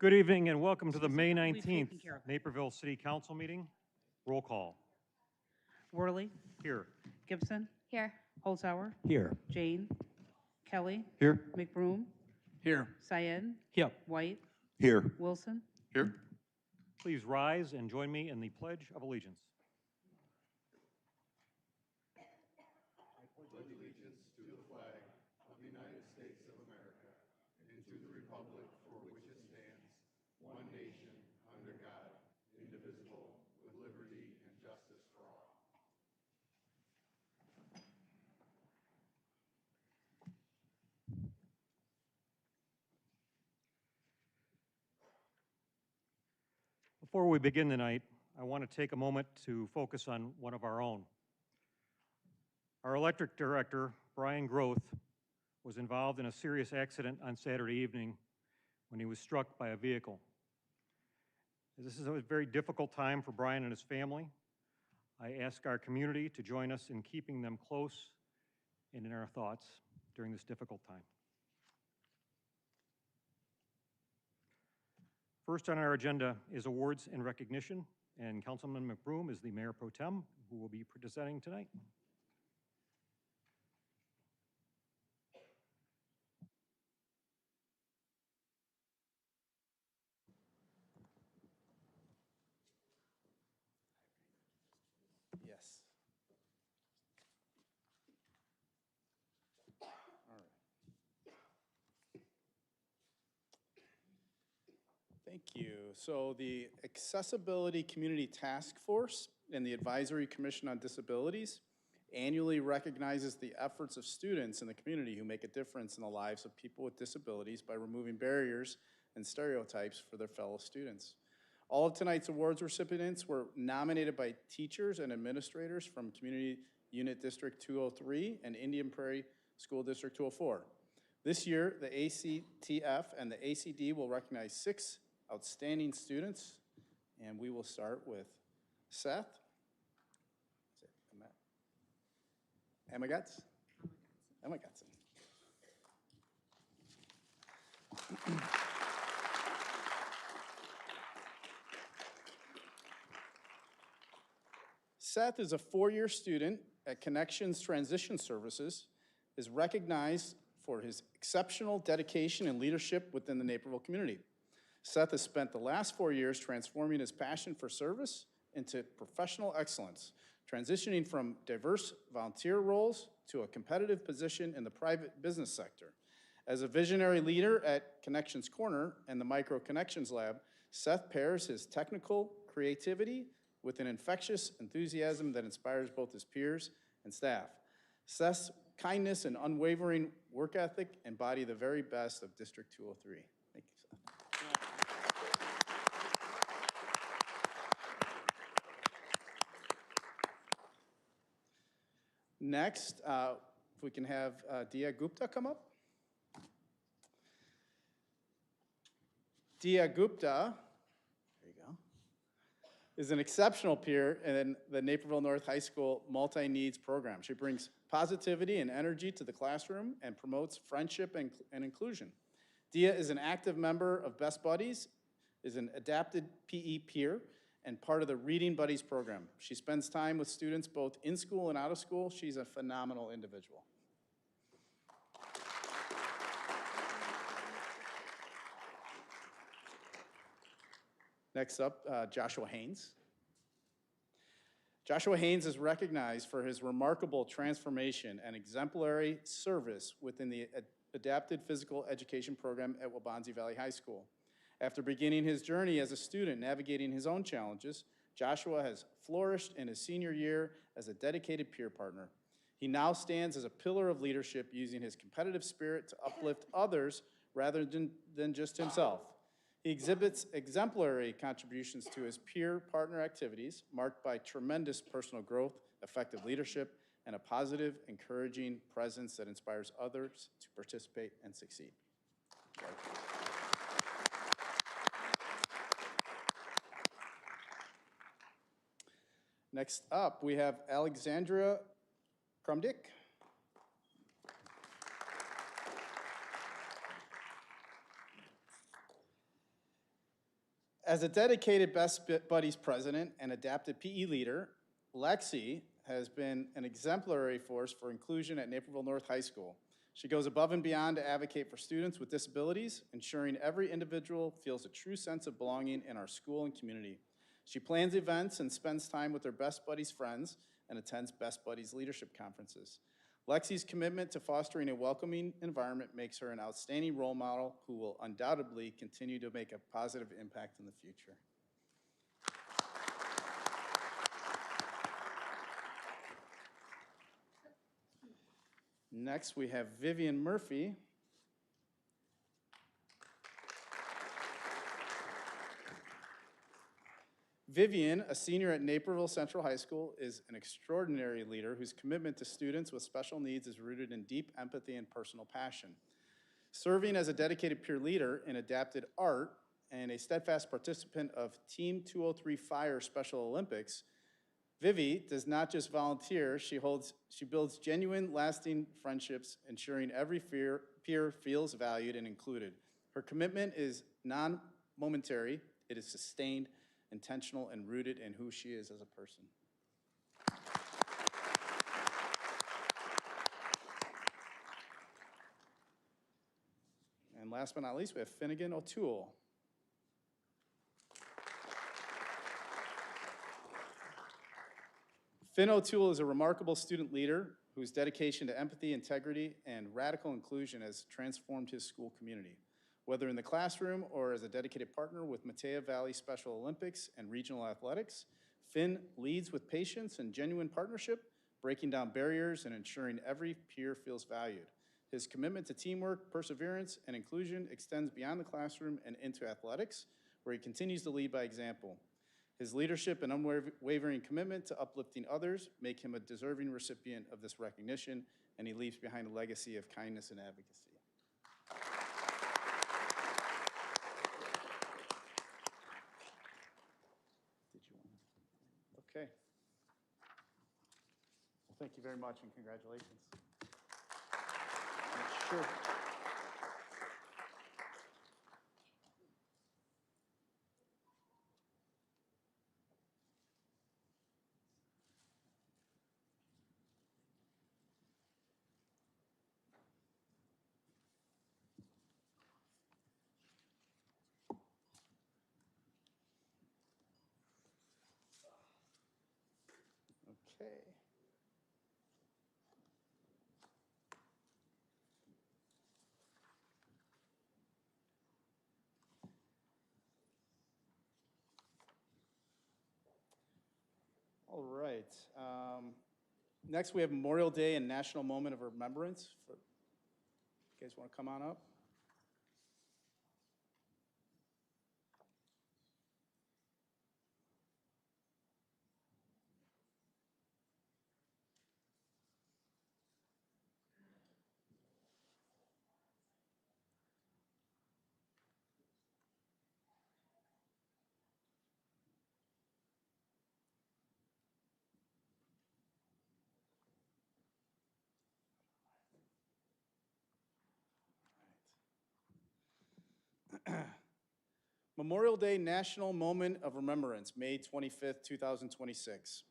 Good evening and welcome to the May 19th Naperville City Council meeting. Roll call. Worley, Here. Gibson, Here. Holzhauer, Here. Jane, Kelly, Here. McBroom, Here. Syed, Yep. White, Here. Wilson. Here. Please rise and join me in the Pledge of Allegiance. Before we begin tonight, I want to take a moment to focus on one of our own. Our electric director, Brian Groth, was involved in a serious accident on Saturday evening when he was struck by a vehicle. This is a very difficult time for Brian and his family. I ask our community to join us in keeping them close and in our thoughts during this difficult time. First on our agenda is awards and recognition, and Councilman McBroom is the Mayor Pro Tem who will be presenting tonight. Yes. All right. Thank you. So the Accessibility Community Task Force and the Advisory Commission on Disabilities annually recognizes the efforts of students in the community who make a difference in the lives of people with disabilities by removing barriers and stereotypes for their fellow students. All of tonight's awards recipients were nominated by teachers and administrators from Community Unit District 203 and Indian Prairie School District 204. This year, the ACTF and the ACD will recognize 6 outstanding students, and we will start with Seth. Emma Gutz? Emma Gutson. Seth is a 4-year student at Connections Transition Services, is recognized for his exceptional dedication and leadership within the Naperville community. Seth has spent the last 4 years transforming his passion for service into professional excellence, transitioning from diverse volunteer roles to a competitive position in the private business sector. As a visionary leader at Connections Corner and the Micro Connections Lab, Seth pairs his technical creativity with an infectious enthusiasm that inspires both his peers and staff. Seth's kindness and unwavering work ethic embody the very best of District 203. Thank you, Seth. Next, if we can have Dia Gupta come up. Dia Gupta, there you go, is an exceptional peer in the Naperville North High School Multi-Needs program. She brings positivity and energy to the classroom and promotes friendship and inclusion. Dia is an active member of Best Buddies, is an adapted PE peer, and part of the Reading Buddies program. She spends time with students both in school and out of school. She's a phenomenal individual. Next up, Joshua Haynes. Joshua Haynes is recognized for his remarkable transformation and exemplary service within the Adapted Physical Education program at Waubonsie Valley High School. After beginning his journey as a student navigating his own challenges, Joshua has flourished in his senior year as a dedicated peer partner. He now stands as a pillar of leadership, using his competitive spirit to uplift others rather than just himself. He exhibits exemplary contributions to his peer partner activities, marked by tremendous personal growth, effective leadership, and a positive, encouraging presence that inspires others to participate and succeed. Next up, we have Alexandria Krumdick. As a dedicated Best Buddies president and adapted PE leader, Lexi has been an exemplary force for inclusion at Naperville North High School. She goes above and beyond to advocate for students with disabilities, ensuring every individual feels a true sense of belonging in our school and community. She plans events and spends time with her Best Buddies friends and attends Best Buddies leadership conferences. Lexi's commitment to fostering a welcoming environment makes her an outstanding role model who will undoubtedly continue to make a positive impact in the future. Next, we have Vivian Murphy. Vivian, a senior at Naperville Central High School, is an extraordinary leader whose commitment to students with special needs is rooted in deep empathy and personal passion. Serving as a dedicated peer leader in adapted art and a steadfast participant of Team 203 Fire Special Olympics, Vivi does not just volunteer, she builds genuine, lasting friendships, ensuring every peer feels valued and included. Her commitment is non-momentary, it is sustained, intentional, and rooted in who she is as a person. And last but not least, we have Finnegan O'Toole. Finn O'Toole is a remarkable student leader whose dedication to empathy, integrity, and radical inclusion has transformed his school community. Whether in the classroom or as a dedicated partner with Matea Valley Special Olympics and Regional Athletics, Finn leads with patience and genuine partnership, breaking down barriers and ensuring every peer feels valued. His commitment to teamwork, perseverance, and inclusion extends beyond the classroom and into athletics, where he continues to lead by example. His leadership and unwavering commitment to uplifting others make him a deserving recipient of this recognition, and he leaves behind a legacy of kindness and advocacy. Okay. Well, thank you very much and congratulations. Sure. Okay. All right. Next, we have Memorial Day and National Moment of Remembrance. You guys want to come on up? Memorial Day National Moment of Remembrance, May 25th, 2026.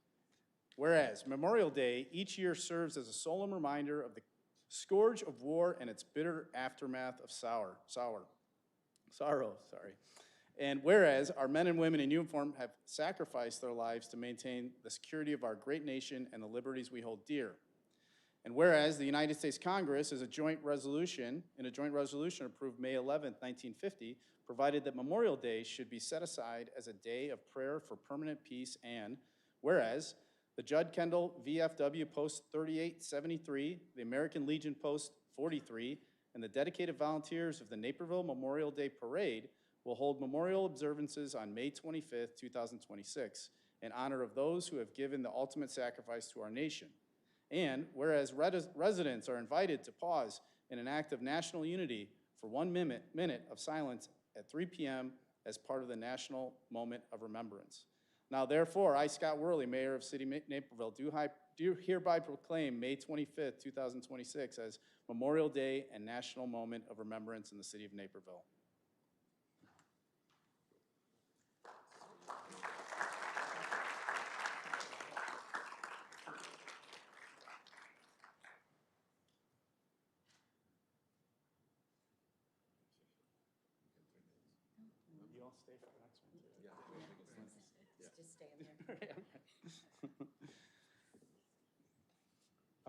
Whereas Memorial Day each year serves as a solemn reminder of the scourge of war and its bitter aftermath of sorrow. And whereas our men and women in uniform have sacrificed their lives to maintain the security of our great nation and the liberties we hold dear. And whereas the United States Congress in a joint resolution approved May 11th, 1950, provided that Memorial Day should be set aside as a day of prayer for permanent peace, and whereas the Judd Kendall VFW Post 3873, the American Legion Post 43, and the dedicated volunteers of the Naperville Memorial Day Parade will hold memorial observances on May 25th, 2026, in honor of those who have given the ultimate sacrifice to our nation. And whereas residents are invited to pause in an act of national unity for 1 minute of silence at 3 p.m. as part of the National Moment of Remembrance. Now, therefore, I, Scott Worley, Mayor of City Naperville, do hereby proclaim May 25th, 2026 as Memorial Day and National Moment of Remembrance in the City of Naperville.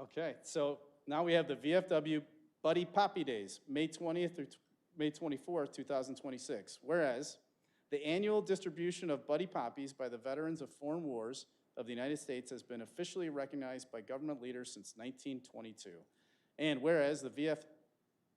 Okay, so now we have the VFW Buddy Poppy Days, May 20th through May 24th, 2026. Whereas the annual distribution of Buddy Poppies by the veterans of foreign wars of the United States has been officially recognized by government leaders since 1922. And whereas the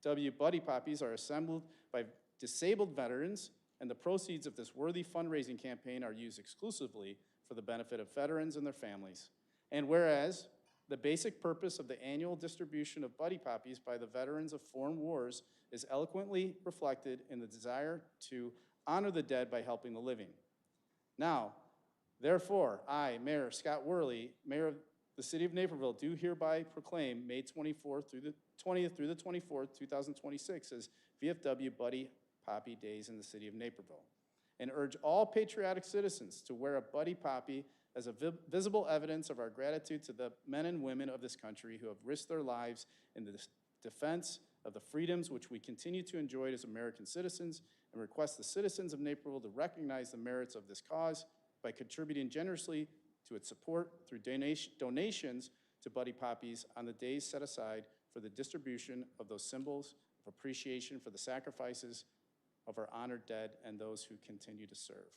VFW Buddy Poppies are assembled by disabled veterans, and the proceeds of this worthy fundraising campaign are used exclusively for the benefit of veterans and their families. And whereas the basic purpose of the annual distribution of Buddy Poppies by the veterans of foreign wars is eloquently reflected in the desire to honor the dead by helping the living. Now, therefore, I, Mayor Scott Worley, Mayor of the City of Naperville, do hereby proclaim May 24th through the 20th through the 24th, 2026 as VFW Buddy Poppy Days in the City of Naperville, and urge all patriotic citizens to wear a Buddy Poppy as a visible evidence of our gratitude to the men and women of this country who have risked their lives in the defense of the freedoms which we continue to enjoy as American citizens, and request the citizens of Naperville to recognize the merits of this cause by contributing generously to its support through donations to Buddy Poppies on the days set aside for the distribution of those symbols of appreciation for the sacrifices of our honored dead and those who continue to serve.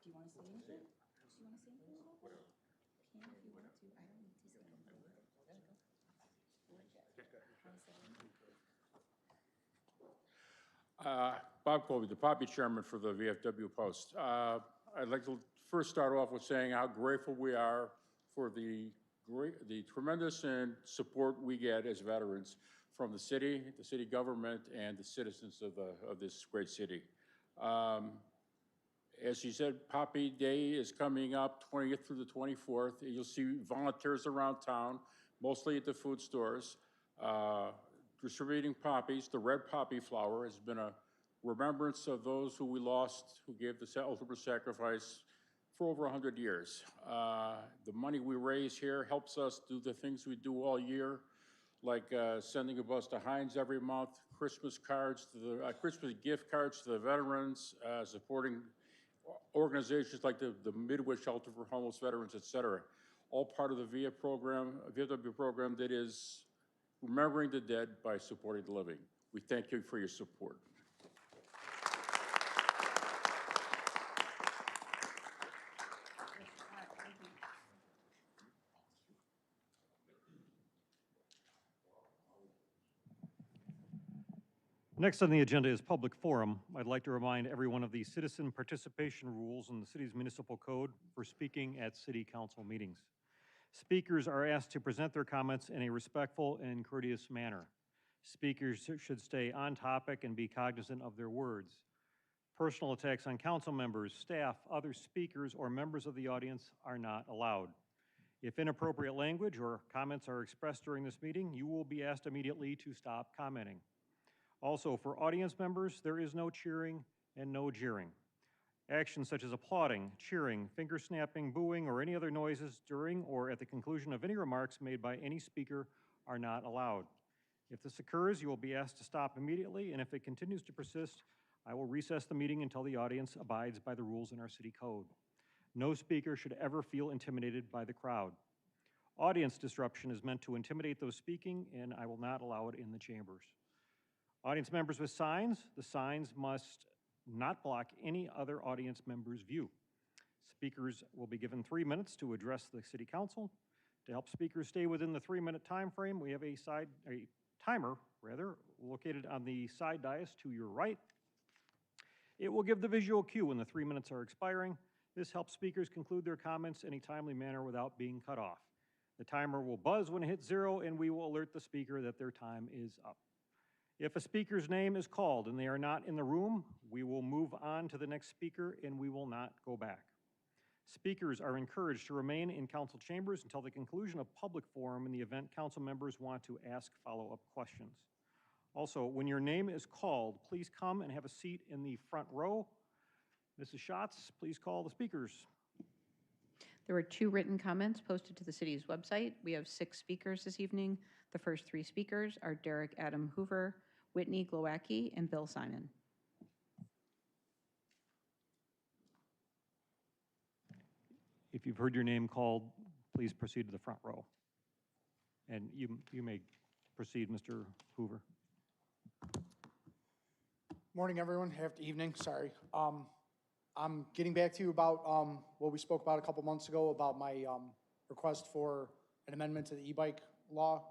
Do you want to say anything? Do you want to say anything about that? Can if you want to. I don't need to say anything. Bob Colby, the Poppy Chairman for the VFW Post. I'd like to first start off with saying how grateful we are for the tremendous and support we get as veterans from the city government, and the citizens of this great city. As you said, Poppy Day is coming up 20th through the 24th. You'll see volunteers around town, mostly at the food stores, distributing poppies. The red poppy flower has been a remembrance of those who we lost, who gave the ultimate sacrifice for over 100 years. The money we raise here helps us do the things we do all year, like sending a bus to Heinz every month, Christmas cards to the Christmas gift cards to the veterans, supporting organizations like the Midwest Shelter for Homeless Veterans, et cetera. All part of the VFW program that is remembering the dead by supporting the living. We thank you for your support. Next on the agenda is public forum. I'd like to remind everyone of the citizen participation rules in the city's municipal code for speaking at city council meetings. Speakers are asked to present their comments in a respectful and courteous manner. Speakers should stay on topic and be cognizant of their words. Personal attacks on council members, staff, other speakers, or members of the audience are not allowed. If inappropriate language or comments are expressed during this meeting, you will be asked immediately to stop commenting. Also, for audience members, there is no cheering and no jeering. Actions such as applauding, cheering, finger snapping, booing, or any other noises during or at the conclusion of any remarks made by any speaker are not allowed. If this occurs, you will be asked to stop immediately, and if it continues to persist, I will recess the meeting until the audience abides by the rules in our city code. No speaker should ever feel intimidated by the crowd. Audience disruption is meant to intimidate those speaking, and I will not allow it in the chambers. Audience members with signs, the signs must not block any other audience member's view. Speakers will be given 3 minutes to address the city council. To help speakers stay within the 3-minute time frame, we have a timer located on the side dais to your right. It will give the visual cue when the 3 minutes are expiring. This helps speakers conclude their comments in a timely manner without being cut off. The timer will buzz when it hits 0, and we will alert the speaker that their time is up. If a speaker's name is called and they are not in the room, we will move on to the next speaker and we will not go back. Speakers are encouraged to remain in council chambers until the conclusion of public forum in the event council members want to ask follow-up questions. Also, when your name is called, please come and have a seat in the front row. Mrs. Schatz, please call the speakers. There were 2 written comments posted to the city's website. We have 6 speakers this evening. The first three speakers are Derek Adam Hoover, Whitney Glowacki, and Bill Simon. If you've heard your name called, please proceed to the front row. And you may proceed, Mr. Hoover. Morning, everyone. Evening, sorry. I'm getting back to you about what we spoke about a couple months ago about my request for an amendment to the e-bike law.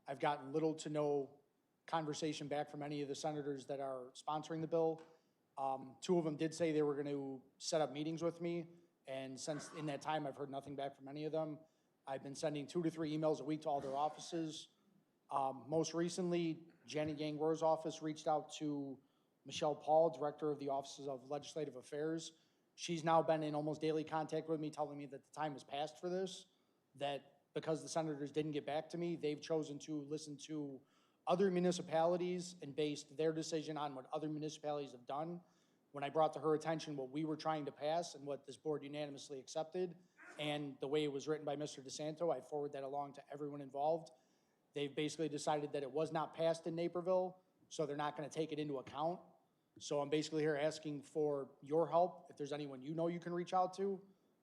I've gotten little to no conversation back from any of the senators that are sponsoring the bill. Two of them did say they were going to set up meetings with me, and since in that time, I've heard nothing back from any of them. I've been sending 2 to 3 emails a week to all their offices. Most recently, Janet Yang-Rohr's office reached out to Michelle Paul, Director of the Offices of Legislative Affairs. She's now been in almost daily contact with me, telling me that the time has passed for this, that because the senators didn't get back to me, they've chosen to listen to other municipalities and based their decision on what other municipalities have done. When I brought to her attention what we were trying to pass and what this board unanimously accepted, and the way it was written by Mr. DeSanto, I forwarded that along to everyone involved. They've basically decided that it was not passed in Naperville, so they're not going to take it into account. So I'm basically here asking for your help, if there's anyone you know you can reach out to,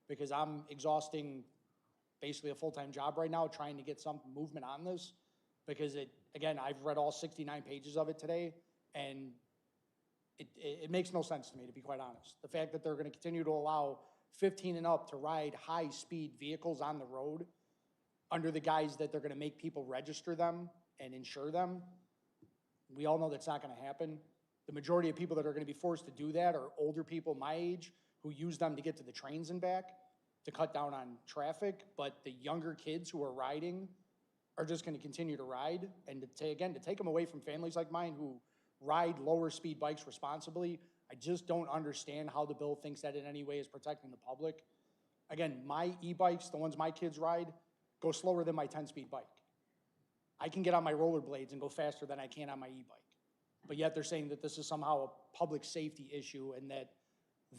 because I'm exhausting basically a full-time job right now trying to get some movement on this, because again, I've read all 69 pages of it today, and it makes no sense to me, to be quite honest. The fact that they're going to continue to allow 15 and up to ride high-speed vehicles on the road under the guise that they're going to make people register them and insure them, we all know that's not going to happen. The majority of people that are going to be forced to do that are older people my age who use them to get to the trains and back to cut down on traffic, but the younger kids who are riding are just going to continue to ride. And to take them away from families like mine who ride lower speed bikes responsibly, I just don't understand how the bill thinks that in any way is protecting the public. Again, my e-bikes, the ones my kids ride, go slower than my 10-speed bike. I can get on my rollerblades and go faster than I can on my e-bike. But yet they're saying that this is somehow a public safety issue and that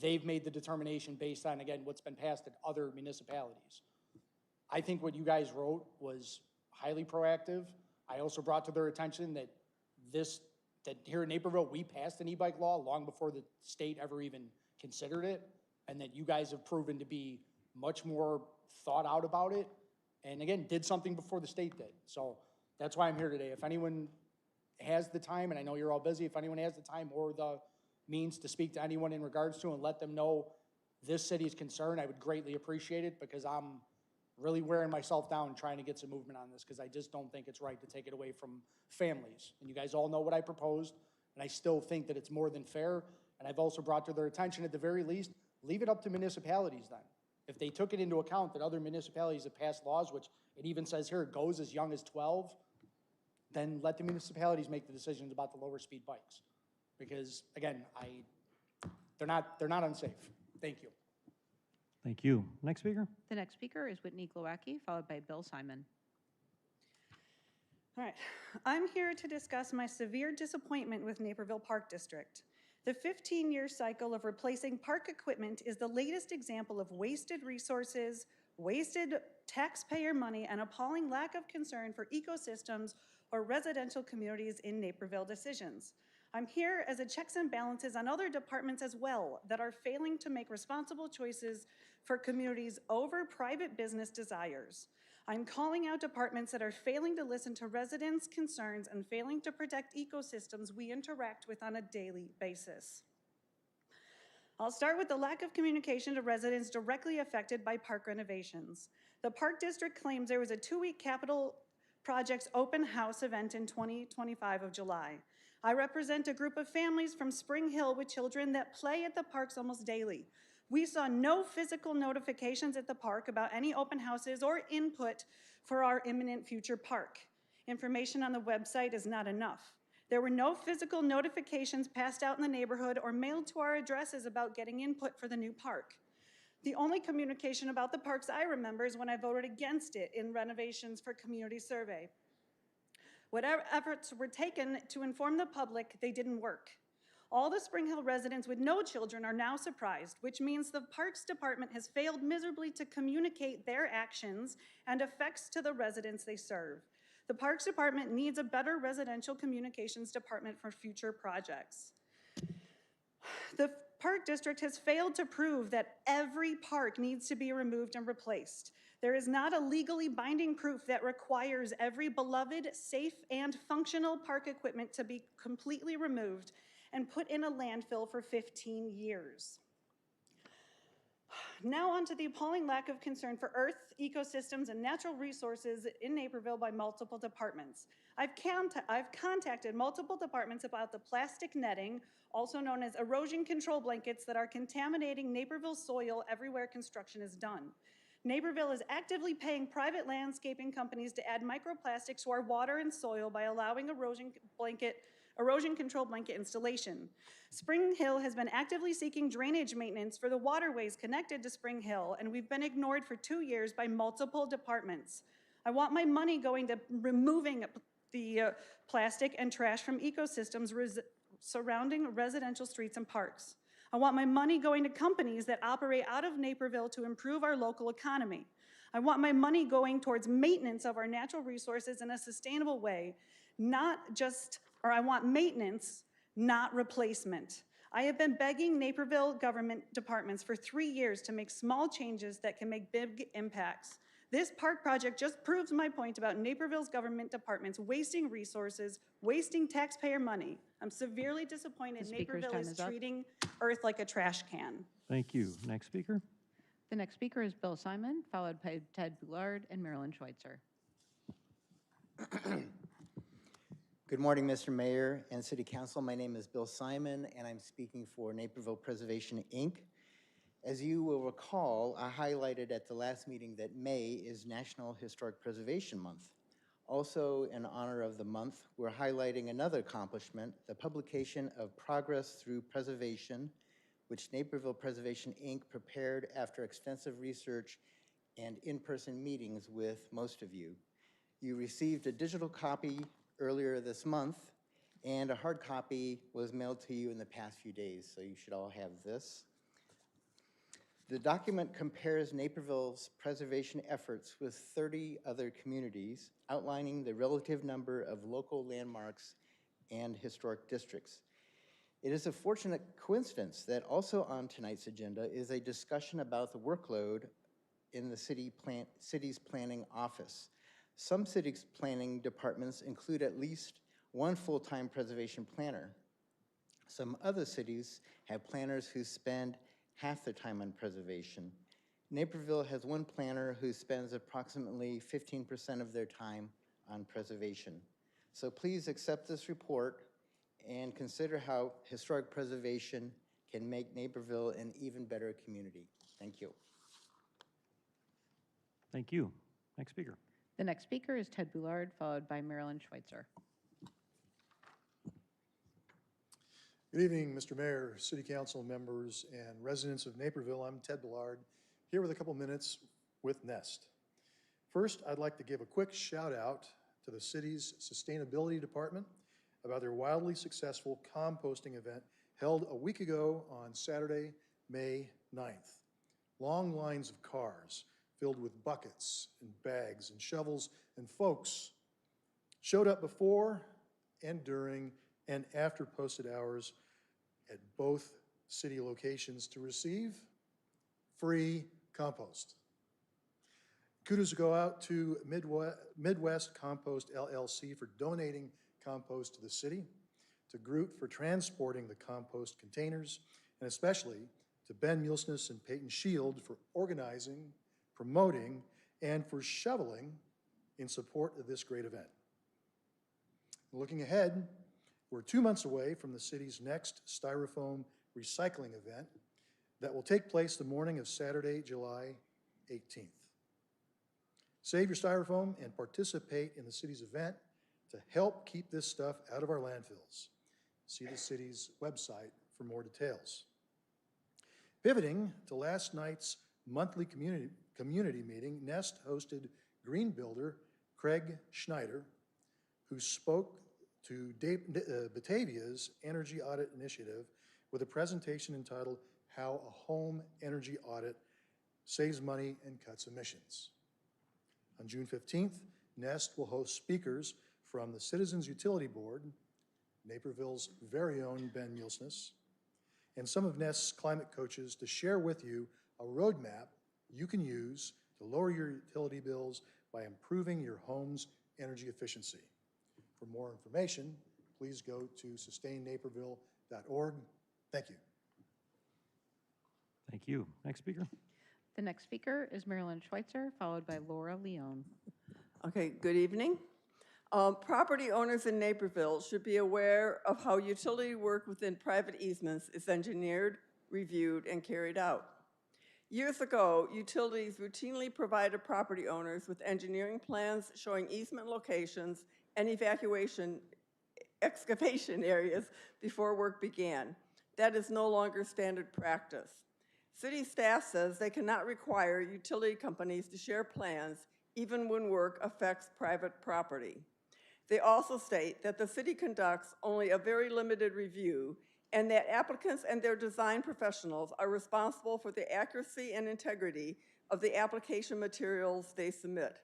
they've made the determination based on, again, what's been passed at other municipalities. I think what you guys wrote was highly proactive. I also brought to their attention that here in Naperville, we passed an e-bike law long before the state ever even considered it, and that you guys have proven to be much more thought out about it, and again, did something before the state did. So that's why I'm here today. If anyone has the time, and I know you're all busy, if anyone has the time or the means to speak to anyone in regards to and let them know this city's concern, I would greatly appreciate it, because I'm really wearing myself down trying to get some movement on this, because I just don't think it's right to take it away from families. And you guys all know what I proposed, and I still think that it's more than fair. And I've also brought to their attention, at the very least, leave it up to municipalities then. If they took it into account that other municipalities have passed laws, which it even says here it goes as young as 12, then let the municipalities make the decisions about the lower speed bikes. Because again, they're not unsafe. Thank you. Thank you. Next speaker. The next speaker is Whitney Glowacki, followed by Bill Simon. All right, I'm here to discuss my severe disappointment with Naperville Park District. The 15-year cycle of replacing park equipment is the latest example of wasted resources, wasted taxpayer money, and appalling lack of concern for ecosystems or residential communities in Naperville decisions. I'm here as a checks and balances on other departments as well that are failing to make responsible choices for communities over private business desires. I'm calling out departments that are failing to listen to residents' concerns and failing to protect ecosystems we interact with on a daily basis. I'll start with the lack of communication to residents directly affected by park renovations. The Park District claims there was a 2-week capital projects open house event in 2025 of July. I represent a group of families from Spring Hill with children that play at the parks almost daily. We saw no physical notifications at the park about any open houses or input for our imminent future park. Information on the website is not enough. There were no physical notifications passed out in the neighborhood or mailed to our addresses about getting input for the new park. The only communication about the parks I remember is when I voted against it in renovations for community survey. Whatever efforts were taken to inform the public, they didn't work. All the Spring Hill residents with no children are now surprised, which means the Parks Department has failed miserably to communicate their actions and effects to the residents they serve. The Parks Department needs a better residential communications department for future projects. The Park District has failed to prove that every park needs to be removed and replaced. There is not a legally binding proof that requires every beloved, safe, and functional park equipment to be completely removed and put in a landfill for 15 years. Now on to the appalling lack of concern for Earth, ecosystems, and natural resources in Naperville by multiple departments. I've contacted multiple departments about the plastic netting, also known as erosion control blankets, that are contaminating Naperville soil everywhere construction is done. Naperville is actively paying private landscaping companies to add microplastics to our water and soil by allowing erosion control blanket installation. Spring Hill has been actively seeking drainage maintenance for the waterways connected to Spring Hill, and we've been ignored for 2 years by multiple departments. I want my money going to removing the plastic and trash from ecosystems surrounding residential streets and parks. I want my money going to companies that operate out of Naperville to improve our local economy. I want my money going towards maintenance of our natural resources in a sustainable way, I want maintenance, not replacement. I have been begging Naperville government departments for 3 years to make small changes that can make big impacts. This park project just proves my point about Naperville's government departments wasting resources, wasting taxpayer money. I'm severely disappointed Naperville is treating Earth like a trash can. Thank you. Next speaker. The next speaker is Bill Simon, followed by Ted Boulard and Marilyn Schweitzer. Good morning, Mr. Mayor and City Council. My name is Bill Simon, and I'm speaking for Naperville Preservation, Inc. As you will recall, I highlighted at the last meeting that May is National Historic Preservation Month. Also, in honor of the month, we're highlighting another accomplishment, the publication of Progress Through Preservation, which Naperville Preservation, Inc. prepared after extensive research and in-person meetings with most of you. You received a digital copy earlier this month, and a hard copy was mailed to you in the past few days, so you should all have this. The document compares Naperville's preservation efforts with 30 other communities, outlining the relative number of local landmarks and historic districts. It is a fortunate coincidence that also on tonight's agenda is a discussion about the workload in the city's planning office. Some cities' planning departments include at least one full-time preservation planner. Some other cities have planners who spend half their time on preservation. Naperville has one planner who spends approximately 15% of their time on preservation. So please accept this report and consider how historic preservation can make Naperville an even better community. Thank you. Thank you. Next speaker. The next speaker is Ted Boulard, followed by Marilyn Schweitzer. Good evening, Mr. Mayor, City Council members, and residents of Naperville. I'm Ted Boulard, here with a couple minutes with Nest. First, I'd like to give a quick shout out to the city's sustainability department about their wildly successful composting event held a week ago on Saturday, May 9th. Long lines of cars filled with buckets and bags and shovels, and folks showed up before and during and after posted hours at both city locations to receive free compost. Kudos go out to Midwest Compost LLC for donating compost to the city, to Groot for transporting the compost containers, and especially to Ben Mulesness and Peyton Shield for organizing, promoting, and for shoveling in support of this great event. Looking ahead, we're 2 months away from the city's next styrofoam recycling event that will take place the morning of Saturday, July 18th. Save your styrofoam and participate in the city's event to help keep this stuff out of our landfills. See the city's website for more details. Pivoting to last night's monthly community meeting, Nest hosted green builder Craig Schneider, who spoke to Batavia's Energy Audit Initiative with a presentation entitled How a Home Energy Audit Saves Money and Cuts Emissions. On June 15th, Nest will host speakers from the Citizens Utility Board, Naperville's very own Ben Mulesness, and some of Nest's climate coaches to share with you a roadmap you can use to lower your utility bills by improving your home's energy efficiency. For more information, please go to sustainnaperville.org. Thank you. Thank you. Next speaker. The next speaker is Marilyn Schweitzer, followed by Laura Leone. Okay, good evening. Property owners in Naperville should be aware of how utility work within private easements is engineered, reviewed, and carried out. Years ago, utilities routinely provided property owners with engineering plans showing easement locations and excavation areas before work began. That is no longer standard practice. City staff says they cannot require utility companies to share plans even when work affects private property. They also state that the city conducts only a very limited review and that applicants and their design professionals are responsible for the accuracy and integrity of the application materials they submit.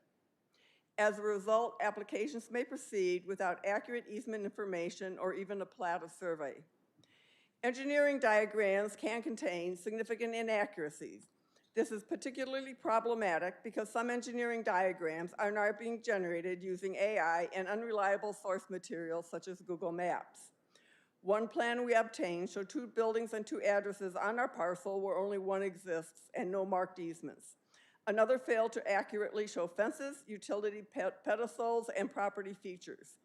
As a result, applications may proceed without accurate easement information or even a plat of survey. Engineering diagrams can contain significant inaccuracies. This is particularly problematic because some engineering diagrams are now being generated using AI and unreliable source materials such as Google Maps. One plan we obtained showed 2 buildings and 2 addresses on our parcel where only one exists and no marked easements. Another failed to accurately show fences, utility pedestals, and property features.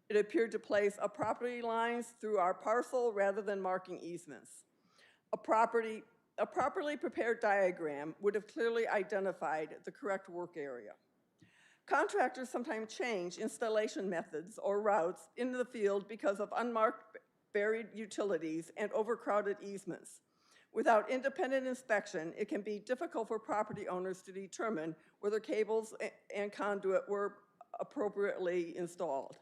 It appeared to place property lines through our parcel rather than marking easements. A properly prepared diagram would have clearly identified the correct work area. Contractors sometimes change installation methods or routes into the field because of unmarked buried utilities and overcrowded easements. Without independent inspection, it can be difficult for property owners to determine whether cables and conduit were appropriately installed.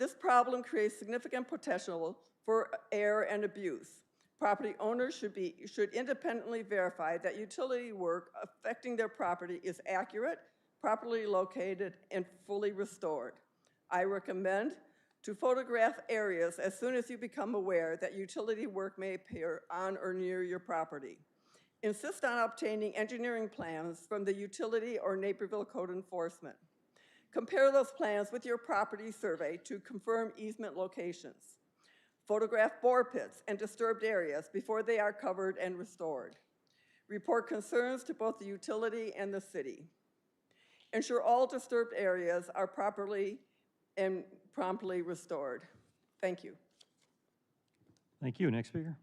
This problem creates significant potential for error and abuse. Property owners should independently verify that utility work affecting their property is accurate, properly located, and fully restored. I recommend to photograph areas as soon as you become aware that utility work may appear on or near your property. Insist on obtaining engineering plans from the utility or Naperville Code Enforcement. Compare those plans with your property survey to confirm easement locations. Photograph bore pits and disturbed areas before they are covered and restored. Report concerns to both the utility and the city. Ensure all disturbed areas are properly and promptly restored. Thank you. Thank you. Next speaker.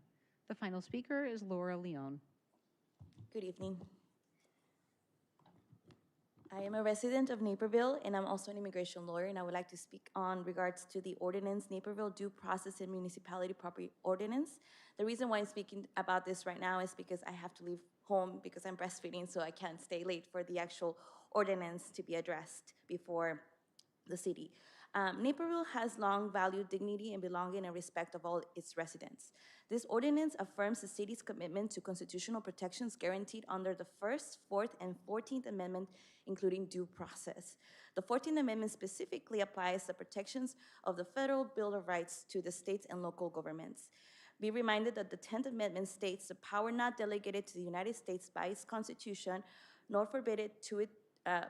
The final speaker is Laura Leone. Good evening. I am a resident of Naperville, and I'm also an immigration lawyer, and I would like to speak on regards to the ordinance, Naperville Due Process and Municipality Property Ordinance. The reason why I'm speaking about this right now is because I have to leave home because I'm breastfeeding, so I can't stay late for the actual ordinance to be addressed before the city. Naperville has long valued dignity and belonging and respect of all its residents. This ordinance affirms the city's commitment to constitutional protections guaranteed under the 1st, 4th, and 14th Amendment, including due process. The 14th Amendment specifically applies the protections of the Federal Bill of Rights to the states and local governments. Be reminded that the 10th Amendment states the power not delegated to the United States by its Constitution, nor forbidden to it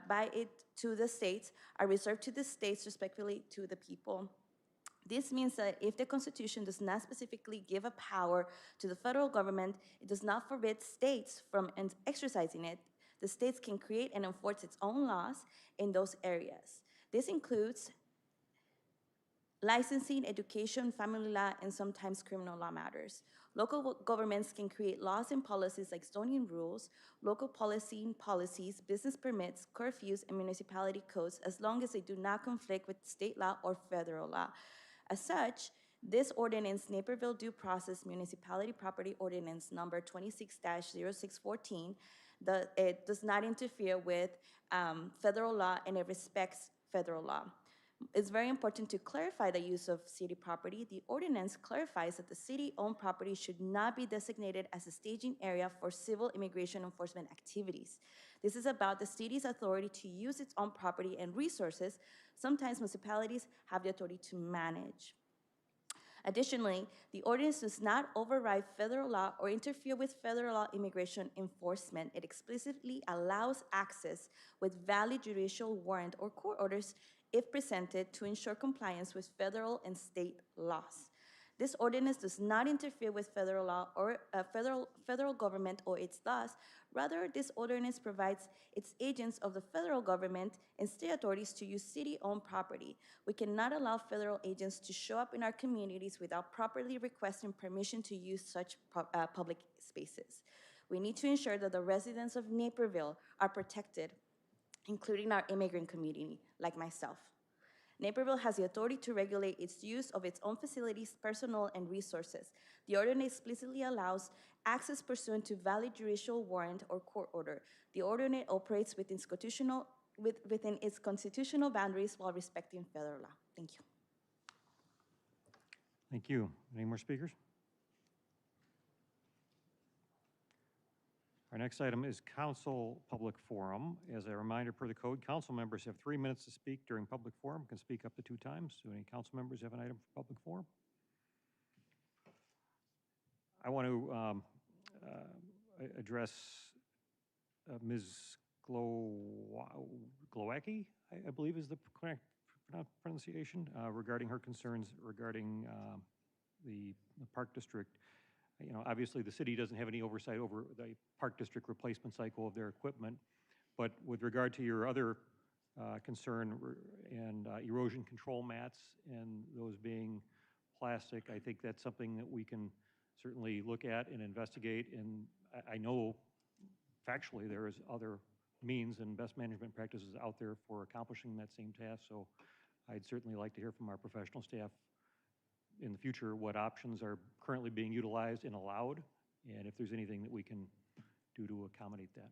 by it to the states, are reserved to the states, respectively to the people. This means that if the Constitution does not specifically give a power to the federal government, it does not forbid states from exercising it. The states can create and enforce its own laws in those areas. This includes licensing, education, family law, and sometimes criminal law matters. Local governments can create laws and policies like zoning rules, local policing policies, business permits, curfews, and municipality codes as long as they do not conflict with state law or federal law. As such, this ordinance, Naperville Due Process Municipality Property Ordinance number 26-0614, it does not interfere with federal law, and it respects federal law. It's very important to clarify the use of city property. The ordinance clarifies that the city-owned property should not be designated as a staging area for civil immigration enforcement activities. This is about the city's authority to use its own property and resources. Sometimes municipalities have the authority to manage. Additionally, the ordinance does not override federal law or interfere with federal law immigration enforcement. It explicitly allows access with valid judicial warrant or court orders if presented to ensure compliance with federal and state laws. This ordinance does not interfere with federal law or federal government or its laws. Rather, this ordinance provides its agents of the federal government and state authorities to use city-owned property. We cannot allow federal agents to show up in our communities without properly requesting permission to use such public spaces. We need to ensure that the residents of Naperville are protected, including our immigrant community, like myself. Naperville has the authority to regulate its use of its own facilities, personnel, and resources. The ordinance explicitly allows access pursuant to valid judicial warrant or court order. The ordinance operates within its constitutional boundaries while respecting federal law. Thank you. Thank you. Any more speakers? Our next item is council public forum. As a reminder per the code, council members have 3 minutes to speak during public forum, can speak up to 2 times. Do any council members have an item for public forum? I want to address Ms. Glowacki, I believe is the correct pronunciation, regarding her concerns regarding the Park District. You know, obviously the city doesn't have any oversight over the Park District replacement cycle of their equipment, but with regard to your other concern and erosion control mats and those being plastic, I think that's something that we can certainly look at and investigate. And I know factually there is other means and best management practices out there for accomplishing that same task. So I'd certainly like to hear from our professional staff in the future what options are currently being utilized and allowed, and if there's anything that we can do to accommodate that.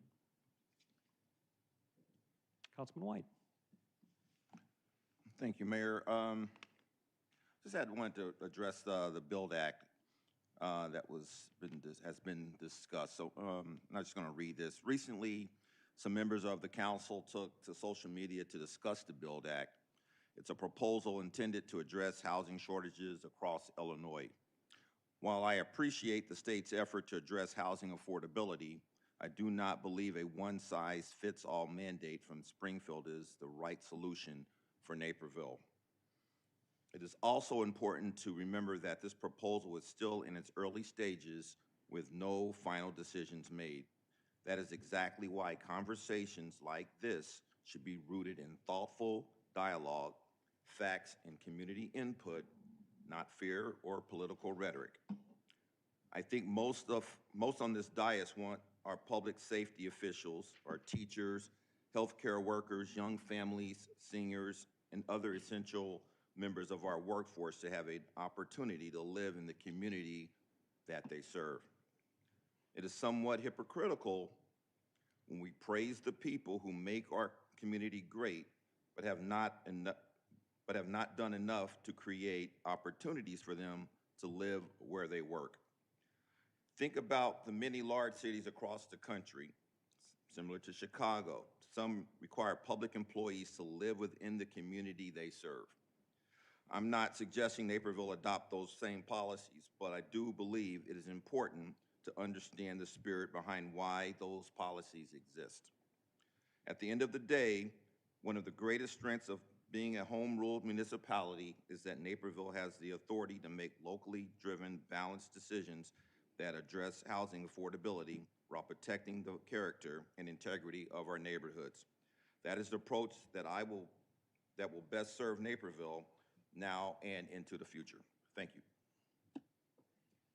Councilman White. Thank you, Mayor. Wanted to address the Build Act that has been discussed. So I'm not just going to read this. Recently, some members of the council took to social media to discuss the Build Act. It's a proposal intended to address housing shortages across Illinois. While I appreciate the state's effort to address housing affordability, I do not believe a one-size-fits-all mandate from Springfield is the right solution for Naperville. It is also important to remember that this proposal is still in its early stages with no final decisions made. That is exactly why conversations like this should be rooted in thoughtful dialogue, facts, and community input, not fear or political rhetoric. I think most on this dais want our public safety officials, our teachers, healthcare workers, young families, seniors, and other essential members of our workforce to have an opportunity to live in the community that they serve. It is somewhat hypocritical when we praise the people who make our community great, but have not done enough to create opportunities for them to live where they work. Think about the many large cities across the country, similar to Chicago. Some require public employees to live within the community they serve. I'm not suggesting Naperville adopt those same policies, but I do believe it is important to understand the spirit behind why those policies exist. At the end of the day, one of the greatest strengths of being a home-ruled municipality is that Naperville has the authority to make locally driven, balanced decisions that address housing affordability while protecting the character and integrity of our neighborhoods. That is the approach that will best serve Naperville now and into the future. Thank you.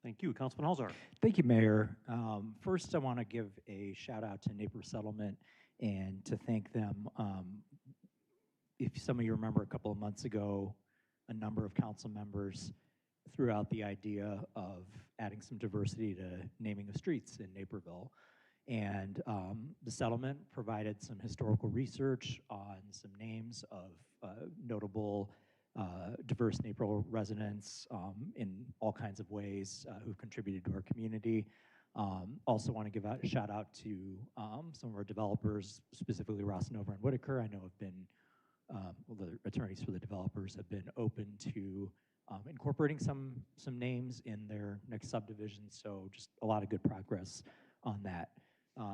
Thank you. Councilman Halzar. Thank you, Mayor. First, I want to give a shout out to Naperville Settlement and to thank them. If some of you remember a couple of months ago, a number of council members threw out the idea of adding some diversity to naming of streets in Naperville. And the settlement provided some historical research on some names of notable diverse Naperville residents in all kinds of ways who've contributed to our community. Also want to give a shout out to some of our developers, specifically Ross Nover and Whitaker. I know have been, well, the attorneys for the developers have been open to incorporating some names in their next subdivision, so just a lot of good progress on that.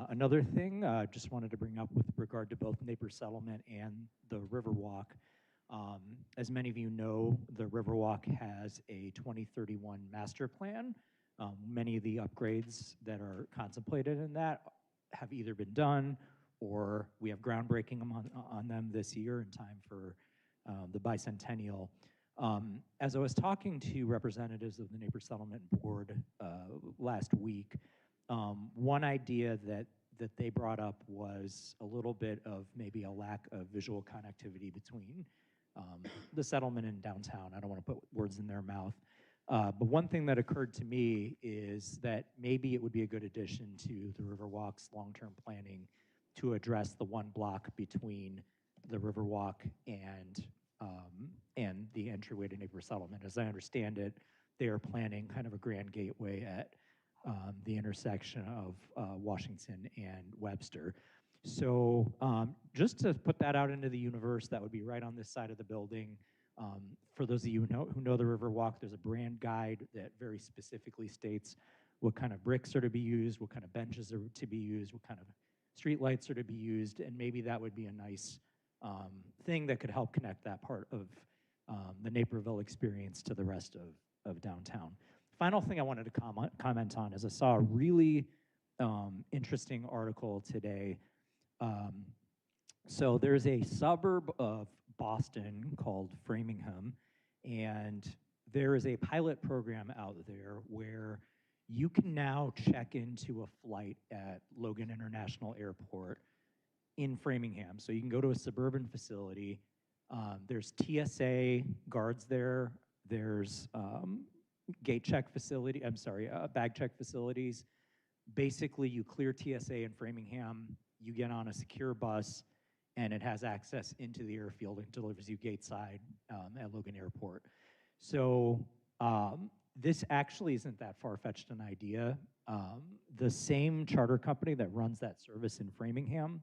Another thing, just wanted to bring up with regard to both Napier Settlement and the Riverwalk. As many of you know, the Riverwalk has a 2031 master plan. Many of the upgrades that are contemplated in that have either been done or we have groundbreaking on them this year in time for the bicentennial. As I was talking to representatives of the Napier Settlement Board last week, one idea that they brought up was a little bit of maybe a lack of visual connectivity between the settlement and downtown. I don't want to put words in their mouth. But one thing that occurred to me is that maybe it would be a good addition to the Riverwalk's long-term planning to address the one block between the Riverwalk and the entryway to Napier Settlement. As I understand it, they are planning kind of a grand gateway at the intersection of Washington and Webster. So just to put that out into the universe, that would be right on this side of the building. For those of you who know the Riverwalk, there's a brand guide that very specifically states what kind of bricks are to be used, what kind of benches are to be used, what kind of street lights are to be used, and maybe that would be a nice thing that could help connect that part of the Naperville experience to the rest of downtown. Final thing I wanted to comment on is I saw a really interesting article today. So there's a suburb of Boston called Framingham, and there is a pilot program out there where you can now check into a flight at Logan International Airport in Framingham. So you can go to a suburban facility. There's TSA guards there. There's gate check facility, bag check facilities. Basically, you clear TSA in Framingham, you get on a secure bus, and it has access into the airfield and delivers you gate side at Logan Airport. So this actually isn't that far-fetched an idea. The same charter company that runs that service in Framingham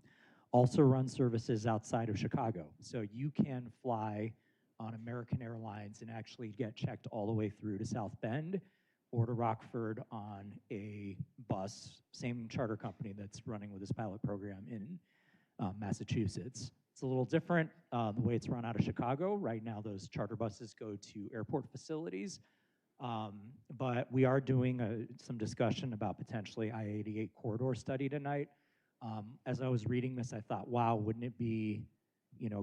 also runs services outside of Chicago. So you can fly on American Airlines and actually get checked all the way through to South Bend or to Rockford on a bus, same charter company that's running with this pilot program in Massachusetts. It's a little different the way it's run out of Chicago. Right now, those charter buses go to airport facilities, but we are doing some discussion about potentially I-88 corridor study tonight. As I was reading this, I thought, wow, wouldn't it be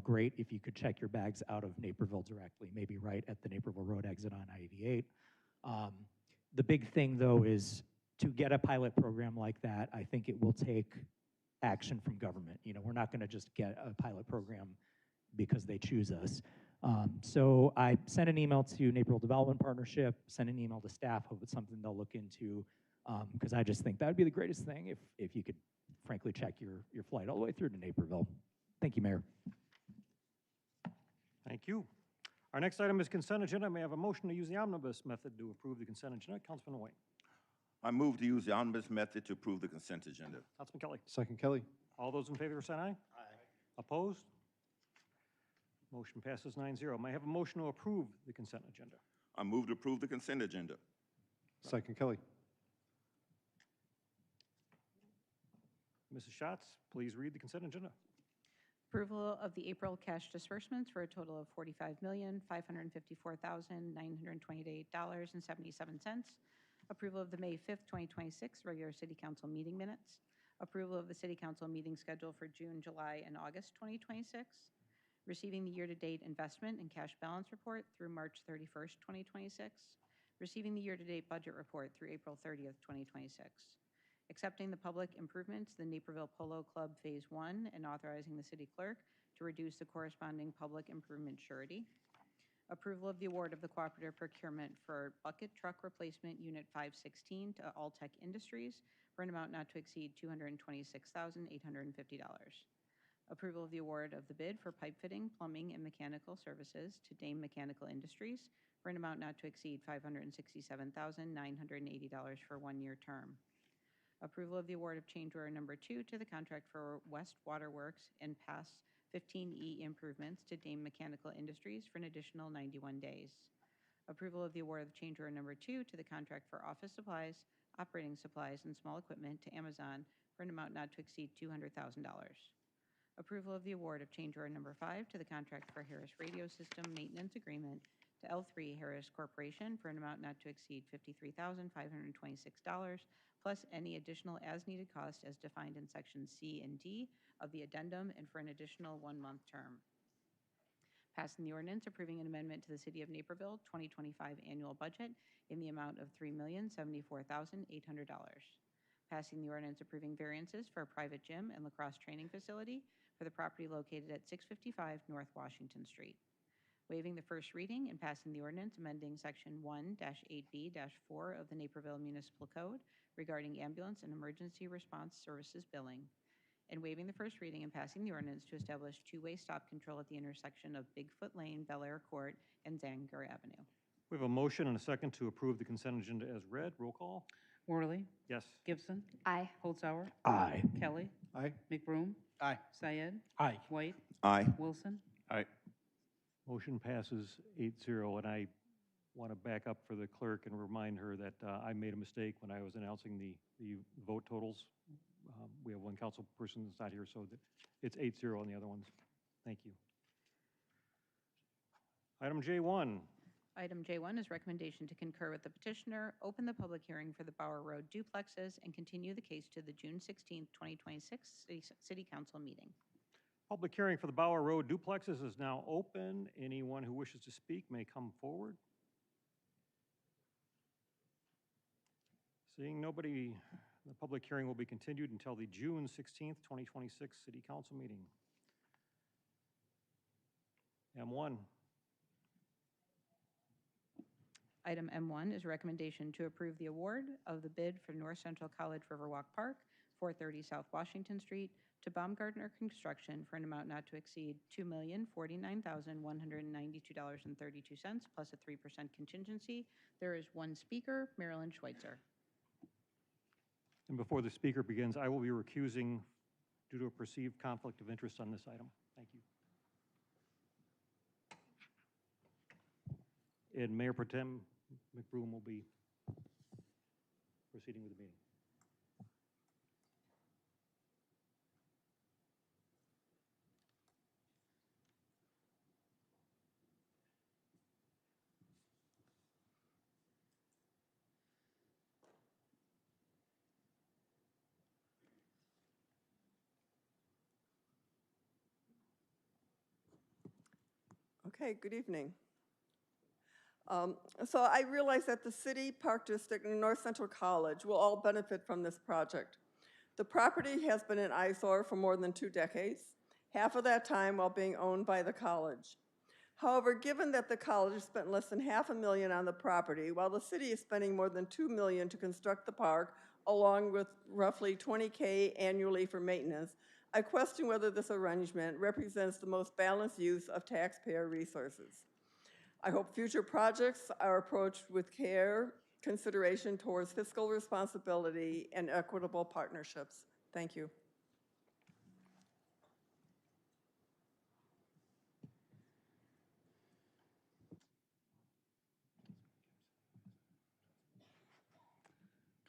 great if you could check your bags out of Naperville directly, maybe right at the Naperville Road exit on I-88. The big thing, though, is to get a pilot program like that, I think it will take action from government. We're not going to just get a pilot program because they choose us. So I sent an email to Naperville Development Partnership, sent an email to staff, hope it's something they'll look into, because I just think that would be the greatest thing if you could, frankly, check your flight all the way through to Naperville. Thank you, Mayor. Thank you. Our next item is consent agenda. May I have a motion to use the omnibus method to approve the consent agenda? Councilman White. I move to use the omnibus method to approve the consent agenda. Councilman Kelly. Second, Kelly. All those in favor say aye. Aye. Opposed? Motion passes 9-0. May I have a motion to approve the consent agenda? I move to approve the consent agenda. Second, Kelly. Mrs. Schatz, please read the consent agenda. Approval of the April cash disbursements for a total of $45,554,928.77. Approval of the May 5th, 2026 regular City Council meeting minutes. Approval of the City Council meeting schedule for June, July, and August 2026. Receiving the year-to-date investment and cash balance report through March 31st, 2026. Receiving the year-to-date budget report through April 30th, 2026. Accepting the public improvements to the Naperville Polo Club Phase 1 and authorizing the city clerk to reduce the corresponding public improvement surety. Approval of the award of the cooperative procurement for bucket truck replacement unit 516 to Alltech Industries for an amount not to exceed $226,850. Approval of the award of the bid for pipe fitting, plumbing, and mechanical services to Dame Mechanical Industries for an amount not to exceed $567,980 for 1-year term. Approval of the award of change order number 2 to the contract for West Waterworks and Pass 15E improvements to Dame Mechanical Industries for an additional 91 days. Approval of the award of change order number 2 to the contract for office supplies, operating supplies, and small equipment to Amazon for an amount not to exceed $200,000. Approval of the award of change order number 5 to the contract for Harris Radio System Maintenance Agreement to L3 Harris Corporation for an amount not to exceed $53,526, plus any additional as-needed cost as defined in Section C and D of the addendum and for an additional 1-month term. Passing the ordinance approving an amendment to the City of Naperville 2025 annual budget in the amount of $3,074,800. Passing the ordinance approving variances for a private gym and lacrosse training facility for the property located at 655 North Washington Street. Waiving the first reading and passing the ordinance amending Section 1-8B-4 of the Naperville Municipal Code regarding ambulance and emergency response services billing. And waiving the first reading and passing the ordinance to establish two-way stop control at the intersection of Bigfoot Lane, Bel Air Court, and Zanger Avenue. We have a motion and a second to approve the consent agenda as read. Roll call. Worley. Yes. Gibson. Aye. Holzhauer. Aye. Kelly. Aye. McBroom. Aye. Syed. Aye. White. Aye. Wilson. Aye. Motion passes 8-0, and I want to back up for the clerk and remind her that I made a mistake when I was announcing the vote totals. We have one council person that's not here, so it's 8-0 on the other ones. Thank you. Item J1. Item J1 is recommendation to concur with the petitioner, open the public hearing for the Bauer Road duplexes, and continue the case to the June 16, 2026 City Council meeting. Public hearing for the Bauer Road duplexes is now open. Anyone who wishes to speak may come forward. Seeing nobody, the public hearing will be continued until the June 16th, 2026 City Council meeting. M1. Item M1 is a recommendation to approve the award of the bid for North Central College Riverwalk Park, 430 South Washington Street, to Baumgartner Construction for an amount not to exceed $2,049,192.32 plus a 3% contingency. There is one speaker, Marilyn Schweitzer. And before the speaker begins, I will be recusing due to a perceived conflict of interest on this item. Thank you. And Mayor Pro Tem McBroom will be proceeding with the meeting. Okay, good evening. So I realize that the City, Park District, and North Central College will all benefit from this project. The property has been an eyesore for more than 2 decades, half of that time while being owned by the college. However, given that the college spent less than $500,000 on the property, while the city is spending more than $2 million to construct the park, along with roughly $20,000 annually for maintenance, I question whether this arrangement represents the most balanced use of taxpayer resources. I hope future projects are approached with care, consideration towards fiscal responsibility, and equitable partnerships. Thank you.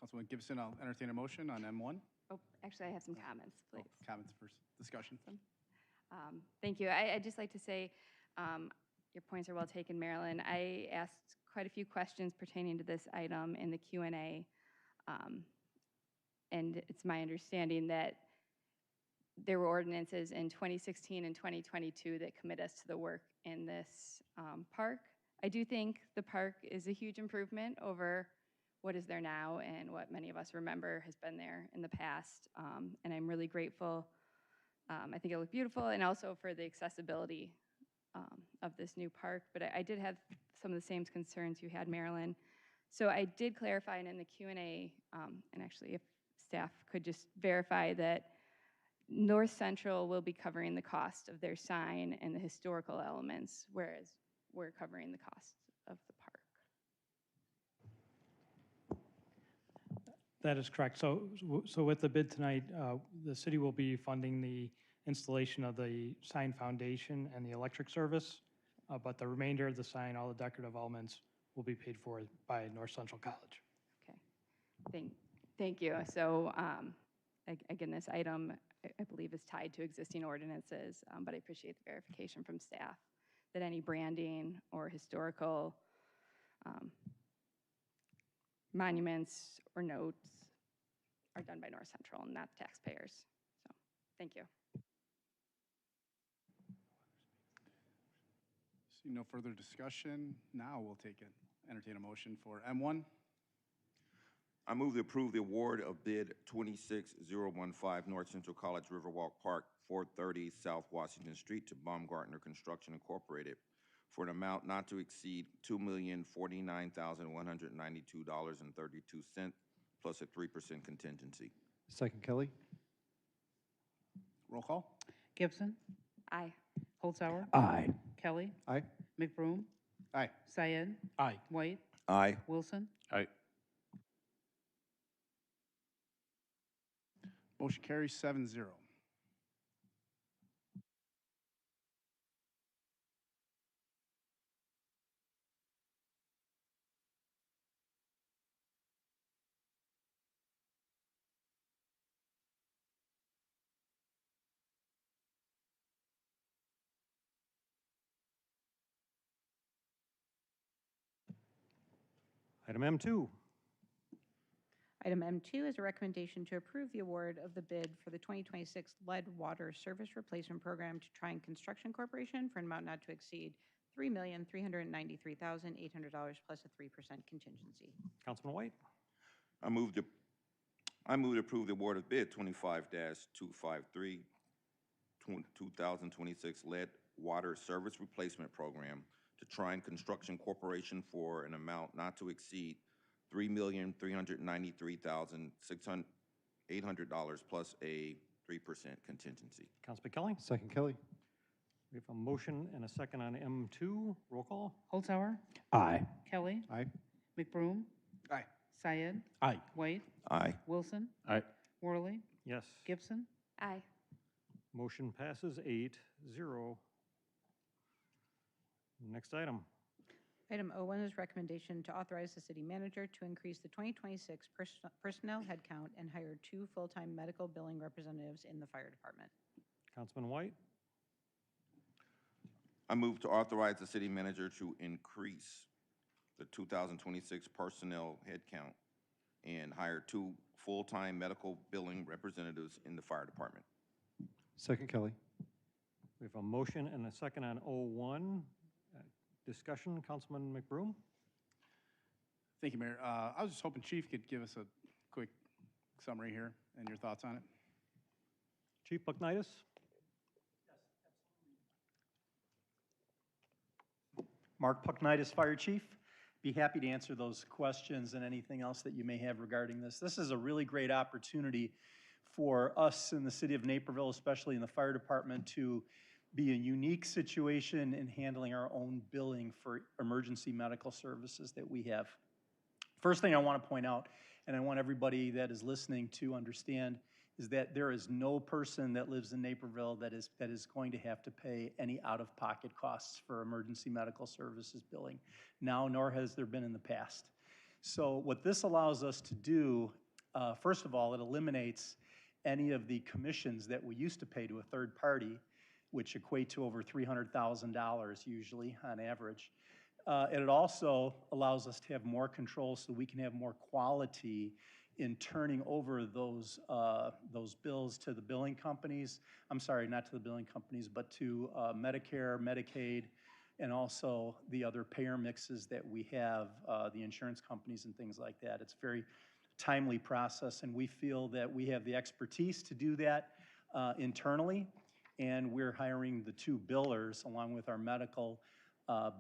Councilman Gibson, I'll entertain a motion on M1. Oh, actually, I have some comments, please. Oh, comments first, discussion. Thank you. I'd just like to say your points are well taken, Marilyn. I asked quite a few questions pertaining to this item in the Q&A, and it's my understanding that there were ordinances in 2016 and 2022 that commit us to the work in this park. I do think the park is a huge improvement over what is there now and what many of us remember has been there in the past, and I'm really grateful. I think it looked beautiful, and also for the accessibility of this new park, but I did have some of the same concerns you had, Marilyn. So I did clarify, and in the Q&A, and actually if staff could just verify that North Central will be covering the cost of their sign and the historical elements, whereas we're covering the cost of the park. That is correct. So with the bid tonight, the city will be funding the installation of the sign foundation and the electric service, but the remainder of the sign, all the decorative elements, will be paid for by North Central College. Okay, thank you. So again, this item, I believe, is tied to existing ordinances, but I appreciate the verification from staff that any branding or historical monuments or notes are done by North Central and not the taxpayers. So, thank you. See no further discussion. Now we'll entertain a motion for M1. I move to approve the award of bid 26015 North Central College Riverwalk Park, 430 South Washington Street to Baumgartner Construction Incorporated for an amount not to exceed $2,049,192.32 plus a 3% contingency. Second, Kelly. Roll call. Gibson. Aye. Holzhauer. Aye. Kelly. Aye. McBroom. Aye. Syed. Aye. White. Aye. Wilson. Aye. Motion carries 7-0. Item M2. Item M2 is a recommendation to approve the award of the bid for the 2026 lead water service replacement program to Trine Construction Corporation for an amount not to exceed $3,393,800 plus a 3% contingency. Councilman White. I move to approve the award of bid 25-253 2026 lead water service replacement program to Trine Construction Corporation for an amount not to exceed $3,393,800 plus a 3% contingency. Councilman Kelly. Second, Kelly. We have a motion and a second on M2. Roll call. Holzhauer. Aye. Kelly. Aye. McBroom. Aye. Syed. Aye. White. Aye. Wilson. Aye. Worley. Yes. Gibson. Aye. Motion passes 8-0. Next item. Item O1 is recommendation to authorize the city manager to increase the 2026 personnel headcount and hire 2 full-time medical billing representatives in the fire department. Councilman White. I move to authorize the city manager to increase the 2026 personnel headcount and hire 2 full-time medical billing representatives in the fire department. Second, Kelly. We have a motion and a second on O1. Discussion, Councilman McBroom. Thank you, Mayor. I was just hoping Chief could give us a quick summary here and your thoughts on it. Chief Bucknitis. Mark Pucknitis, Fire Chief. Be happy to answer those questions and anything else that you may have regarding this. This is a really great opportunity for us in the city of Naperville, especially in the fire department, to be a unique situation in handling our own billing for emergency medical services that we have. First thing I want to point out, and I want everybody that is listening to understand, is that there is no person that lives in Naperville that is going to have to pay any out-of-pocket costs for emergency medical services billing now, nor has there been in the past. So what this allows us to do, first of all, it eliminates any of the commissions that we used to pay to a third party, which equate to over $300,000 usually on average. And it also allows us to have more control so we can have more quality in turning over those bills to the billing companies. I'm sorry, not to the billing companies, but to Medicare, Medicaid, and also the other payer mixes that we have, the insurance companies and things like that. It's a very timely process, and we feel that we have the expertise to do that internally, and we're hiring the 2 billers along with our medical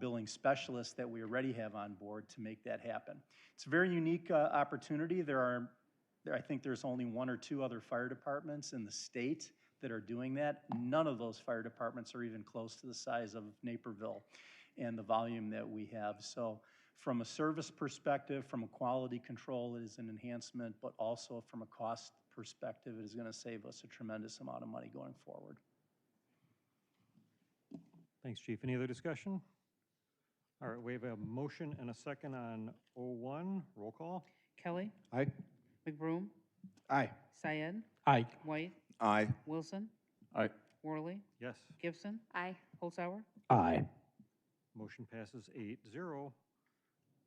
billing specialists that we already have on board to make that happen. It's a very unique opportunity. I think there's only 1 or 2 other fire departments in the state that are doing that. None of those fire departments are even close to the size of Naperville and the volume that we have. So From a service perspective, from a quality control, it is an enhancement, but also from a cost perspective, it is going to save us a tremendous amount of money going forward. Thanks, Chief. Any other discussion? All right, we have a motion and a second on 01. Roll call. Kelly. Aye. McBroom. Aye. Syed. Aye. White. Aye. Wilson. Aye. Worley. Yes. Gibson. Aye. Holzhauer. Aye. Motion passes 8-0.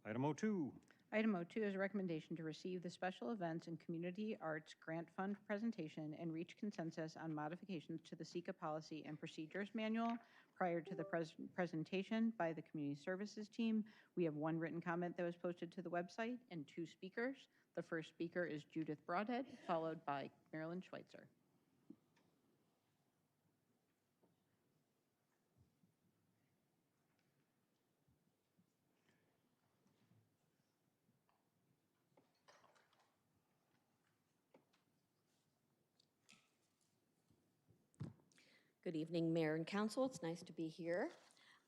Item 02. Item 02 is a recommendation to receive the Special Events and Community Arts Grant Fund presentation and reach consensus on modifications to the SECA Policy and Procedures Manual prior to the presentation by the Community Services Team. We have one written comment that was posted to the website and 2 speakers. The first speaker is Judith Broadhead, followed by Marilyn Schweitzer. Good evening, Mayor and Council. It's nice to be here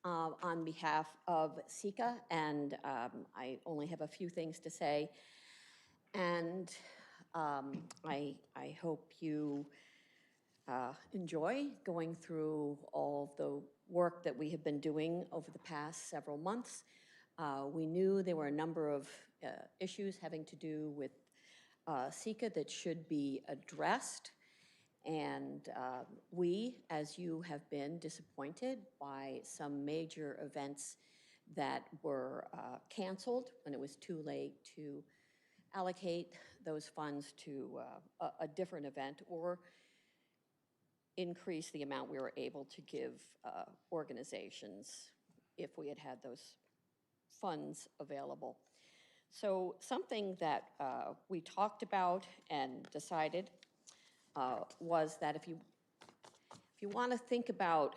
on behalf of SECA, and I only have a few things to say. And I hope you enjoy going through all the work that we have been doing over the past several months. We knew there were a number of issues having to do with SECA that should be addressed. And we, as you have been, disappointed by some major events that were canceled when it was too late to allocate those funds to a different event or increase the amount we were able to give organizations if we had had those funds available. So something that we talked about and decided was that if you want to think about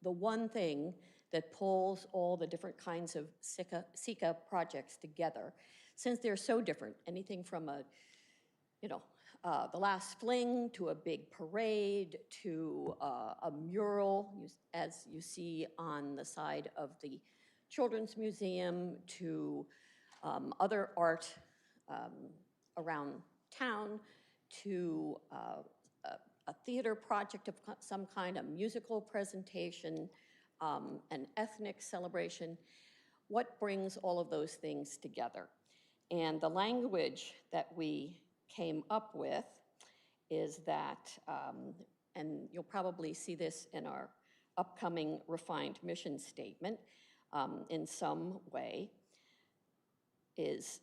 the one thing that pulls all the different kinds of SECA projects together, since they're so different, anything from the last fling to a big parade to a mural, as you see on the side of the Children's Museum, to other art around town, to a theater project of some kind, a musical presentation, an ethnic celebration. What brings all of those things together? And the language that we came up with is that, and you'll probably see this in our upcoming refined mission statement in some way, is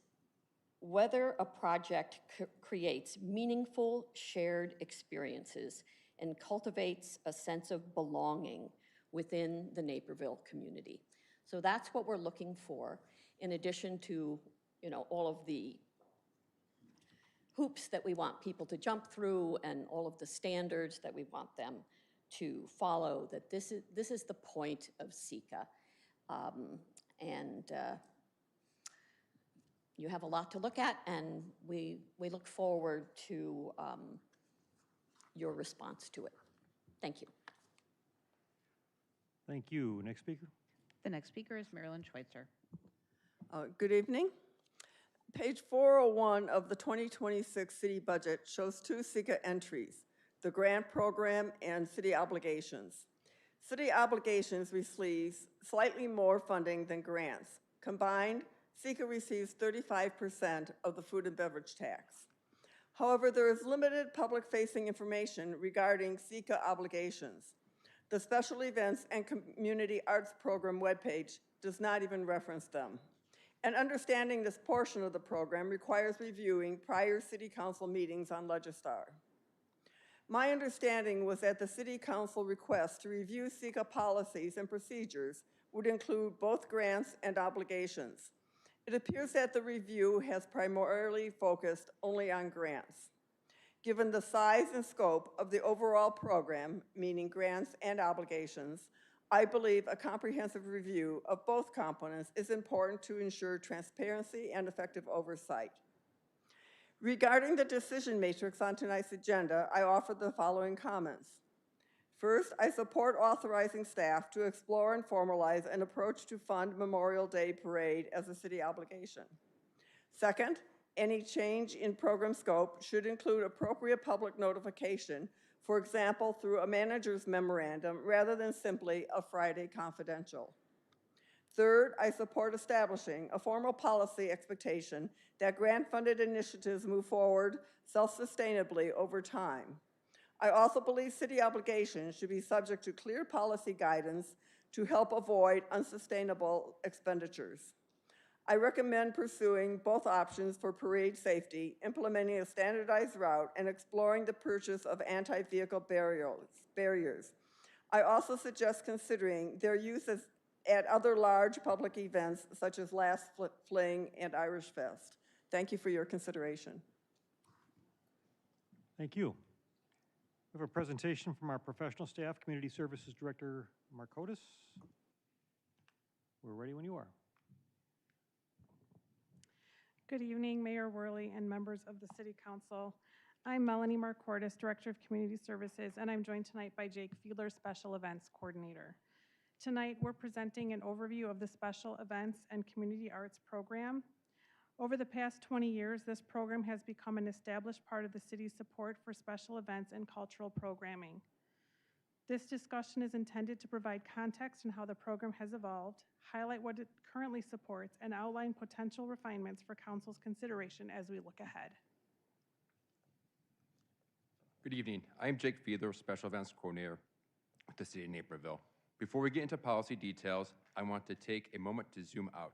whether a project creates meaningful shared experiences and cultivates a sense of belonging within the Naperville community. So that's what we're looking for, in addition to all of the hoops that we want people to jump through and all of the standards that we want them to follow, that this is the point of SECA. You have a lot to look at, and we look forward to your response to it. Thank you. Thank you. Next speaker. The next speaker is Marilyn Schweitzer. Good evening. Page 401 of the 2026 city budget shows 2 SECA entries, the grant program and city obligations. City obligations receives slightly more funding than grants. Combined, SECA receives 35% of the food and beverage tax. However, there is limited public-facing information regarding SECA obligations. The Special Events and Community Arts Program webpage does not even reference them. And understanding this portion of the program requires reviewing prior City Council meetings on Legistar. My understanding was that the City Council request to review SECA policies and procedures would include both grants and obligations. It appears that the review has primarily focused only on grants. Given the size and scope of the overall program, meaning grants and obligations, I believe a comprehensive review of both components is important to ensure transparency and effective oversight. Regarding the decision matrix on tonight's agenda, I offer the following comments. First, I support authorizing staff to explore and formalize an approach to fund Memorial Day Parade as a city obligation. Second, any change in program scope should include appropriate public notification, for example, through a manager's memorandum rather than simply a Friday confidential. Third, I support establishing a formal policy expectation that grant-funded initiatives move forward self-sustainably over time. I also believe city obligations should be subject to clear policy guidance to help avoid unsustainable expenditures. I recommend pursuing both options for parade safety, implementing a standardized route, and exploring the purchase of anti-vehicle barriers. I also suggest considering their use at other large public events such as Last Fling and Irish Fest. Thank you for your consideration. Thank you. We have a presentation from our professional staff, Community Services Director Markotis. We're ready when you are. Good evening, Mayor Worley and members of the City Council. I'm Melanie Markortis, Director of Community Services, and I'm joined tonight by Jake Fiedler, Special Events Coordinator. Tonight, we're presenting an overview of the Special Events and Community Arts Program. Over the past 20 years, this program has become an established part of the city's support for special events and cultural programming. This discussion is intended to provide context on how the program has evolved, highlight what it currently supports, and outline potential refinements for Council's consideration as we look ahead. Good evening. I am Jake Fiedler, Special Events Coordinator with the City of Naperville. Before we get into policy details, I want to take a moment to zoom out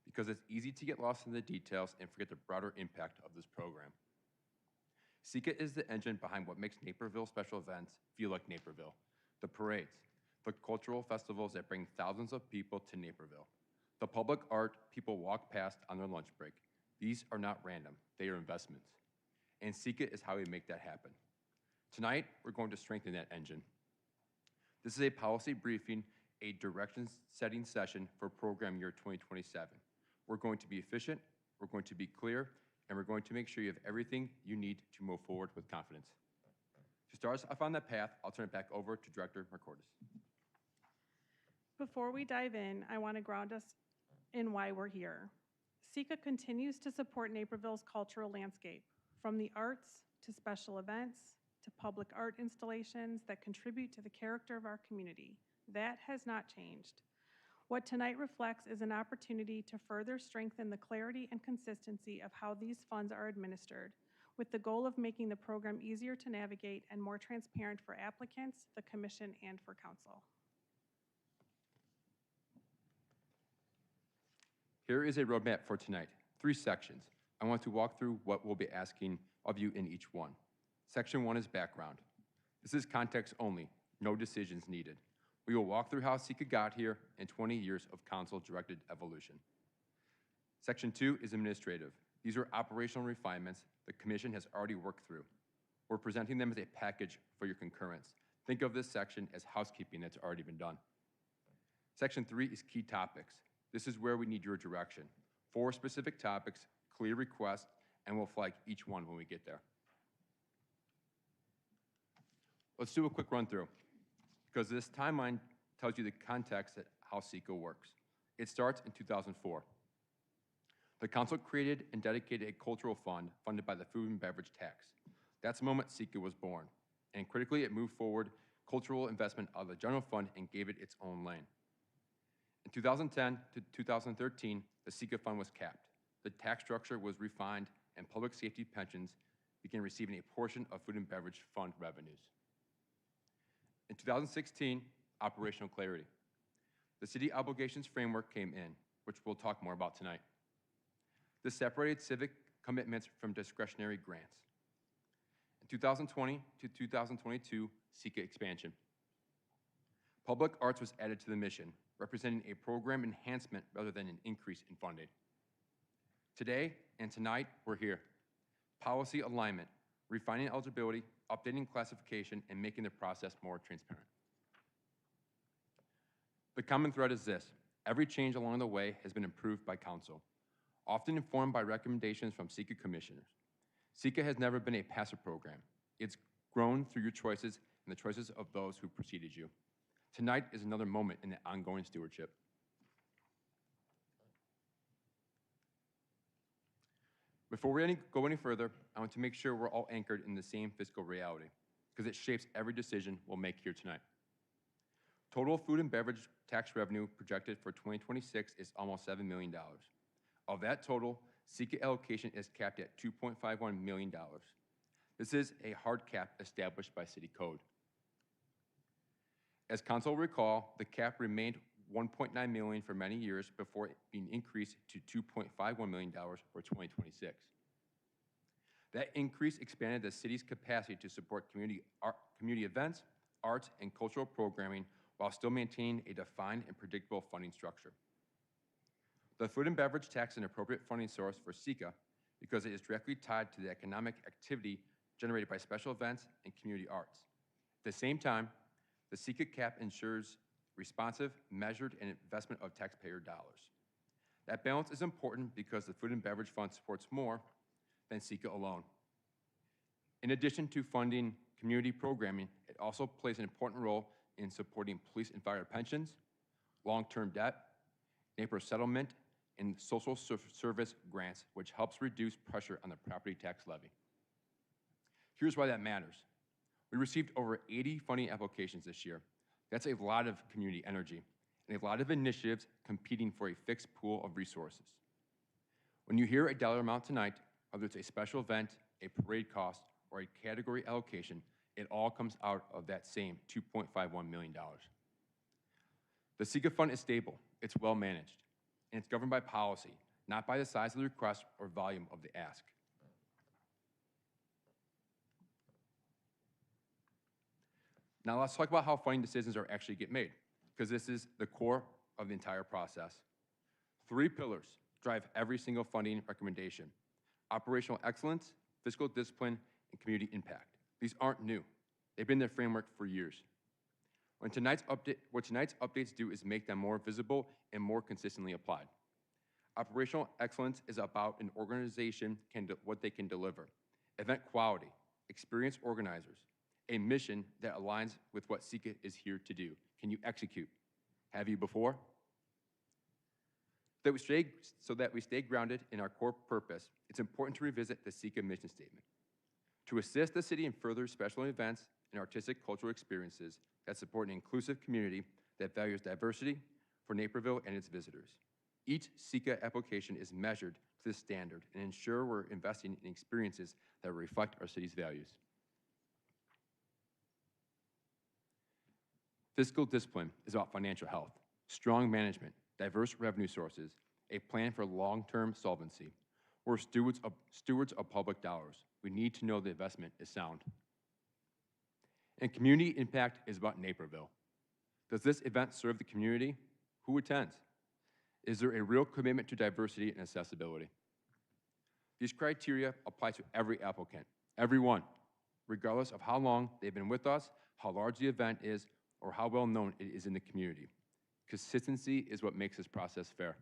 because it's easy to get lost in the details and forget the broader impact of this program. SECA is the engine behind what makes Naperville special events feel like Naperville. The parades, the cultural festivals that bring thousands of people to Naperville, the public art people walk past on their lunch break. These are not random, they are investments. And SECA is how we make that happen. Tonight, we're going to strengthen that engine. This is a policy briefing, a direction-setting session for program year 2027. We're going to be efficient, we're going to be clear, and we're going to make sure you have everything you need to move forward with confidence. To start us off on that path, I'll turn it back over to Director Markortis. Before we dive in, I want to ground us in why we're here. SECA continues to support Naperville's cultural landscape, from the arts to special events to public art installations that contribute to the character of our community. That has not changed. What tonight reflects is an opportunity to further strengthen the clarity and consistency of how these funds are administered, with the goal of making the program easier to navigate and more transparent for applicants, the Commission, and for Council. Here is a roadmap for tonight. 3 sections. I want to walk through what we'll be asking of you in each one. Section 1 is background. This is context only, no decisions needed. We will walk through how SECA got here and 20 years of council-directed evolution. Section 2 is administrative. These are operational refinements the Commission has already worked through. We're presenting them as a package for your concurrence. Think of this section as housekeeping that's already been done. Section 3 is key topics. This is where we need your direction. 4 specific topics, clear requests, and we'll flag each one when we get there. Let's do a quick run through, because this timeline tells you the context of how SECA works. It starts in 2004. The council created and dedicated a cultural fund funded by the food and beverage tax. That's the moment SECA was born. And critically, it moved forward cultural investment out of the general fund and gave it its own lane. In 2010 to 2013, the SECA fund was capped. The tax structure was refined, and public safety pensions began receiving a portion of food and beverage fund revenues. In 2016, operational clarity. The city obligations framework came in, which we'll talk more about tonight. This separated civic commitments from discretionary grants. In 2020 to 2022, SECA expansion. Public arts was added to the mission, representing a program enhancement rather than an increase in funding. Today and tonight, we're here. Policy alignment, refining eligibility, updating classification, and making the process more transparent. The common thread is this: every change along the way has been improved by council, often informed by recommendations from SECA commissioners. SECA has never been a passive program. It's grown through your choices, and the choices of those who preceded you. Tonight is another moment in the ongoing stewardship. Before we go any further, I want to make sure we're all anchored in the same fiscal reality, because it shapes every decision we'll make here tonight. Total food and beverage tax revenue projected for 2026 is almost $7 million. Of that total, SECA allocation is capped at $2.51 million. This is a hard cap established by city code. As council will recall, the cap remained $1.9 million for many years before it being increased to $2.51 million for 2026. That increase expanded the city's capacity to support community events, arts, and cultural programming while still maintaining a defined and predictable funding structure. The food and beverage tax is an appropriate funding source for SECA because it is directly tied to the economic activity generated by special events and community arts. At the same time, the SECA cap ensures responsive, measured, and investment of taxpayer dollars. That balance is important because the Food and Beverage Fund supports more than SECA alone. In addition to funding community programming, it also plays an important role in supporting police and fire pensions, long-term debt, neighbor settlement, and social service grants, which helps reduce pressure on the property tax levy. Here's why that matters. We received over 80 funding applications this year. That's a lot of community energy and a lot of initiatives competing for a fixed pool of resources. When you hear a dollar amount tonight, whether it's a special event, a parade cost, or a category allocation, it all comes out of that same $2.51 million. The SECA fund is stable, it's well managed, and it's governed by policy, not by the size of the request or volume of the ask. Now let's talk about how funding decisions are actually get made, because this is the core of the entire process. 3 pillars drive every single funding recommendation: operational excellence, fiscal discipline, and community impact. These aren't new. They've been their framework for years. What tonight's updates do is make them more visible and more consistently applied. Operational excellence is about an organization what they can deliver: event quality, experienced organizers, a mission that aligns with what SECA is here to do. Can you execute? Have you before? So that we stay grounded in our core purpose, it's important to revisit the SECA mission statement: to assist the city in further special events and artistic cultural experiences that support an inclusive community that values diversity for Naperville and its visitors. Each SECA application is measured to this standard and ensure we're investing in experiences that reflect our city's values. Fiscal discipline is about financial health, strong management, diverse revenue sources, a plan for long-term solvency. We're stewards of public dollars. We need to know the investment is sound. And community impact is about Naperville. Does this event serve the community? Who attends? Is there a real commitment to diversity and accessibility? These criteria apply to every applicant, everyone, regardless of how long they've been with us, how large the event is, or how well known it is in the community. Consistency is what makes this process fair.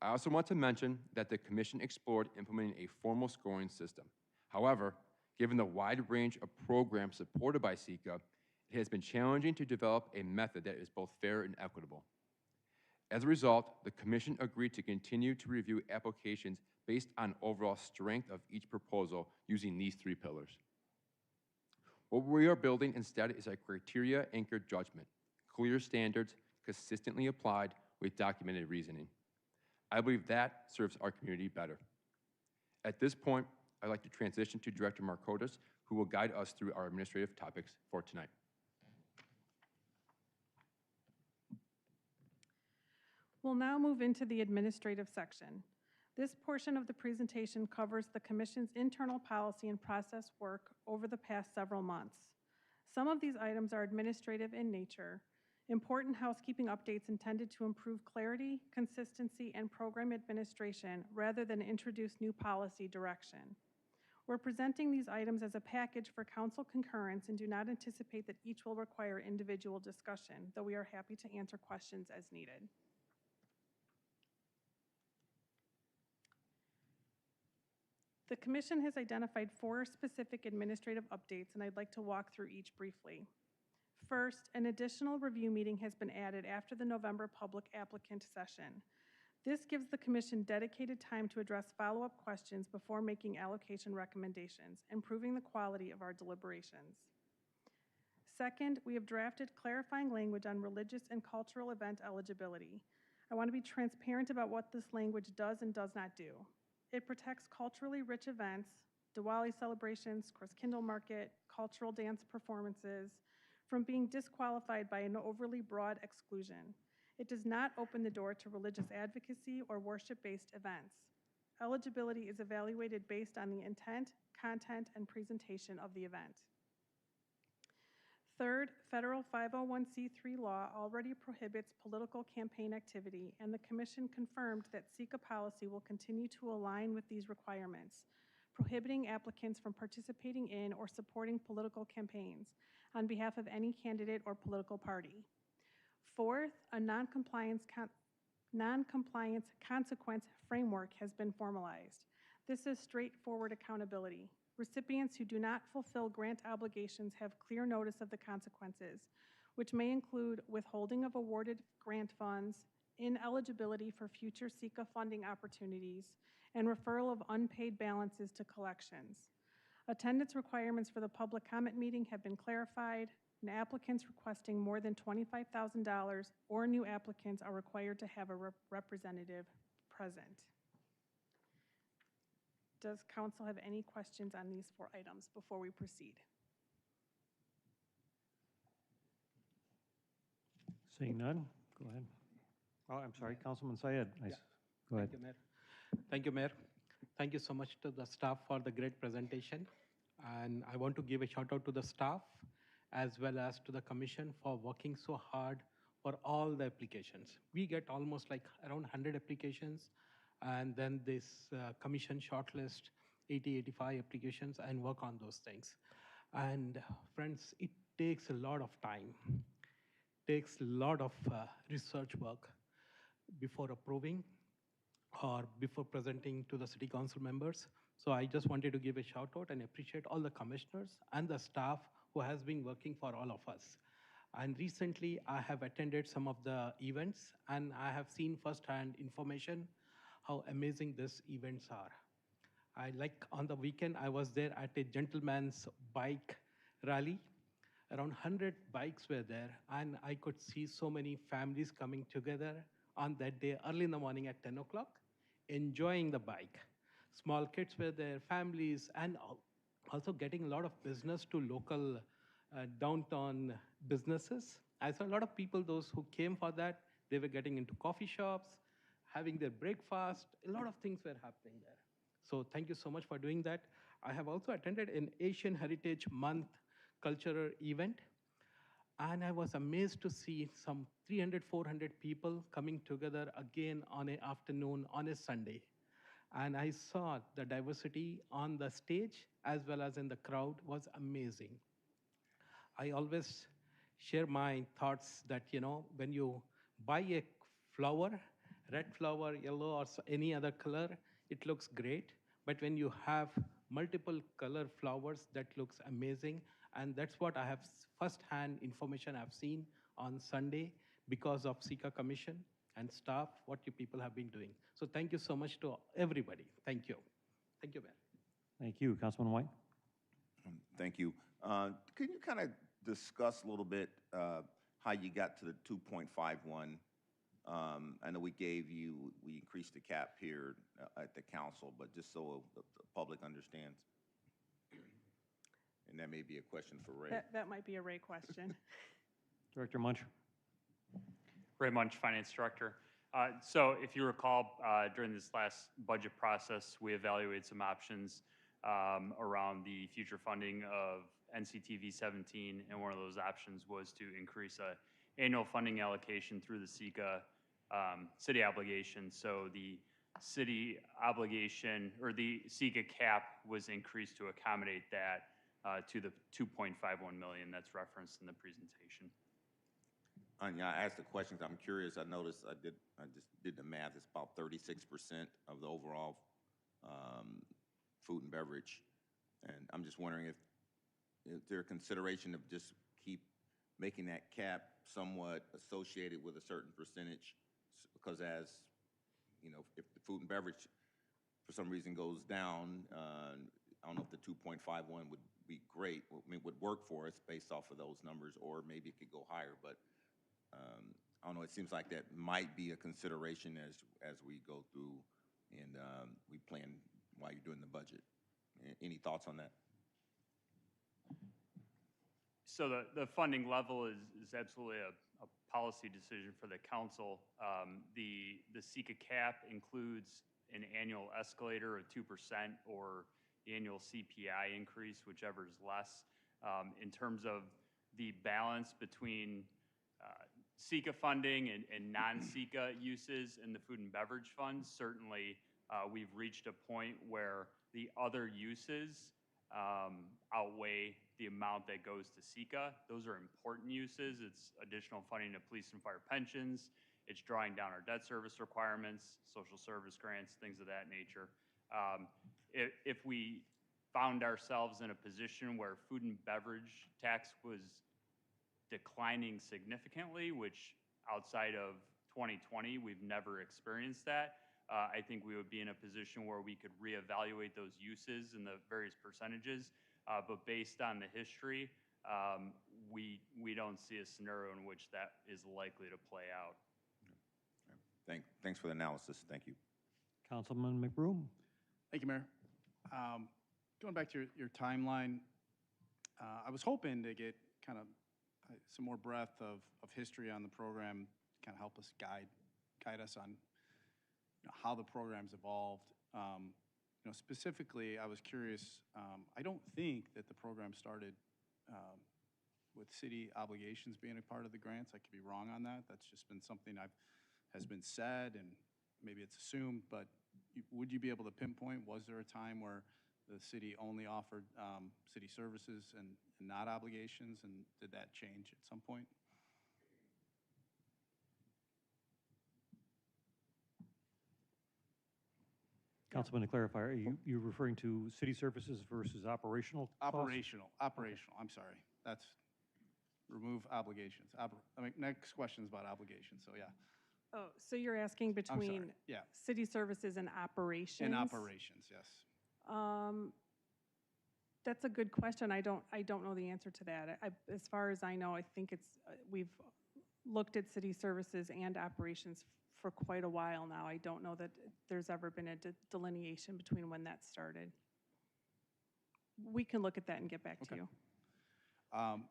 I also want to mention that the Commission explored implementing a formal scoring system. However, given the wide range of programs supported by SECA, it has been challenging to develop a method that is both fair and equitable. As a result, the Commission agreed to continue to review applications based on overall strength of each proposal using these 3 pillars. What we are building instead is a criteria-anchored judgment, clear standards consistently applied with documented reasoning. I believe that serves our community better. At this point, I'd like to transition to Director Markotis, who will guide us through our administrative topics for tonight. We'll now move into the administrative section. This portion of the presentation covers the Commission's internal policy and process work over the past several months. Some of these items are administrative in nature, important housekeeping updates intended to improve clarity, consistency, and program administration rather than introduce new policy direction. We're presenting these items as a package for council concurrence and do not anticipate that each will require individual discussion, though we are happy to answer questions as needed. The commission has identified 4 specific administrative updates, and I'd like to walk through each briefly. First, an additional review meeting has been added after the November public applicant session. This gives the commission dedicated time to address follow-up questions before making allocation recommendations, improving the quality of our deliberations. Second, we have drafted clarifying language on religious and cultural event eligibility. I want to be transparent about what this language does and does not do. It protects culturally rich events, Diwali celebrations, Christkindle Market, cultural dance performances, from being disqualified by an overly broad exclusion. It does not open the door to religious advocacy or worship-based events. Eligibility is evaluated based on the intent, content, and presentation of the event. Third, federal 501c3 law already prohibits political campaign activity, and the commission confirmed that SECA policy will continue to align with these requirements, prohibiting applicants from participating in or supporting political campaigns on behalf of any candidate or political party. Fourth, a non-compliance consequence framework has been formalized. This is straightforward accountability. Recipients who do not fulfill grant obligations have clear notice of the consequences, which may include withholding of awarded grant funds, ineligibility for future SECA funding opportunities, and referral of unpaid balances to collections. Attendance requirements for the public comment meeting have been clarified, and applicants requesting more than $25,000 or new applicants are required to have a representative present. Does council have any questions on these 4 items before we proceed? Seeing none, go ahead. Oh, I'm sorry, Councilman Syed. Go ahead. Thank you, Mayor. Thank you, Mayor. Thank you so much to the staff for the great presentation. And I want to give a shout out to the staff as well as to the commission for working so hard for all the applications. We get almost like around 100 applications, and then this commission shortlist 80, 85 applications and work on those things. And friends, it takes a lot of time, takes a lot of research work before approving or before presenting to the city council members. So I just wanted to give a shout out and appreciate all the commissioners and the staff who has been working for all of us. And recently I have attended some of the events, and I have seen firsthand information how amazing these events are. On the weekend, I was there at a gentleman's bike rally. Around 100 bikes were there, and I could see so many families coming together on that day early in the morning at 10 o'clock, enjoying the bike. Small kids were there, families, and also getting a lot of business to local downtown businesses. I saw a lot of people, those who came for that, they were getting into coffee shops, having their breakfast. A lot of things were happening there. So thank you so much for doing that. I have also attended an Asian Heritage Month cultural event, and I was amazed to see some 300, 400 people coming together again on an afternoon on a Sunday. And I saw the diversity on the stage as well as in the crowd was amazing. I always share my thoughts that, when you buy a flower, red flower, yellow, or any other color, it looks great. But when you have multiple color flowers, that looks amazing. And that's what I have first-hand information I've seen on Sunday because of SECA Commission and staff, what you people have been doing. So thank you so much to everybody. Thank you. Thank you, Mayor. Thank you, Councilman White. Thank you. Can you kind of discuss a little bit how you got to the 2.51? I know we increased the cap here at the council, but just so the public understands. And that may be a question for Ray. That might be a Ray question. Director Munch. Ray Munch, Finance Director. So if you recall, during this last budget process, we evaluated some options around the future funding of NCTV 17, and one of those options was to increase annual funding allocation through the SECA city obligation. So the city obligation, or the SECA cap, was increased to accommodate that to the 2.51 million that's referenced in the presentation. Anya, I asked the questions. I'm curious. I noticed I just did the math. It's about 36% of the overall food and beverage. And I'm just wondering if there consideration of just keep making that cap somewhat associated with a certain percentage, because as, you know, if the food and beverage for some reason goes down, I don't know if the 2.51 would be great, I mean, would work for us based off of those numbers, or maybe it could go higher, but I don't know, it seems like that might be a consideration as we go through and we plan while you're doing the budget. Any thoughts on that? So the funding level is absolutely a policy decision for the council. The SECA cap includes an annual escalator of 2% or the annual CPI increase, whichever is less. In terms of the balance between SECA funding and non-SECA uses in the food and beverage funds, certainly we've reached a point where the other uses outweigh the amount that goes to SECA. Those are important uses. It's additional funding to police and fire pensions. It's drawing down our debt service requirements, social service grants, things of that nature. If we found ourselves in a position where food and beverage tax was declining significantly, which outside of 2020, we've never experienced that, I think we would be in a position where we could reevaluate those uses and the various percentages. But based on the history, we don't see a scenario in which that is likely to play out. Thanks for the analysis. Thank you. Councilman McBroom. Thank you, Mayor. Going back to your timeline, I was hoping to get kind of some more breadth of history on the program, kind of help us guide us on how the program's evolved. Specifically, I was curious, I don't think that the program started with city obligations being a part of the grants. I could be wrong on that. That's just been something has been said, and maybe it's assumed, but would you be able to pinpoint, was there a time where the city only offered city services and not obligations, and did that change at some point? Councilman, to clarify, are you referring to city services versus operational costs? Operational, I'm sorry. That's, remove obligations. Next question is about obligations, so yeah. Oh, so you're asking between yeah. city services and operations? And operations, yes. That's a good question. I don't know the answer to that. As far as I know, I think it's we've looked at city services and operations for quite a while now. I don't know that there's ever been a delineation between when that started. We can look at that and get back to you.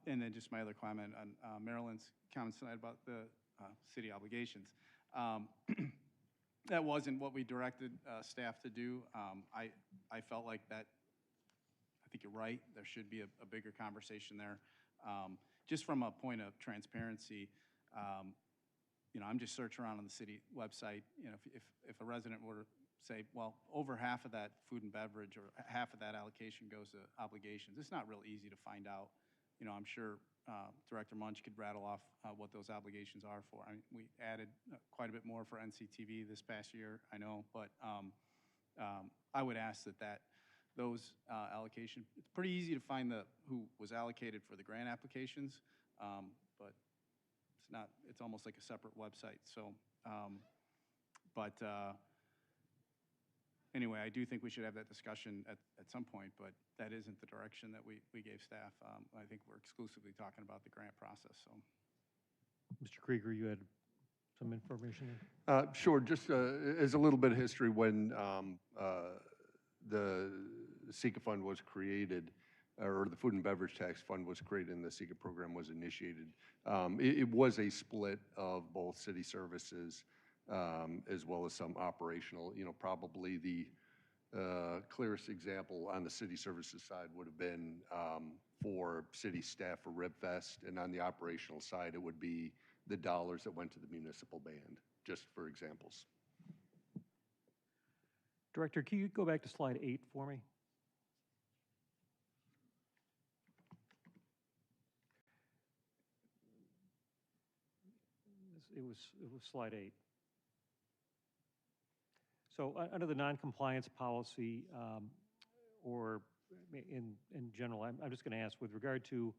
And then just my other comment on Marilyn's comments tonight about the city obligations. That wasn't what we directed staff to do. I felt like that, I think you're right, there should be a bigger conversation there. Just from a point of transparency, I'm just searching around on the city website. If a resident were to say, well, over half of that food and beverage or half of that allocation goes to obligations, it's not real easy to find out. I'm sure Director Munch could rattle off what those obligations are for. I mean, we added quite a bit more for NCTV this past year, I know, but I would ask that those allocation, it's pretty easy to find who was allocated for the grant applications, but it's not, it's almost like a separate website. So, anyway, I do think we should have that discussion at some point, but that isn't the direction that we gave staff. I think we're exclusively talking about the grant process. So, Mr. Krieger, you had some information? Sure, just as a little bit of history, when the SECA fund was created, or the food and beverage tax fund was created and the SECA program was initiated, it was a split of both city services as well as some operational. Probably the clearest example on the city services side would have been for city staff for RibFest, and on the operational side, it would be the dollars that went to the municipal band, just for examples. Director, can you go back to slide 8 for me? It was slide 8. So under the non-compliance policy, or in general, I'm just going to ask with regard to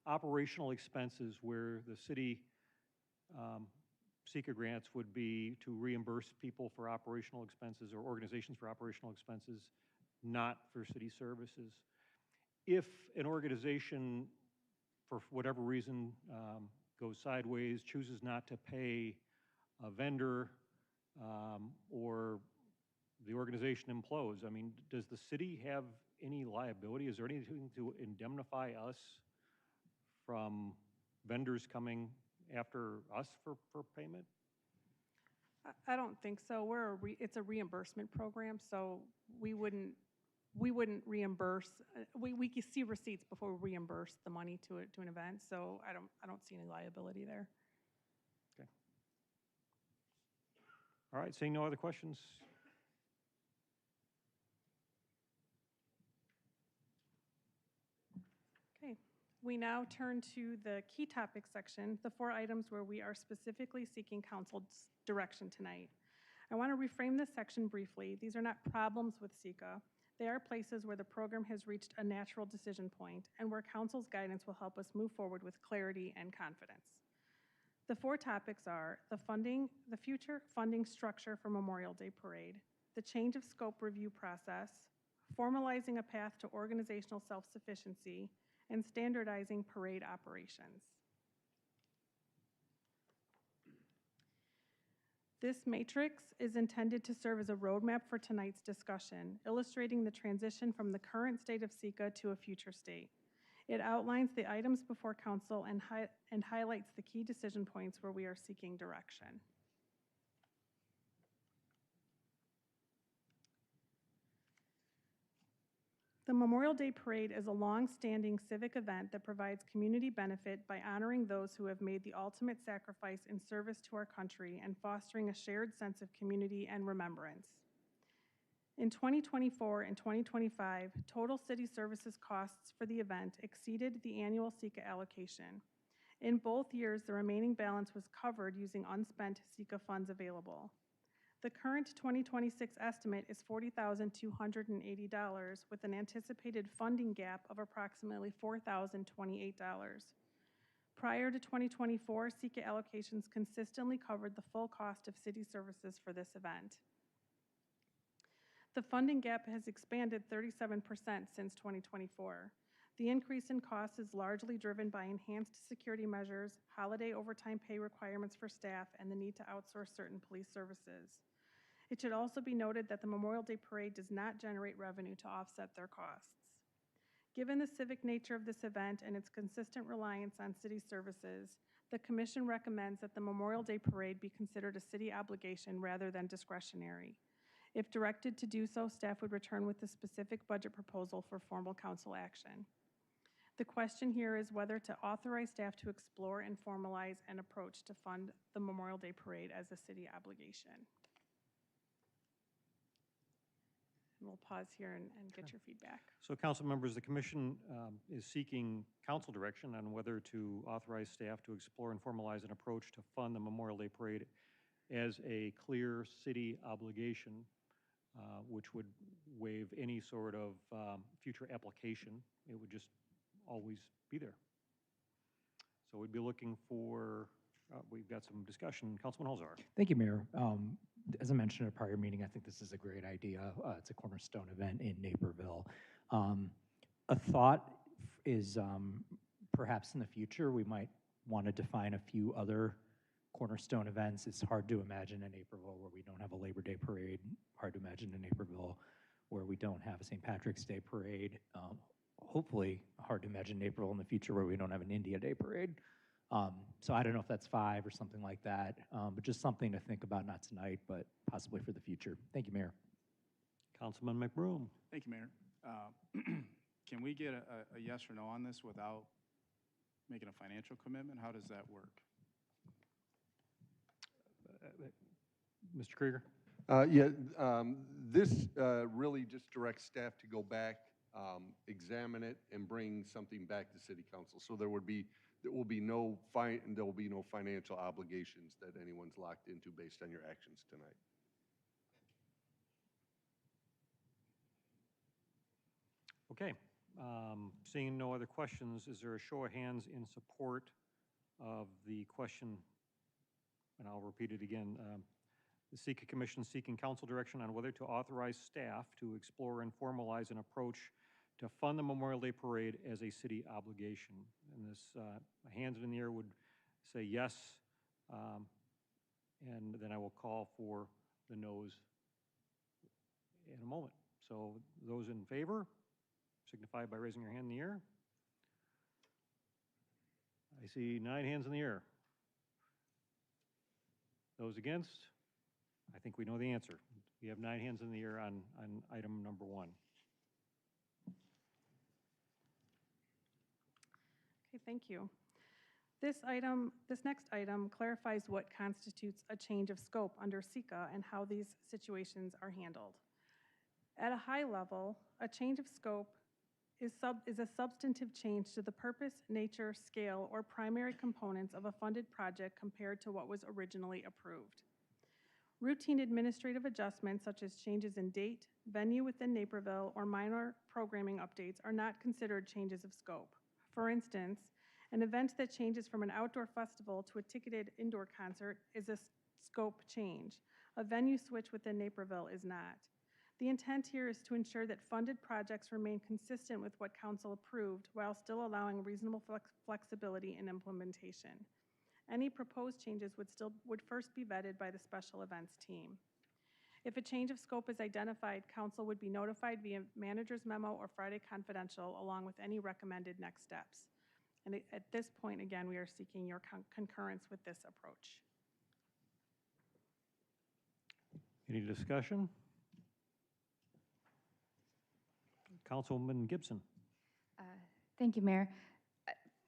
operational expenses where the city SECA grants would be to reimburse people for operational expenses or organizations for operational expenses, not for city services. If an organization, for whatever reason, goes sideways, chooses not to pay a vendor, or the organization implodes, I mean, does the city have any liability? Is there anything to indemnify us from vendors coming after us for payment? I don't think so. It's a reimbursement program, so we wouldn't reimburse. We can see receipts before we reimburse the money to an event, so I don't see any liability there. Okay. All right, seeing no other questions. Okay, we now turn to the key topics section, the 4 items where we are specifically seeking council's direction tonight. I want to reframe this section briefly. These are not problems with SECA. They are places where the program has reached a natural decision point and where council's guidance will help us move forward with clarity and confidence. The 4 topics are the future funding structure for Memorial Day Parade, the change of scope review process, formalizing a path to organizational self-sufficiency, and standardizing parade operations. This matrix is intended to serve as a roadmap for tonight's discussion, illustrating the transition from the current state of SECA to a future state. It outlines the items before council and highlights the key decision points where we are seeking direction. The Memorial Day Parade is a long-standing civic event that provides community benefit by honoring those who have made the ultimate sacrifice in service to our country and fostering a shared sense of community and remembrance. In 2024 and 2025, total city services costs for the event exceeded the annual SECA allocation. In both years, the remaining balance was covered using unspent SECA funds available. The current 2026 estimate is $40,280 with an anticipated funding gap of approximately $4,028. Prior to 2024, SECA allocations consistently covered the full cost of city services for this event. The funding gap has expanded 37% since 2024. The increase in costs is largely driven by enhanced security measures, holiday overtime pay requirements for staff, and the need to outsource certain police services. It should also be noted that the Memorial Day Parade does not generate revenue to offset their costs. Given the civic nature of this event and its consistent reliance on city services, the Commission recommends that the Memorial Day Parade be considered a city obligation rather than discretionary. If directed to do so, staff would return with a specific budget proposal for formal council action. The question here is whether to authorize staff to explore and formalize an approach to fund the Memorial Day Parade as a city obligation. And we'll pause here and get your feedback. So council members, the commission is seeking council direction on whether to authorize staff to explore and formalize an approach to fund the Memorial Day Parade as a clear city obligation, which would waive any sort of future application. It would just always be there. So we'd be looking for, we've got some discussion. Councilman Holzhauer. Thank you, Mayor. As I mentioned at a prior meeting, I think this is a great idea. It's a cornerstone event in Naperville. A thought is perhaps in the future we might want to define a few other cornerstone events. It's hard to imagine in Naperville where we don't have a Labor Day parade, hard to imagine in Naperville where we don't have a St. Patrick's Day parade. Hopefully hard to imagine Naperville in the future where we don't have an India Day parade. So I don't know if that's 5 or something like that, but just something to think about, not tonight, but possibly for the future. Thank you, Mayor. Councilman McBroom. Thank you, Mayor. Can we get a yes or no on this without making a financial commitment? How does that work? Mr. Krieger? This really just directs staff to go back, examine it, and bring something back to City Council. So there will be no financial obligations that anyone's locked into based on your actions tonight. Okay, seeing no other questions, is there a show of hands in support of the question? And I'll repeat it again. The Sika Commission seeking council direction on whether to authorize staff to explore and formalize an approach to fund the Memorial Day Parade as a city obligation. And this, hands in the air would say yes, and then I will call for the noes in a moment. So those in favor, signify by raising your hand in the air. I see 9 hands in the air. Those against? I think we know the answer. We have 9 hands in the air on item number 1. Okay, thank you. This next item clarifies what constitutes a change of scope under Sika and how these situations are handled. At a high level, a change of scope is a substantive change to the purpose, nature, scale, or primary components of a funded project compared to what was originally approved. Routine administrative adjustments such as changes in date, venue within Naperville, or minor programming updates are not considered changes of scope. For instance, an event that changes from an outdoor festival to a ticketed indoor concert is a scope change. A venue switch within Naperville is not. The intent here is to ensure that funded projects remain consistent with what council approved while still allowing reasonable flexibility in implementation. Any proposed changes would first be vetted by the special events team. If a change of scope is identified, council would be notified via manager's memo or Friday confidential along with any recommended next steps. And at this point, again, we are seeking your concurrence with this approach. Any discussion? Councilwoman Gibson. Thank you, Mayor.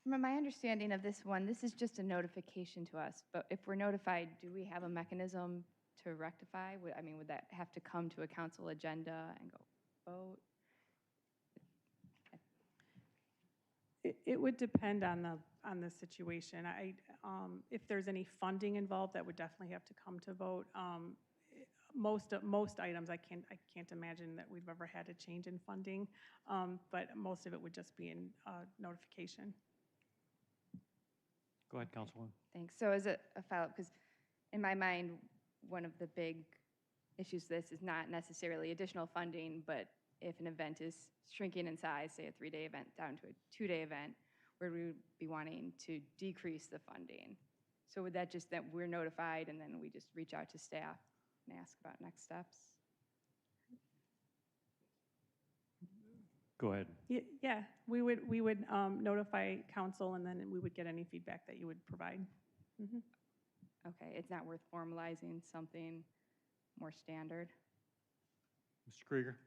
From my understanding of this one, this is just a notification to us, but if we're notified, do we have a mechanism to rectify? I mean, would that have to come to a council agenda and go vote? It would depend on the situation. If there's any funding involved, that would definitely have to come to vote. Most items, I can't imagine that we've ever had a change in funding, but most of it would just be in notification. Go ahead, Councilwoman. Thanks. So as a follow-up, because in my mind, one of the big issues to this is not necessarily additional funding, but if an event is shrinking in size, say a 3-day event down to a 2-day event, where we would be wanting to decrease the funding. So would that just that we're notified and then we just reach out to staff and ask about next steps? Go ahead. Yeah, we would notify council and then we would get any feedback that you would provide. Mm-hmm. Okay, it's not worth formalizing something more standard? Mr. Krieger.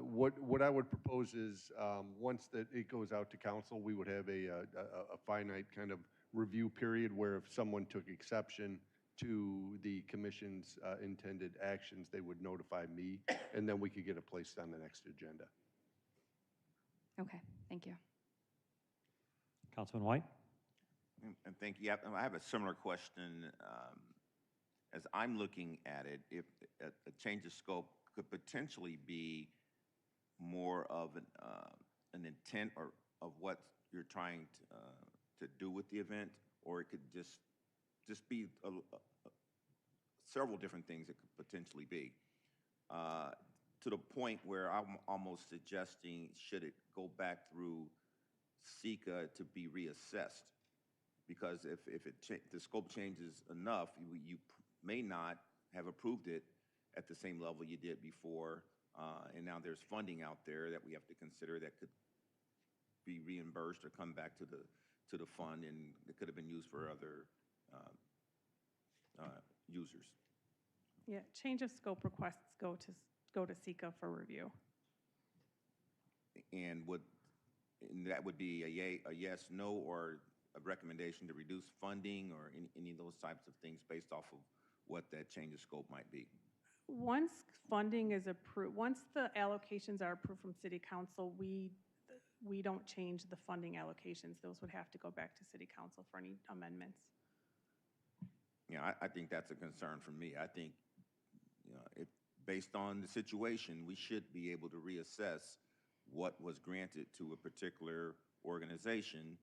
What I would propose is, once that it goes out to council, we would have a finite kind of review period where if someone took exception to the commission's intended actions, they would notify me, and then we could get it placed on the next agenda. Okay, thank you. Councilman White. And thank you. I have a similar question. As I'm looking at it, if a change of scope could potentially be more of an intent or of what you're trying to do with the event, or it could just be several different things it could potentially be. To the point where I'm almost suggesting, should it go back through Sika to be reassessed? Because if the scope changes enough, you may not have approved it at the same level you did before, and now there's funding out there that we have to consider that could be reimbursed or come back to the fund, and it could have been used for other users. Yeah, change of scope requests go to Sika for review. And that would be a yes, no, or a recommendation to reduce funding, or any of those types of things based off of what that change of scope might be? Once funding is approved, once the allocations are approved from City Council, we don't change the funding allocations. Those would have to go back to City Council for any amendments. Yeah, I think that's a concern for me. I think if based on the situation, we should be able to reassess what was granted to a particular organization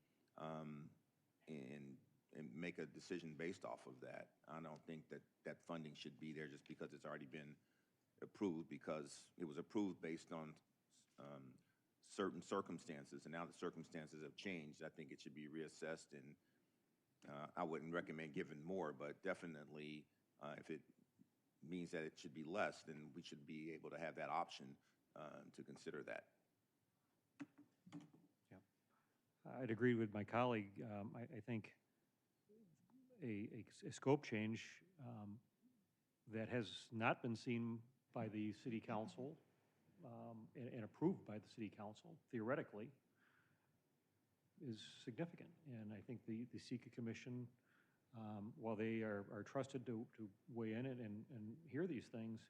and make a decision based off of that. I don't think that that funding should be there just because it's already been approved, because it was approved based on certain circumstances, and now the circumstances have changed. I think it should be reassessed, and I wouldn't recommend giving more, but definitely if it means that it should be less, then we should be able to have that option to consider that. I'd agree with my colleague. I think a scope change that has not been seen by the city council and approved by the city council, theoretically, is significant. And I think the SECA Commission, while they are trusted to weigh in and hear these things,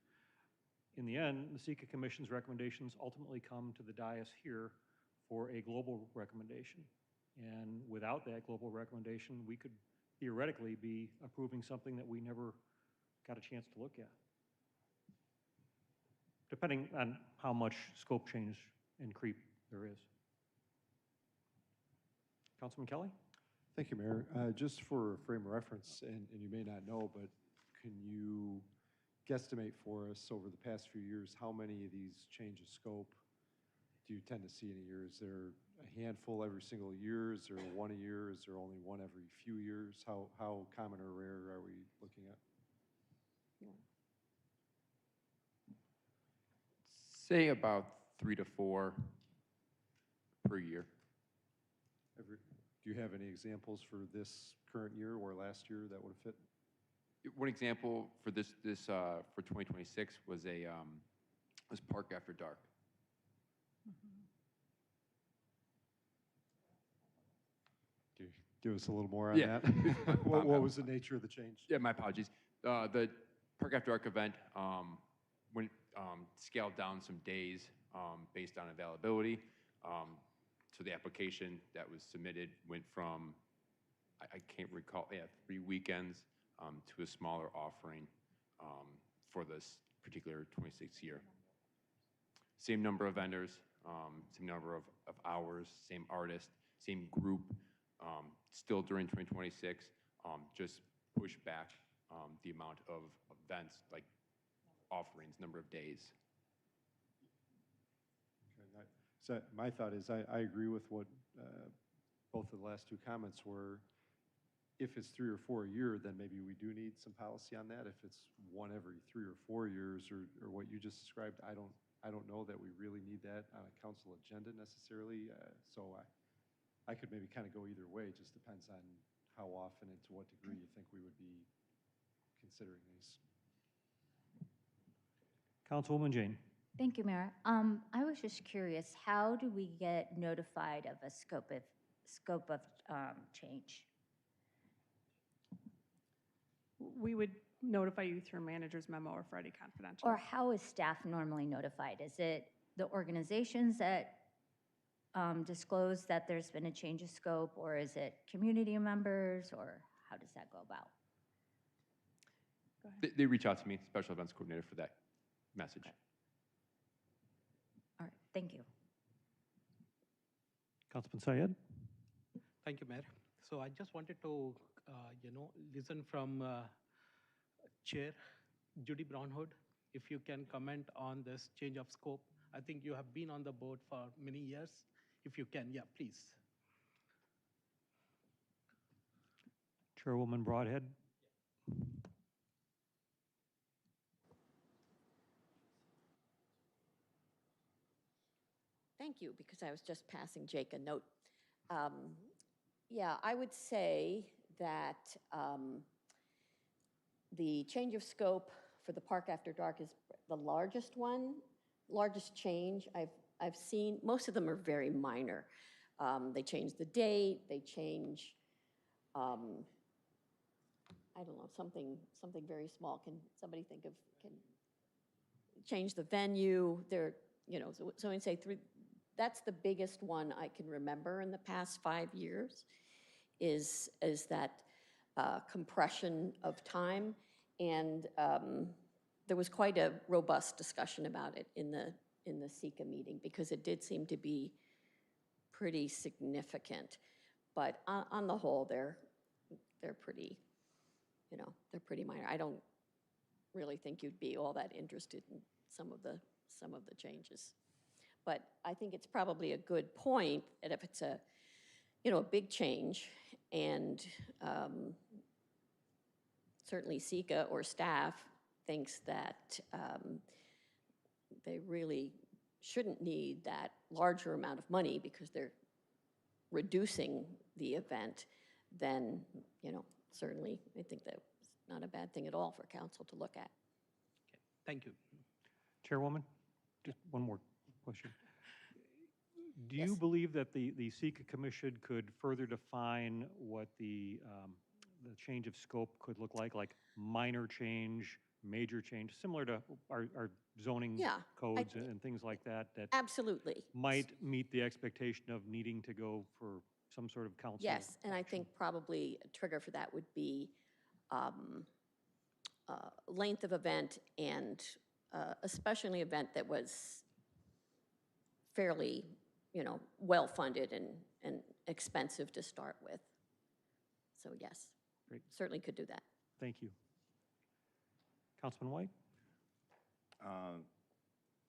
in the end, the SECA Commission's recommendations ultimately come to the dais here for a global recommendation. And without that global recommendation, we could theoretically be approving something that we never got a chance to look at, depending on how much scope change and creep there is. Councilman Kelly? Thank you, Mayor. Just for a frame of reference, and you may not know, but can you guesstimate for us over the past few years how many of these change of scope do you tend to see in a year? Is there a handful every single year? Is there one a year? Is there only one every few years? How common or rare are we looking at? Say about 3 to 4 per year. Do you have any examples for this current year or last year that would have fit? One example for this for 2026 was was Park After Dark. Can you give us a little more on that? What was the nature of the change? Yeah, my apologies. The Park After Dark event went scaled down some days based on availability. So the application that was submitted went from, I can't recall, 3 weekends to a smaller offering for this particular 26 year. Same number of vendors, same number of hours, same artist, same group, still during 2026, just push back the amount of events, like offerings, number of days. Okay, so my thought is I agree with what both of the last two comments were. If it's 3 or 4 a year, then maybe we do need some policy on that. If it's one every 3 or 4 years, or what you just described, I don't know that we really need that on a council agenda necessarily. So I could maybe kind of go either way. It just depends on how often and to what degree you think we would be considering these. Councilwoman Jane. Thank you, Mayor. I was just curious, how do we get notified of a scope of change? We would notify you through manager's memo or Friday confidential. Or how is staff normally notified? Is it the organizations that disclose that there's been a change of scope, or is it community members, or how does that go about? Go ahead. They reach out to me, special events coordinator, for that message. Okay. All right, thank you. Councilman Syed? Thank you, Mayor. So I just wanted to, listen from Chair Judy Brownhood, if you can comment on this change of scope. I think you have been on the board for many years. If you can, yeah, please. Chairwoman Broadhead? Thank you, because I was just passing Jake a note. Yeah, I would say that the change of scope for the Park After Dark is the largest change I've seen. Most of them are very minor. They change the date, they change, I don't know, something very small. Can somebody think of, can change the venue? So I'd say that's the biggest one I can remember in the past 5 years, is that compression of time. And there was quite a robust discussion about it in the SECA meeting, because it did seem to be pretty significant. But on the whole, they're pretty, you know, they're pretty minor. I don't really think you'd be all that interested in some of the changes. But I think it's probably a good point that if it's a, you know, a big change, and certainly SECA or staff thinks that they really shouldn't need that larger amount of money because they're reducing the event, then, you know, certainly I think that's not a bad thing at all for council to look at. Thank you. Chairwoman, just one more question. Do you believe that the SECA Commission could further define what the change of scope could look like minor change, major change, similar to our zoning codes and things like that, that absolutely might meet the expectation of needing to go for some sort of council? Yes, and I think probably a trigger for that would be length of event, and especially an event that was fairly, you know, well-funded and expensive to start with. So yes, Great. Certainly could do that. Thank you. Councilman White?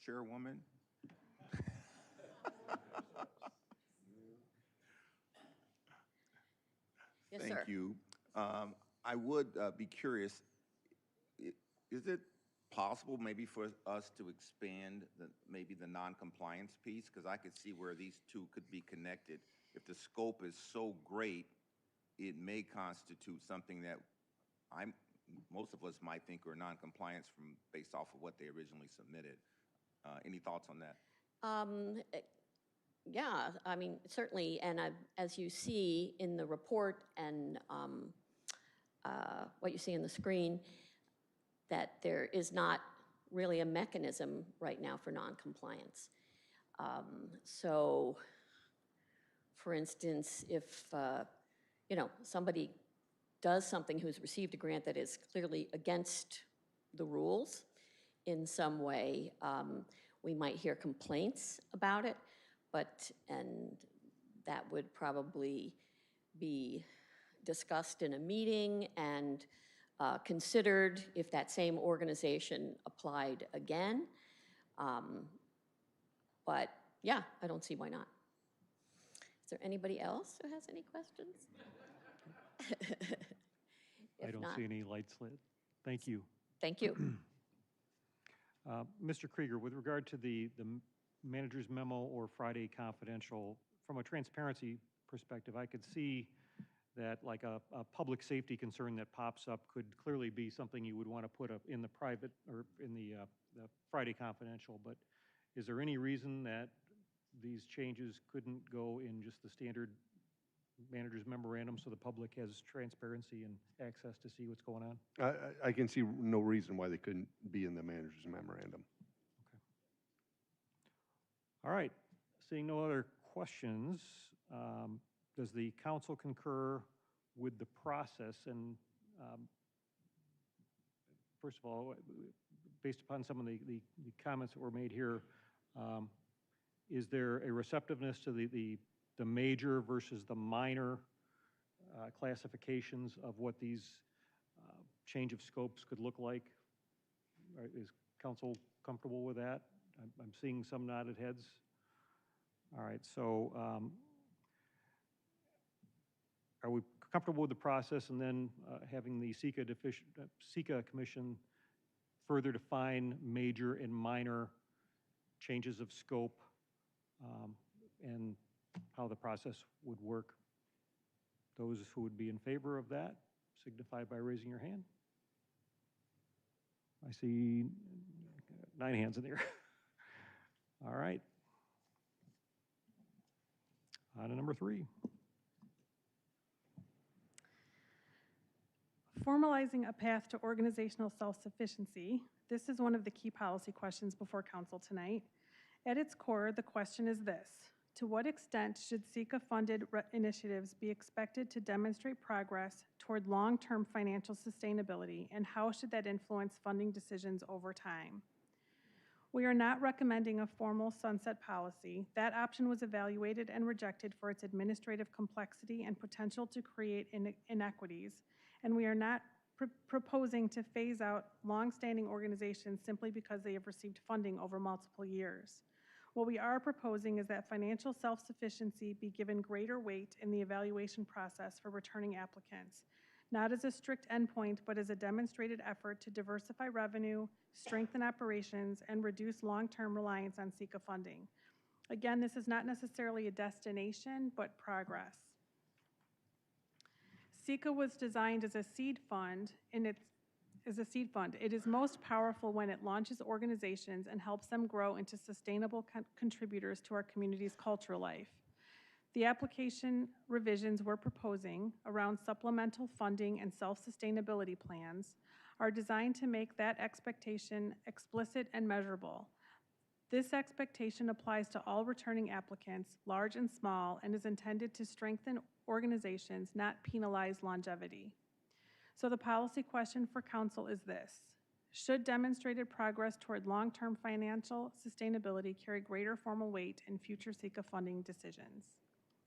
Chairwoman? Yes, Thank sir. you. I would be curious, is it possible maybe for us to expand maybe the non-compliance piece? Because I could see where these two could be connected. If the scope is so great, it may constitute something that most of us might think are non-compliance based off of what they originally submitted. Any thoughts on that? Yeah, I mean, certainly, and as you see in the report and what you see on the screen, that there is not really a mechanism right now for non-compliance. So, for instance, if you know, somebody does something who's received a grant that is clearly against the rules in some way, we might hear complaints about it, and that would probably be discussed in a meeting and considered if that same organization applied again. But yeah, I don't see why not. Is there anybody else who has any questions? I don't see any lights lit. Thank you. Thank you. Mr. Krieger, with regard to the manager's memo or Friday confidential, from a transparency perspective, I could see that like a public safety concern that pops up could clearly be something you would want to put up in the private or in the Friday confidential. But is there any reason that these changes couldn't go in just the standard manager's memorandum so the public has transparency and access to see what's going on? I can see no reason why they couldn't be in the manager's memorandum. Okay. All right. Seeing no other questions, does the council concur with the process? And first of all, based upon some of the comments that were made here, is there a receptiveness to the major versus the minor classifications of what these change of scopes could look like? Is council comfortable with that? I'm seeing some nodded heads. All right, so are we comfortable with the process, and then having the SECA Commission further define major and minor changes of scope and how the process would work? Those who would be in favor of that signify by raising your hand. I see 9 hands in the air. All right. On to number 3. Formalizing a path to organizational self-sufficiency. This is one of the key policy questions before council tonight. At its core, the question is this: To what extent should SECA-funded initiatives be expected to demonstrate progress toward long-term financial sustainability, and how should that influence funding decisions over time? We are not recommending a formal sunset policy. That option was evaluated and rejected for its administrative complexity and potential to create inequities, and we are not proposing to phase out long-standing organizations simply because they have received funding over multiple years. What we are proposing is that financial self-sufficiency be given greater weight in the evaluation process for returning applicants, not as a strict endpoint, but as a demonstrated effort to diversify revenue, strengthen operations, and reduce long-term reliance on SECA funding. Again, this is not necessarily a destination, but progress. SECA was designed as a seed fund It is most powerful when it launches organizations and helps them grow into sustainable contributors to our community's cultural life. The application revisions we're proposing around supplemental funding and self-sustainability plans are designed to make that expectation explicit and measurable. This expectation applies to all returning applicants, large and small, and is intended to strengthen organizations, not penalize longevity. So the policy question for council is this: should demonstrated progress toward long-term financial sustainability carry greater formal weight in future SECA funding decisions?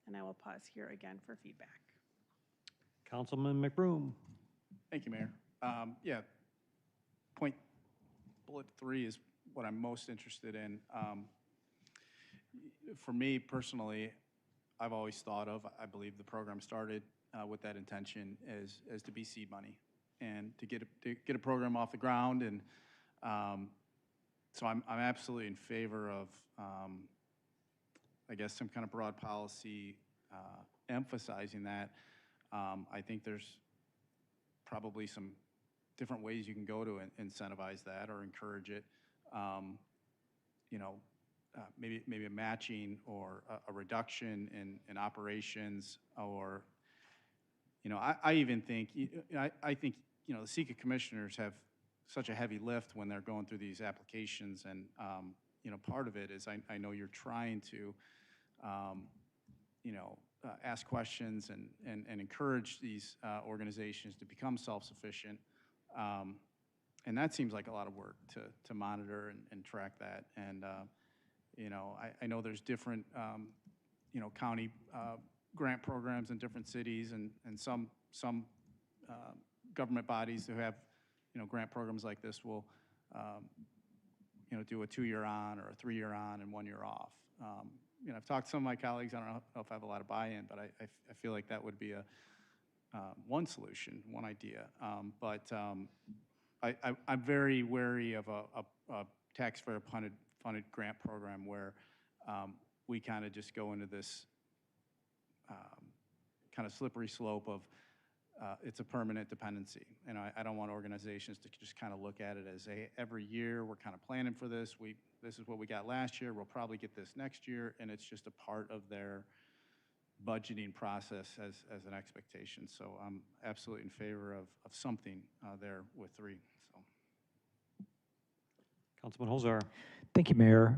And I will pause here again for feedback. Councilman McBroom. Thank you, Mayor. Yeah, bullet 3 is what I'm most interested in. For me personally, I've always thought of, I believe the program started with that intention as to be seed money and to get a program off the ground. And so I'm absolutely in favor of, I guess, some kind of broad policy emphasizing that. I think there's probably some different ways you can go to incentivize that or encourage it. Maybe a matching or a reduction in operations, or I even think I think the SECA commissioners have such a heavy lift when they're going through these applications, and part of it is I know you're trying to ask questions and encourage these organizations to become self-sufficient. And that seems like a lot of work to monitor and track that. And, I know there's different, county grant programs in different cities, and some government bodies who have, grant programs like this will, do a 2-year on or a 3-year on and 1 year off. I've talked to some of my colleagues. I don't know if I have a lot of buy-in, but I feel like that would be one solution, one idea. But I'm very wary of a taxpayer-funded grant program where we kind of just go into this kind of slippery slope of it's a permanent dependency. And I don't want organizations to just kind of look at it as every year we're kind of planning for this. This is what we got last year. We'll probably get this next year, and it's just a part of their budgeting process as an expectation. So I'm absolutely in favor of something there with 3. So. Councilman Holzar. Thank you, Mayor.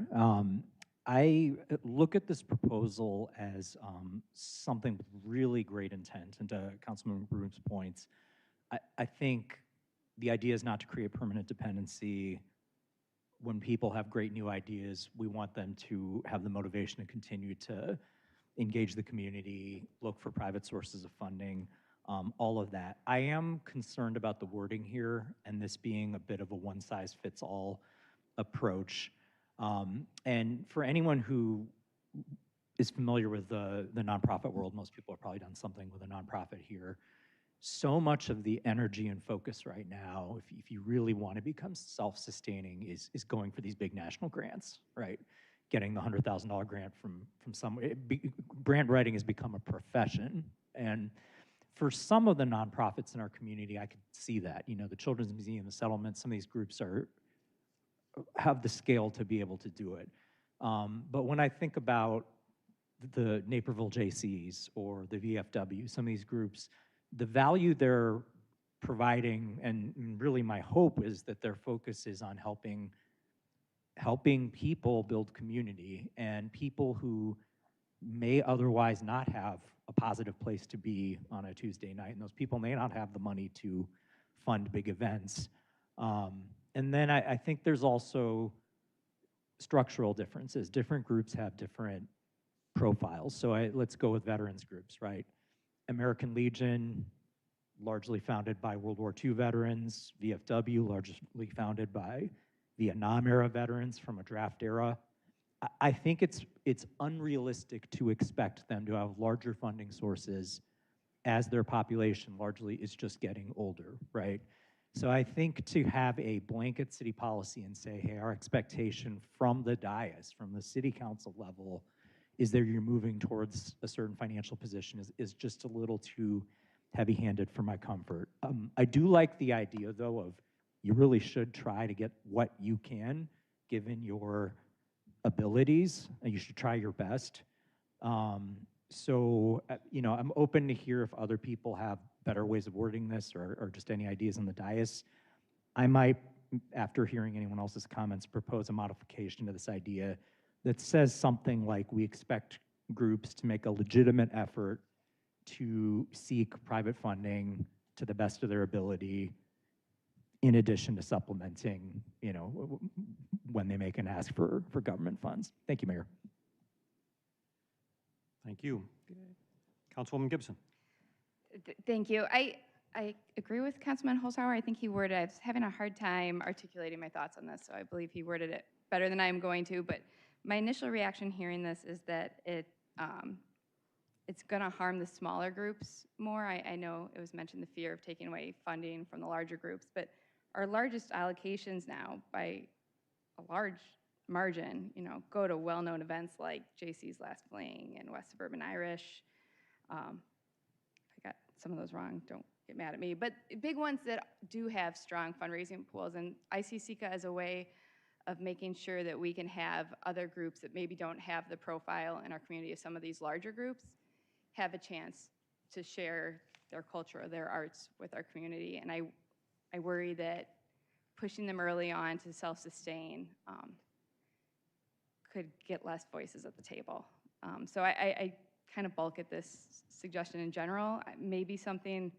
I look at this proposal as something with really great intent, and to Councilman Broom's points, I think the idea is not to create permanent dependency. When people have great new ideas, we want them to have the motivation to continue to engage the community, look for private sources of funding, all of that. I am concerned about the wording here and this being a bit of a one-size-fits-all approach. And for anyone who is familiar with the nonprofit world, most people have probably done something with a nonprofit here. So much of the energy and focus right now, if you really want to become self-sustaining, is going for these big national grants, right? Getting the $100,000 grant from somewhere. Grant writing has become a profession. And for some of the nonprofits in our community, I could see that. The Children's Museum, the Settlement, some of these groups have the scale to be able to do it. But when I think about the Naperville JCs or the VFW, some of these groups, the value they're providing, and really my hope is that their focus is on helping people build community, and people who may otherwise not have a positive place to be on a Tuesday night, and those people may not have the money to fund big events. And then I think there's also structural differences. Different groups have different profiles. So let's go with veterans groups, right? American Legion, largely founded by World War II veterans. VFW, largely founded by Vietnam-era veterans from a draft era. I think it's unrealistic to expect them to have larger funding sources as their population largely is just getting older, right? So I think to have a blanket city policy and say, hey, our expectation from the dais, from the city council level, is that you're moving towards a certain financial position is just a little too heavy-handed for my comfort. I do like the idea, though, of you really should try to get what you can, given your abilities, and you should try your best. So, you know, I'm open to hear if other people have better ways of wording this or just any ideas on the dais. I might, after hearing anyone else's comments, propose a modification to this idea that says something like we expect groups to make a legitimate effort to seek private funding to the best of their ability, in addition to supplementing, you know, when they make an ask for government funds. Thank you, Mayor. Thank you. Councilwoman Gibson. Thank you. I agree with Councilman Holzhauer. I think he worded, I was having a hard time articulating my thoughts on this, so I believe he worded it better than I'm going to, but my initial reaction hearing this is that it's going to harm the smaller groups more. I know it was mentioned the fear of taking away funding from the larger groups, but our largest allocations now, by a large margin, you know, go to well-known events like JC's Last Fling and West Suburban Irish. If I got some of those wrong, don't get mad at me. But big ones that do have strong fundraising pools, and I see SECA as a way of making sure that we can have other groups that maybe don't have the profile in our community of some of these larger groups have a chance to share their culture, their arts with our community. And I worry that pushing them early on to self-sustain could get less voices at the table. So I kind of balk at this suggestion in general. Maybe something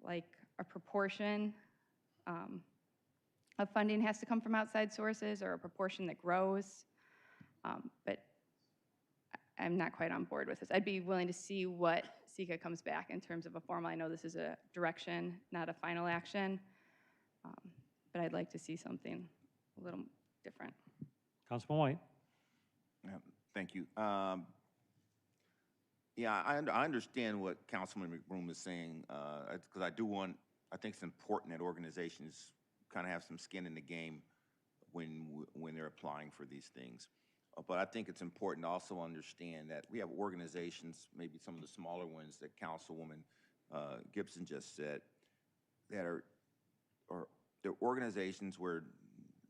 like a proportion of funding has to come from outside sources, or a proportion that grows. But I'm not quite on board with this. I'd be willing to see what SECA comes back in terms of a formal. I know this is a direction, not a final action, but I'd like to see something a little different. Councilman White. Thank you. Yeah, I understand what Councilman McBroom is saying, because I think it's important that organizations kind of have some skin in the game when they're applying for these things. But I think it's important to also understand that we have organizations, maybe some of the smaller ones that Councilwoman Gibson just said, that are they're organizations where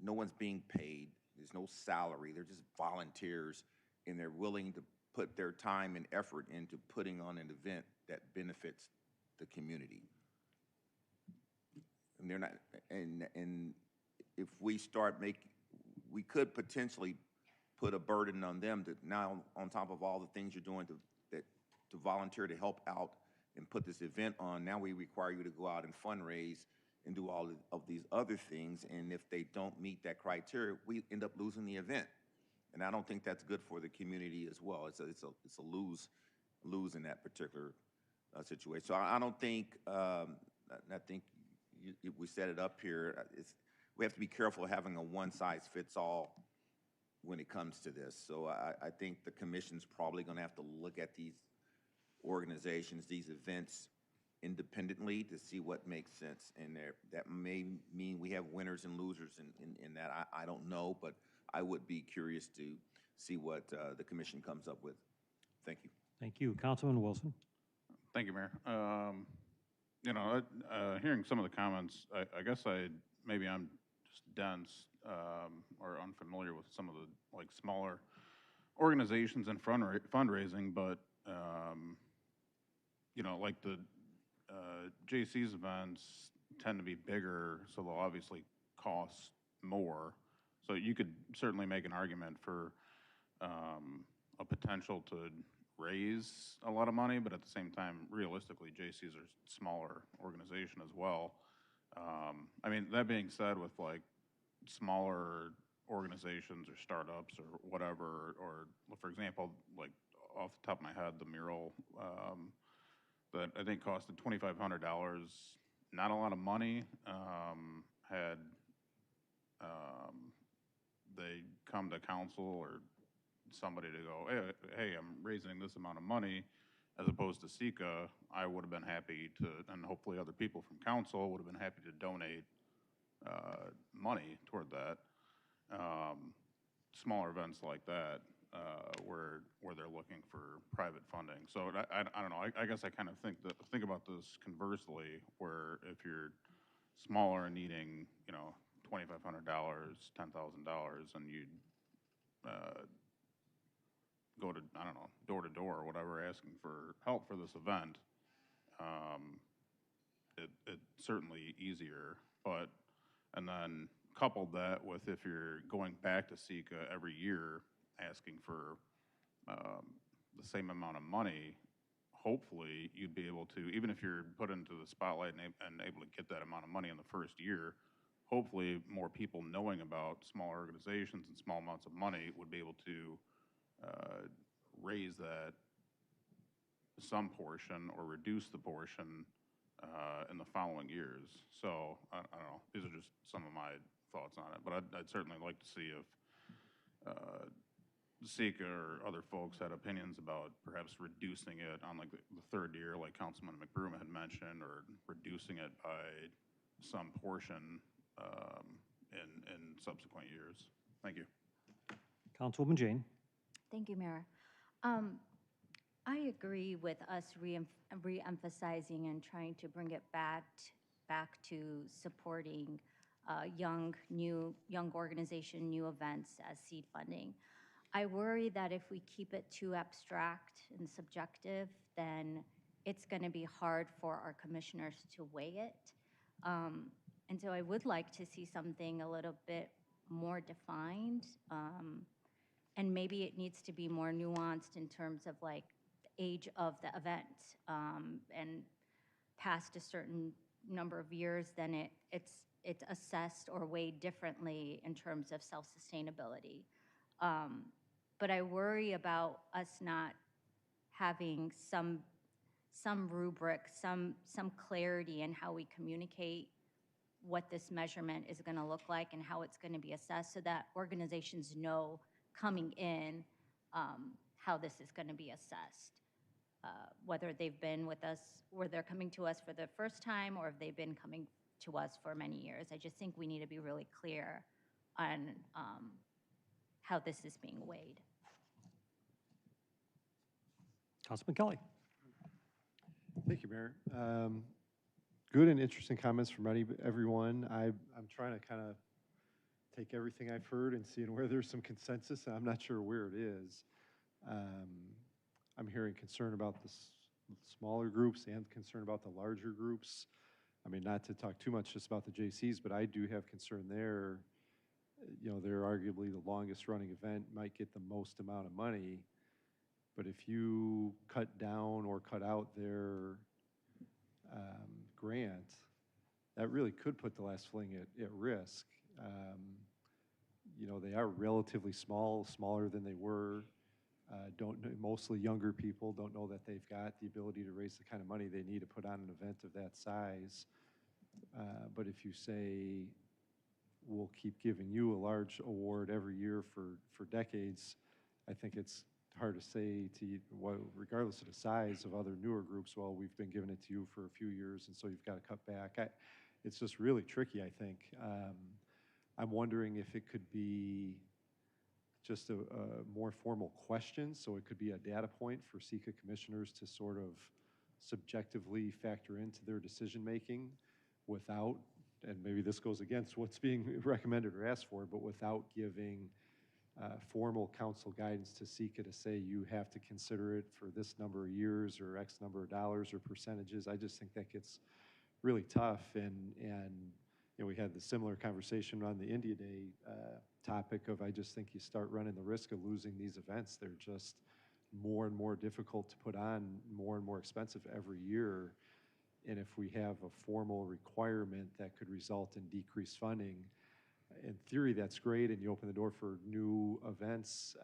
no one's being paid, there's no salary, they're just volunteers, and they're willing to put their time and effort into putting on an event that benefits the community. And they're not, and if we start we could potentially put a burden on them that now, on top of all the things you're doing to volunteer to help out and put this event on, now we require you to go out and fundraise and do all of these other things, and if they don't meet that criteria, we end up losing the event. And I don't think that's good for the community as well. It's a lose in that particular situation. So I don't think, I think we set it up here. We have to be careful of having a one-size-fits-all when it comes to this. So I think the commission's probably going to have to look at these organizations, these events independently to see what makes sense. And that may mean we have winners and losers in that. I don't know, but I would be curious to see what the commission comes up with. Thank you. Thank you. Councilman Wilson. Thank you, Mayor. You know, hearing some of the comments, I guess maybe I'm just dense or unfamiliar with some of the like smaller organizations and fundraising, but you know, like the JC's events tend to be bigger, so they'll obviously cost more. So you could certainly make an argument for a potential to raise a lot of money, but at the same time, realistically, J.C.'s are smaller organization as well. I mean, that being said, with like smaller organizations or startups or whatever, or for example, like off the top of my head, the mural that I think costed $2,500, not a lot of money, had they come to council or somebody to go, hey, I'm raising this amount of money, as opposed to Sika, I would have been happy to, and hopefully other people from council would have been happy to donate money toward that. Smaller events like that, where they're looking for private funding. So I don't know. I guess I kind of think about this conversely, where if you're smaller and needing, you know, $2,500, $10,000, and you'd go to, I don't know, door to door or whatever, asking for help for this event, it's certainly easier. But, and then coupled that with if you're going back to Sika every year asking for the same amount of money, hopefully you'd be able to, even if you're put into the spotlight and able to get that amount of money in the first year, hopefully more people knowing about small organizations and small amounts of money would be able to raise that some portion or reduce the portion in the following years. So I don't know. These are just some of my thoughts on it, but I'd certainly like to see if Sika or other folks had opinions about perhaps reducing it on like the third year, like Councilman McBroom had mentioned, or reducing it by some portion in subsequent years. Thank you. Councilwoman Jane. Thank you, Mayor. I agree with us re-emphasizing and trying to bring it back to supporting young organization, new events as seed funding. I worry that if we keep it too abstract and subjective, then it's going to be hard for our commissioners to weigh it. And so I would like to see something a little bit more defined. And maybe it needs to be more nuanced in terms of like the age of the event, and past a certain number of years, then it's assessed or weighed differently in terms of self-sustainability. But I worry about us not having some rubric, some clarity in how we communicate what this measurement is going to look like and how it's going to be assessed, so that organizations know coming in how this is going to be assessed, whether they've been with us, or they're coming to us for the first time, or if they've been coming to us for many years. I just think we need to be really clear on how this is being weighed. Councilman Kelly. Thank you, Mayor. Good and interesting comments from everyone. I'm trying to kind of take everything I've heard and seeing where there's some consensus, and I'm not sure where it is. I'm hearing concern about the smaller groups and concern about the larger groups. I mean, not to talk too much just about the JCs, but I do have concern there. You know, they're arguably the longest running event, might get the most amount of money, but if you cut down or cut out their grant, that really could put the last fling at risk. You know, they are relatively small, smaller than they were. Mostly younger people don't know that they've got the ability to raise the kind of money they need to put on an event of that size. But if you say, we'll keep giving you a large award every year for decades, I think it's hard to say to you, well, regardless of the size of other newer groups, well, we've been giving it to you for a few years, and so you've got to cut back. It's just really tricky, I think. I'm wondering if it could be just a more formal question, so it could be a data point for Sika commissioners to sort of subjectively factor into their decision-making without, and maybe this goes against what's being recommended or asked for, but without giving formal council guidance to Sika to say you have to consider it for this number of years or X number of dollars or percentages. I just think that gets really tough, and you know, we had the similar conversation on the India Day topic of, I just think you start running the risk of losing these events. They're just more and more difficult to put on, more and more expensive every year. And if we have a formal requirement that could result in decreased funding, in theory, that's great, and you open the door for new events,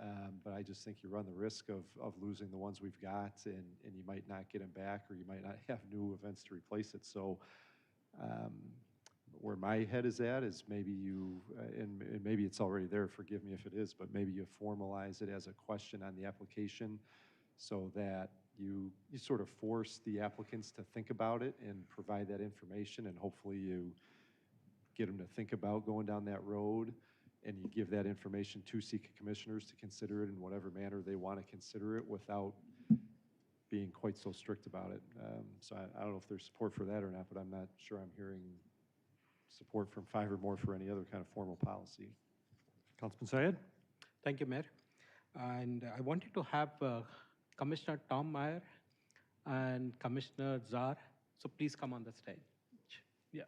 but I just think you run the risk of losing the ones we've got, and you might not get them back, or you might not have new events to replace it. So where my head is at is maybe you, and maybe it's already there, forgive me if it is, but maybe you formalize it as a question on the application so that you sort of force the applicants to think about it and provide that information, and hopefully you get them to think about going down that road, and you give that information to SECA commissioners to consider it in whatever manner they want to consider it without being quite so strict about it. So I don't know if there's support for that or not, but I'm not sure I'm hearing support from 5 or more for any other kind of formal policy. Councilman Syed? Thank you, Mayor. And I wanted to have Commissioner Tom Meyer and Commissioner Czar. So please come on the stage. Yeah.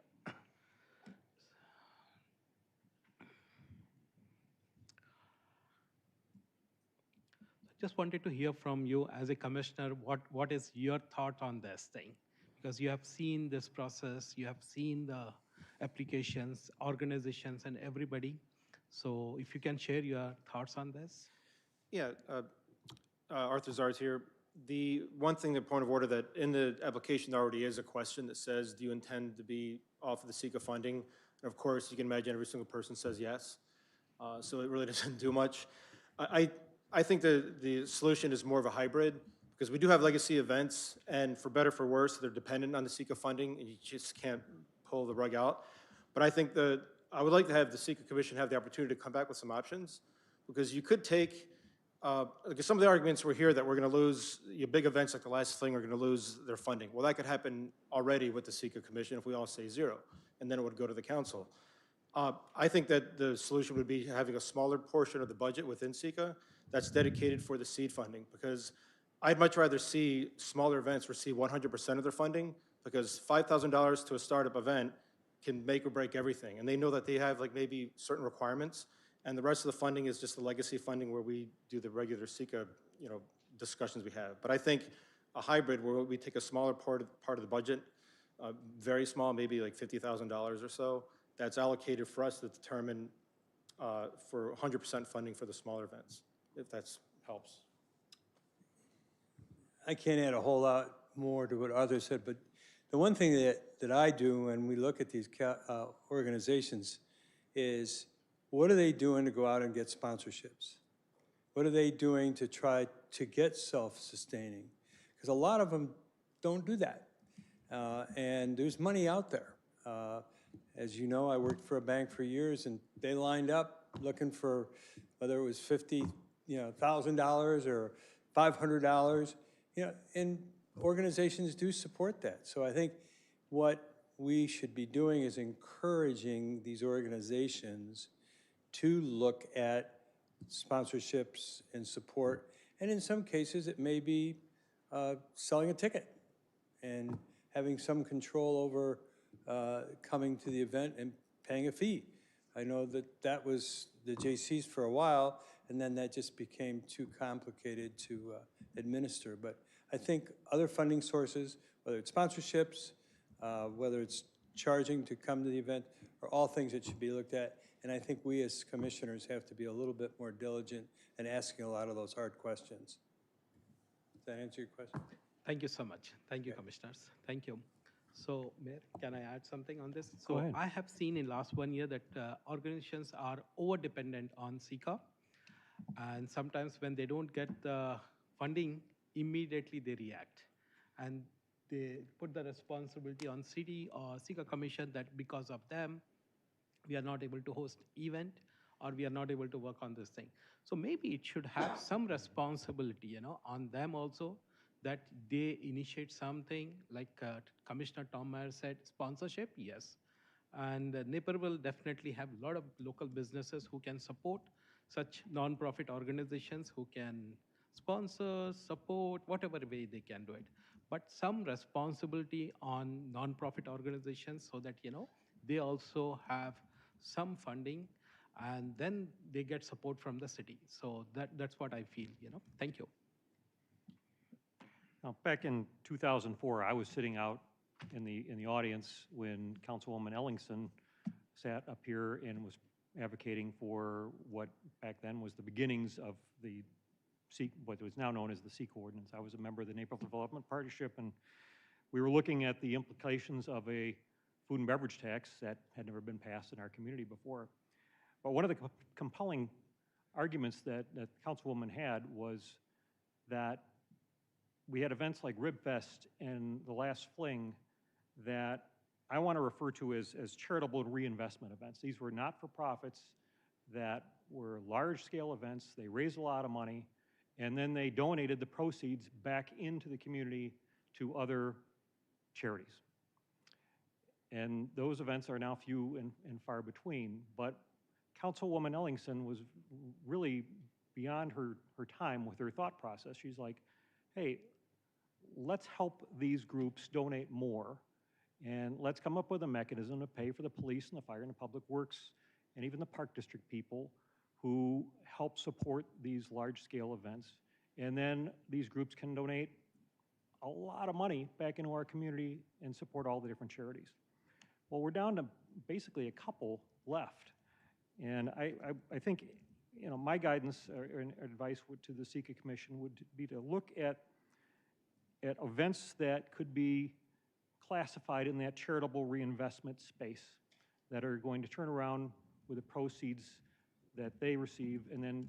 Just wanted to hear from you as a commissioner, what is your thought on this thing? Because you have seen this process, you have seen the applications, organizations, and everybody. So if you can share your thoughts on this. Yeah, Arthur Zars here. The one thing, the point of order, that in the application there already is a question that says, do you intend to be off of the SECA funding? And of course, you can imagine every single person says yes. So it really doesn't do much. I think the solution is more of a hybrid, because we do have legacy events, and for better or for worse, they're dependent on the SECA funding, and you just can't pull the rug out. But I think I would like to have the SECA Commission have the opportunity to come back with some options, because you could take, because some of the arguments were here that we're going to lose, your big events like the last thing are going to lose their funding. Well, that could happen already with the SECA Commission if we all say 0, and then it would go to the council. I think that the solution would be having a smaller portion of the budget within SECA that's dedicated for the seed funding, because I'd much rather see smaller events receive 100% of their funding, because $5,000 to a startup event can make or break everything. And they know that they have like maybe certain requirements, and the rest of the funding is just the legacy funding where we do the regular SECA, discussions we have. But I think a hybrid where we take a smaller part of the budget, very small, maybe like $50,000 or so, that's allocated for us to determine for 100% funding for the smaller events, if that helps. I can't add a whole lot more to what Arthur said, but the one thing that I do when we look at these organizations is, what are they doing to go out and get sponsorships? What are they doing to try to get self-sustaining? Because a lot of them don't do that. And there's money out there. As you know, I worked for a bank for years, and they lined up looking for whether it was $50,000 or $500. And organizations do support that. So I think what we should be doing is encouraging these organizations to look at sponsorships and support. And in some cases, it may be selling a ticket and having some control over coming to the event and paying a fee. I know that was the JCs for a while, and then that just became too complicated to administer. But I think other funding sources, whether it's sponsorships, whether it's charging to come to the event, are all things that should be looked at. And I think we as commissioners have to be a little bit more diligent in asking a lot of those hard questions. Does that answer your question? Thank you so much. Thank you, commissioners. Thank you. So, Mayor, can I add something on this? Go ahead. I have seen in last 1 year that organizations are over-dependent on SECA. And sometimes when they don't get the funding, immediately they react. And they put the responsibility on city or SECA commission that because of them, we are not able to host event, or we are not able to work on this thing. So maybe it should have some responsibility, on them also, that they initiate something like Commissioner Tom Meyer said, sponsorship, yes. And Naperville definitely have a lot of local businesses who can support such nonprofit organizations, who can sponsor, support, whatever way they can do it. But some responsibility on nonprofit organizations so that, they also have some funding, and then they get support from the city. So that's what I feel, Thank you. Now, back in 2004, I was sitting out in the audience when Councilwoman Ellingson sat up here and was advocating for what back then was the beginnings of the what was now known as the SEEK ordinance. I was a member of the Naperville Development Partnership, and we were looking at the implications of a food and beverage tax that had never been passed in our community before. But one of the compelling arguments that Councilwoman had was that we had events like Rib Fest and the Last Fling that I want to refer to as charitable reinvestment events. These were not-for-profits that were large-scale events. They raised a lot of money, and then they donated the proceeds back into the community to other charities. And those events are now few and far between, but Councilwoman Ellingson was really beyond her time with her thought process. She's like, hey, let's help these groups donate more, and let's come up with a mechanism to pay for the police and the fire and the public works and even the park district people who help support these large-scale events. And then these groups can donate a lot of money back into our community and support all the different charities. Well, we're down to basically a couple left. And I think, you know, my guidance or advice to the SECA Commission would be to look at events that could be classified in that charitable reinvestment space that are going to turn around with the proceeds that they receive and then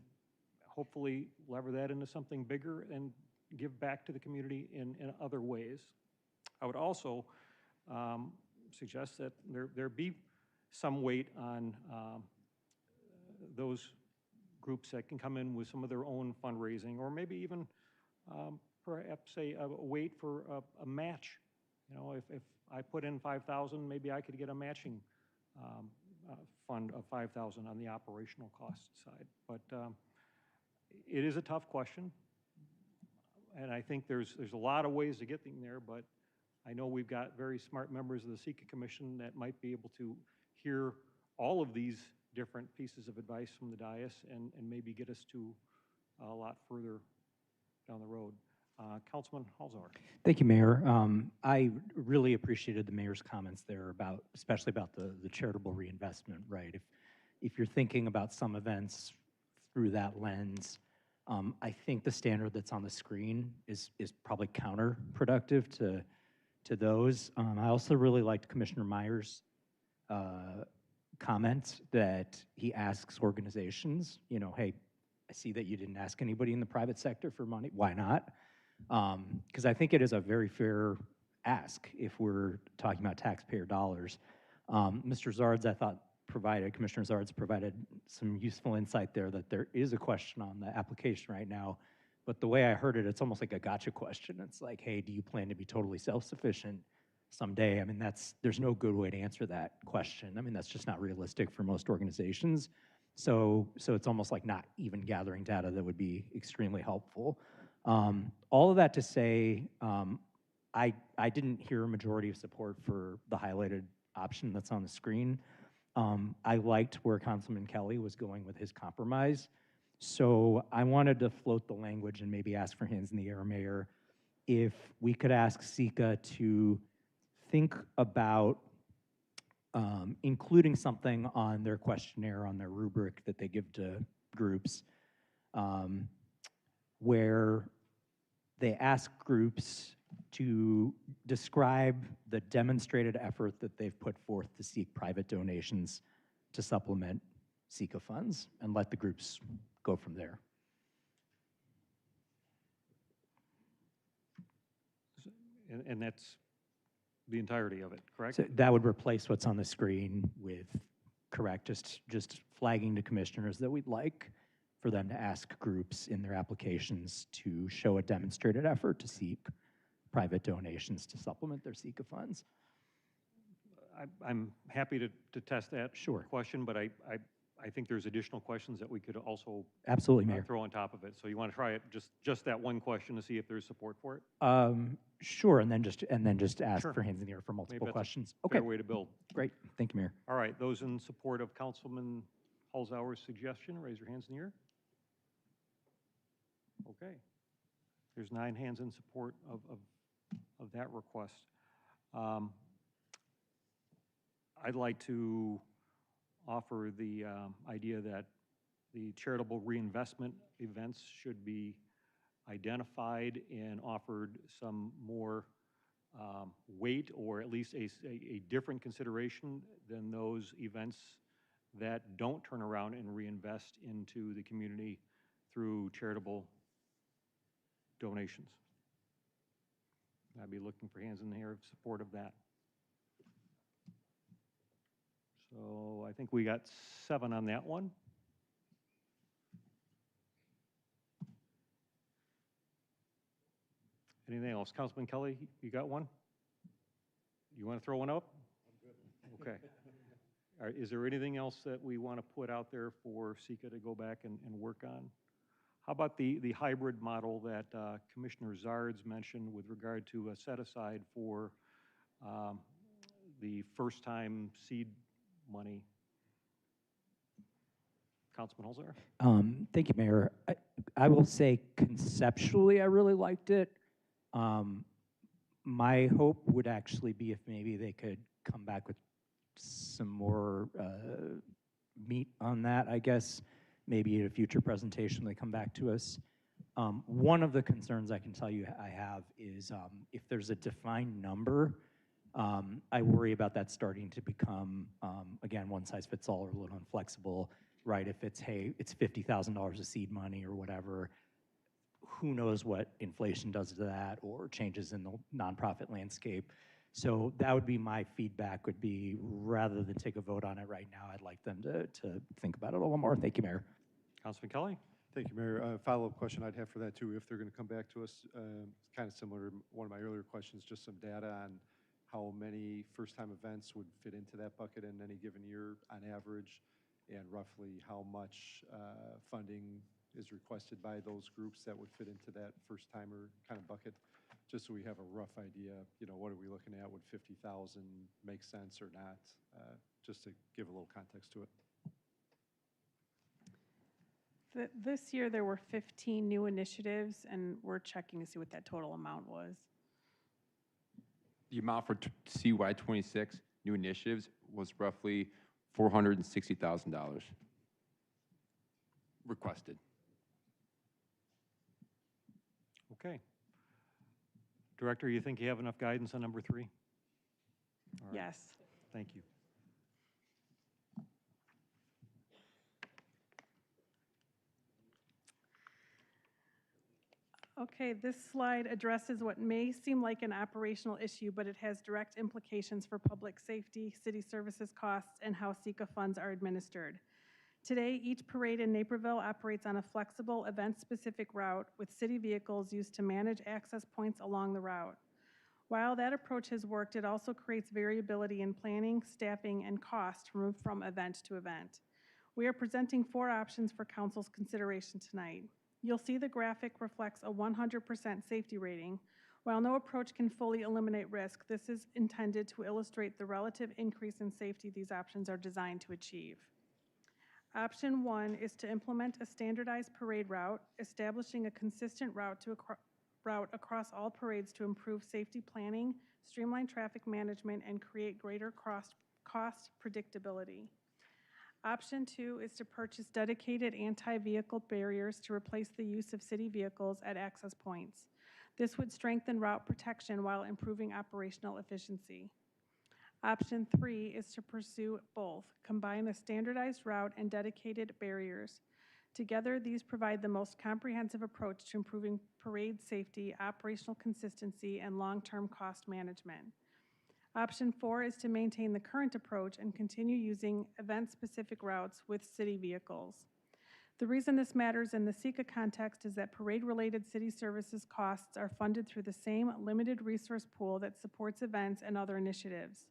hopefully lever that into something bigger and give back to the community in other ways. I would also suggest that there be some weight on those groups that can come in with some of their own fundraising, or maybe even perhaps a weight for a match. You know, if I put in $5,000, maybe I could get a matching fund of $5,000 on the operational cost side. But it is a tough question, and I think there's a lot of ways to get there, but I know we've got very smart members of the SECA Commission that might be able to hear all of these different pieces of advice from the dais and maybe get us to a lot further down the road. Councilman Halzauer. Thank you, Mayor. I really appreciated the mayor's comments there about, especially about the charitable reinvestment, right? If you're thinking about some events through that lens, I think the standard that's on the screen is probably counterproductive to those. I also really liked Commissioner Meyer's comment that he asks organizations, you know, hey, I see that you didn't ask anybody in the private sector for money. Why not? Because I think it is a very fair ask if we're talking about taxpayer dollars. Mr. Zards, I thought, Commissioner Zards provided some useful insight there that there is a question on the application right now, but the way I heard it, it's almost like a gotcha question. It's like, hey, do you plan to be totally self-sufficient someday? I mean, there's no good way to answer that question. I mean, that's just not realistic for most organizations. So it's almost like not even gathering data that would be extremely helpful. All of that to say, I didn't hear a majority of support for the highlighted option that's on the screen. I liked where Councilman Kelly was going with his compromise. So I wanted to float the language and maybe ask for hands in the air, Mayor, if we could ask SECA to think about including something on their questionnaire, on their rubric that they give to groups, where they ask groups to describe the demonstrated effort that they've put forth to seek private donations to supplement SECA funds, and let the groups go from there. And that's the entirety of it, correct? So that would replace what's on the screen with, correct, just flagging to commissioners that we'd like for them to ask groups in their applications to show a demonstrated effort to seek private donations to supplement their SECA funds. I'm happy to test that question, but I think there's additional questions that we could also Absolutely, Mayor. throw on top of it. So you want to try it just that one question to see if there's support for it? Sure, and then just ask for hands in the air for multiple Maybe that's questions. a fair way to build. Great, thank you, Mayor. All right, those in support of Councilman Halzauer's suggestion, raise your hands in the air. Okay. There's 9 hands in support of that request. I'd like to offer the idea that the charitable reinvestment events should be identified and offered some more weight, or at least a different consideration than those events that don't turn around and reinvest into the community through charitable donations. I'd be looking for hands in the air of support of that. So I think we got 7 on that one. Anything else? Councilman Kelly, you got one? You want to throw one up? I'm good. Okay. All right, is there anything else that we want to put out there for SECA to go back and work on? How about the hybrid model that Commissioner Zards mentioned with regard to a set aside for the first-time seed money? Councilman Holzer? Thank you, Mayor. I will say conceptually I really liked it. My hope would actually be if maybe they could come back with some more meat on that, I guess. Maybe at a future presentation they come back to us. One of the concerns I can tell you I have is if there's a defined number, I worry about that starting to become, again, one size fits all or a little inflexible, right? If it's, hey, it's $50,000 of seed money or whatever, who knows what inflation does to that or changes in the nonprofit landscape. So that would be my feedback, would be rather than take a vote on it right now, I'd like them to think about it a little more. Thank you, Mayor. Councilman Kelly? Thank you, Mayor. Follow-up question I'd have for that too, if they're going to come back to us, kind of similar to one of my earlier questions, just some data on how many first-time events would fit into that bucket in any given year on average, and roughly how much funding is requested by those groups that would fit into that first-timer kind of bucket, just so we have a rough idea, you know, what are we looking at? Would 50,000 make sense or not? Just to give a little context to it. This year, there were 15 new initiatives, and we're checking to see what that total amount was. The amount for CY '26 new initiatives was roughly $460,000 requested. Okay. Director, you think you have enough guidance on number 3? All right. Yes. Thank you. Okay, this slide addresses what may seem like an operational issue, but it has direct implications for public safety, city services costs, and how SECA funds are administered. Today, each parade in Naperville operates on a flexible, event-specific route with city vehicles used to manage access points along the route. While that approach has worked, it also creates variability in planning, staffing, and cost from event to event. We are presenting 4 options for Council's consideration tonight. You'll see the graphic reflects a 100% safety rating. While no approach can fully eliminate risk, this is intended to illustrate the relative increase in safety these options are designed to achieve. Option 1 is to implement a standardized parade route, establishing a consistent route across all parades to improve safety planning, streamline traffic management, and create greater cost predictability. Option 2 is to purchase dedicated anti-vehicle barriers to replace the use of city vehicles at access points. This would strengthen route protection while improving operational efficiency. Option 3 is to pursue both, combine a standardized route and dedicated barriers. Together, these provide the most comprehensive approach to improving parade safety, operational consistency, and long-term cost management. Option 4 is to maintain the current approach and continue using event-specific routes with city vehicles. The reason this matters in the SECA context is that parade-related city services costs are funded through the same limited resource pool that supports events and other initiatives.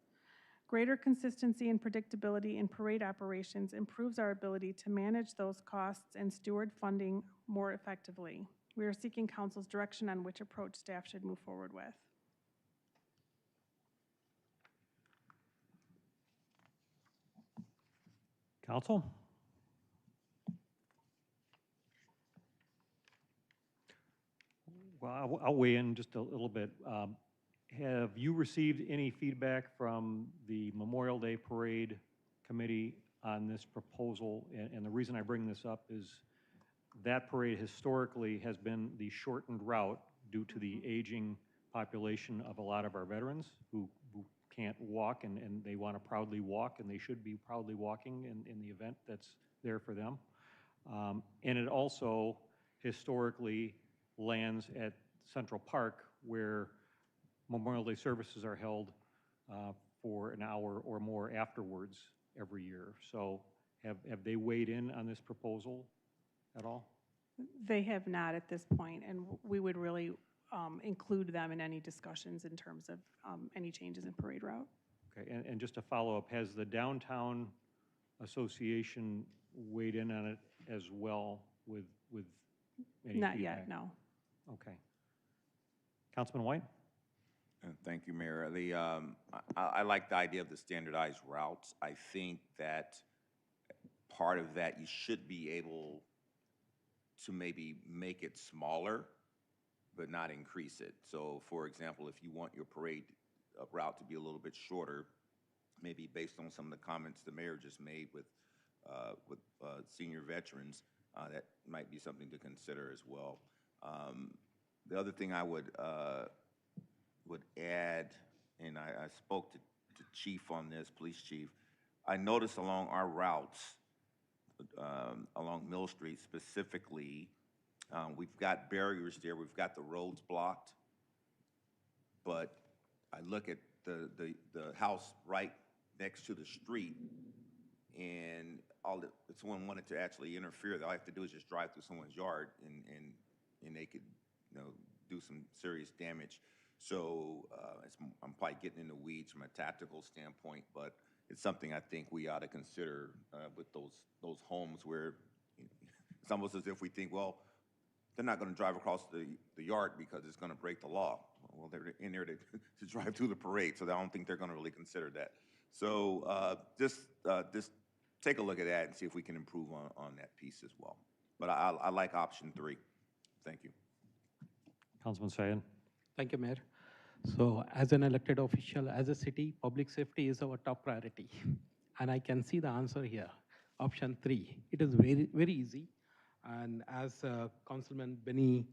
Greater consistency and predictability in parade operations improves our ability to manage those costs and steward funding more effectively. We are seeking Council's direction on which approach staff should move forward with. Council? Well, I'll weigh in just a little bit. Have you received any feedback from the Memorial Day Parade Committee on this proposal? And the reason I bring this up is that parade historically has been the shortened route due to the aging population of a lot of our veterans who can't walk, and they want to proudly walk, and they should be proudly walking in the event that's there for them. And it also historically lands at Central Park, where Memorial Day services are held for an hour or more afterwards every year. So have they weighed in on this proposal at all? They have not at this point, and we would really include them in any discussions in terms of any changes in parade route. Okay, and just to follow up, has the Downtown Association weighed in on it as well with any Not feedback? yet, no. Okay. Councilman White? Thank you, Mayor. I like the idea of the standardized routes. I think that part of that, you should be able to maybe make it smaller, but not increase it. So, for example, if you want your parade route to be a little bit shorter, maybe based on some of the comments the mayor just made with senior veterans, that might be something to consider as well. The other thing I would add, and I spoke to Chief on this, Police Chief, I noticed along our routes, along Mill Street specifically, we've got barriers there, we've got the roads blocked, but I look at the house right next to the street, and if someone wanted to actually interfere, all I have to do is just drive through someone's yard, and they could, do some serious damage. So I'm probably getting in the weeds from a tactical standpoint, but it's something I think we ought to consider with those homes where it's almost as if we think, well, they're not going to drive across the yard because it's going to break the law. Well, they're in there to drive through the parade, so I don't think they're going to really consider that. So just take a look at that and see if we can improve on that piece as well. But I like option 3. Thank you. Councilman Sayan? Thank you, Mayor. So as an elected official, as a city, public safety is our top priority. And I can see the answer here, option 3. It is very, very easy. And as Councilman Benny